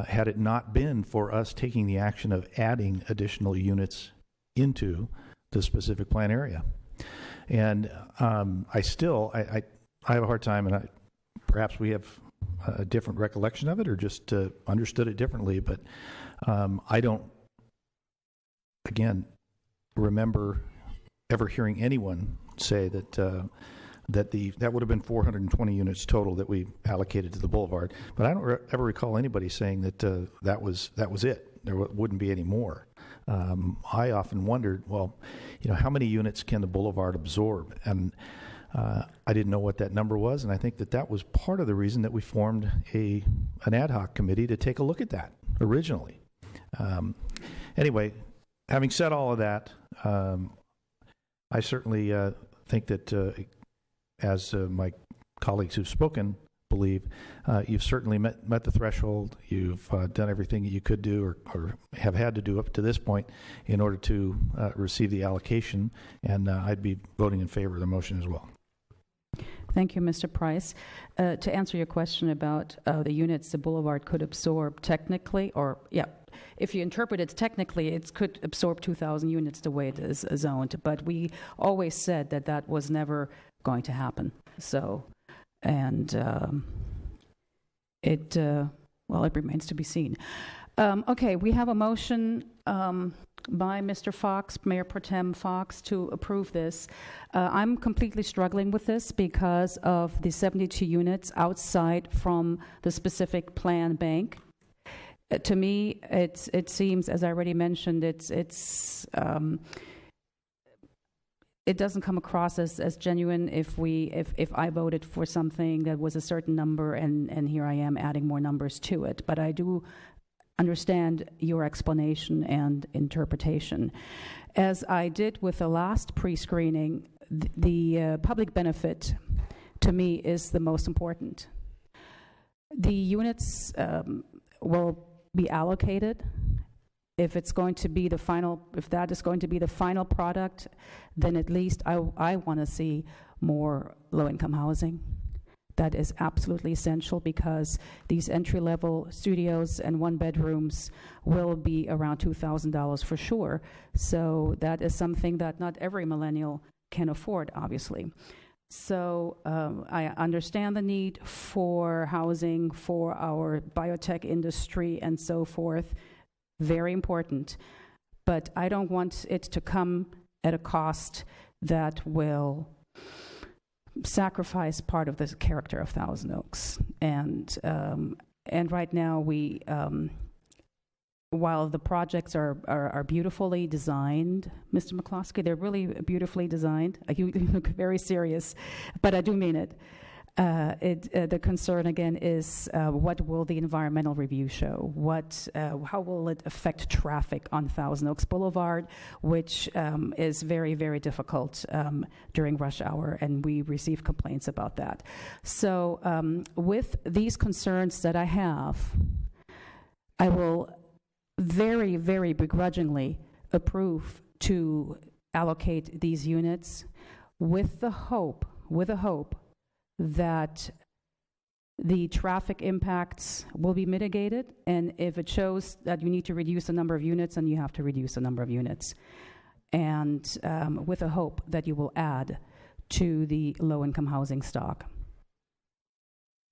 had it not been for us taking the action of adding additional units into the specific plan area. And I have a hard time, and perhaps we have a different recollection of it or just understood it differently, but I don't, again, remember ever hearing anyone say that that would have been 420 units total that we allocated to the Boulevard. But I don't ever recall anybody saying that that was it. There wouldn't be any more. I often wondered, well, how many units can the Boulevard absorb? And I didn't know what that number was, and I think that was part of the reason that we formed an ad hoc committee to take a look at that originally. Anyway, having said all of that, I certainly think that, as my colleagues who've spoken believe, you've certainly met the threshold. You've done everything that you could do or have had to do up to this point in order to receive the allocation, and I'd be voting in favor of the motion as well. Thank you, Mr. Price. To answer your question about the units the Boulevard could absorb technically, if you interpret it technically, it could absorb 2,000 units the way it is zoned, but we always said that that was never going to happen. So, and it remains to be seen. Okay, we have a motion by Mr. Fox, Mayor Pro Tem Fox, to approve this. I'm completely struggling with this because of the 72 units outside from the specific plan bank. To me, it seems, as I already mentioned, it doesn't come across as genuine if I voted for something that was a certain number and here I am adding more numbers to it. But I do understand your explanation and interpretation. As I did with the last pre-screening, the public benefit to me is the most important. The units will be allocated. If it's going to be the final, if that is going to be the final product, then at least I want to see more low-income housing. That is absolutely essential because these entry-level studios and one-bedrooms will be around $2,000 for sure. So that is something that not every millennial can afford, obviously. So I understand the need for housing for our biotech industry and so forth. Very important. But I don't want it to come at a cost that will sacrifice part of the character of Thousand Oaks. And right now we, while the projects are beautifully designed, Mr. McCloskey, they're really beautifully designed. You look very serious, but I do mean it. The concern again is what will the environmental review show? How will it affect traffic on Thousand Oaks Boulevard, which is very, very difficult during rush hour, and we receive complaints about that. So with these concerns that I have, I will very, very begrudgingly approve to allocate these units with the hope that the traffic impacts will be mitigated, and if it shows that you need to reduce the number of units, then you have to reduce the number of units, and with a hope that you will add to the low-income housing stock.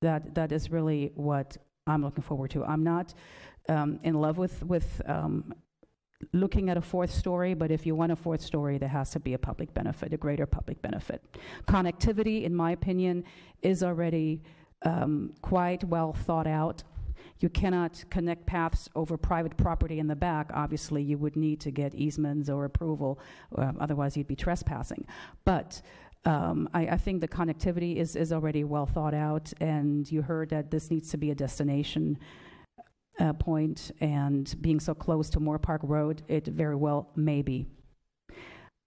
That is really what I'm looking forward to. I'm not in love with looking at a fourth story, but if you want a fourth story, there has to be a public benefit, a greater public benefit. Connectivity, in my opinion, is already quite well thought out. You cannot connect paths over private property in the back. Obviously, you would need to get easements or approval, otherwise you'd be trespassing. But I think the connectivity is already well thought out, and you heard that this needs to be a destination point, and being so close to Moore Park Road, it very well may be.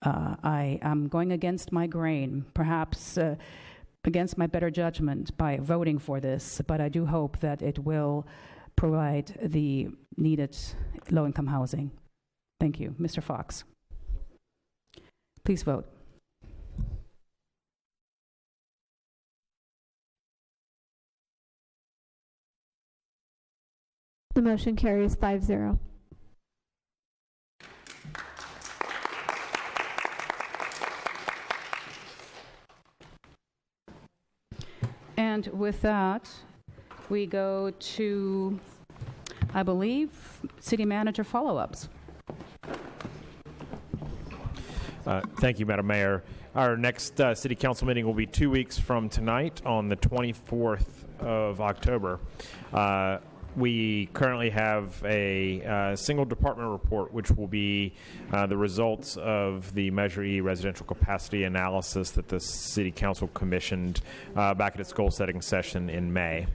I am going against my grain, perhaps against my better judgment by voting for this, but I do hope that it will provide the needed low-income housing. Thank you. Mr. Fox. Please vote. The motion carries 5-0. And with that, we go to, I believe, City Manager follow-ups. Thank you, Madam Mayor. Our next City Council meeting will be 2 weeks from tonight on the 24th of October. We currently have a single department report, which will be the results of the Measure E residential capacity analysis that the City Council commissioned back at its goal-setting session in May.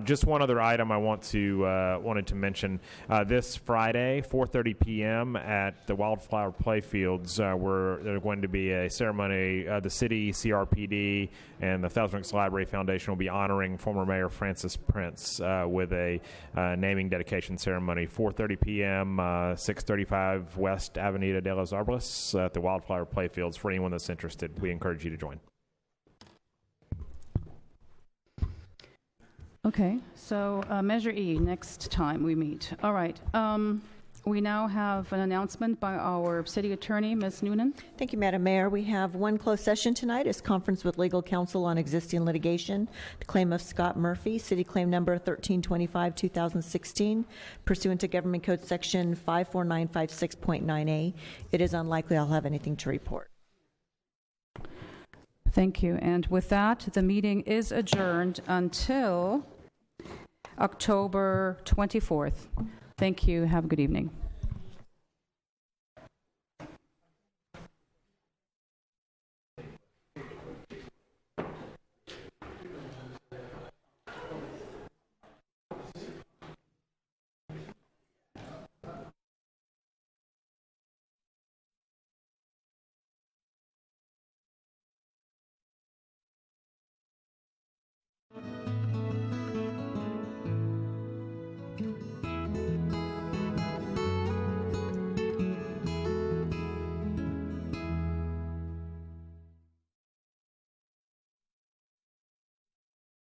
Just one other item I wanted to mention. This Friday, 4:30 p.m. at the Wildflower Playfields, where there's going to be a ceremony. The city, CRPD, and the Thousand Oaks Library Foundation will be honoring former Mayor Francis Prince with a naming dedication ceremony. 4:30 p.m., 635 West Avenida de los Arbres at the Wildflower Playfields. For anyone that's interested, we encourage you to join. Okay, so Measure E, next time we meet. All right. We now have an announcement by our city attorney, Ms. Noonan. Thank you, Madam Mayor. We have one closed session tonight. It's conference with legal counsel on existing litigation. The claim of Scott Murphy, city claim number 1325-2016, pursuant to Government Code Section 54956.9a. It is unlikely I'll have anything to report. Thank you. And with that, the meeting is adjourned until October 24th. Thank you. Have a good evening.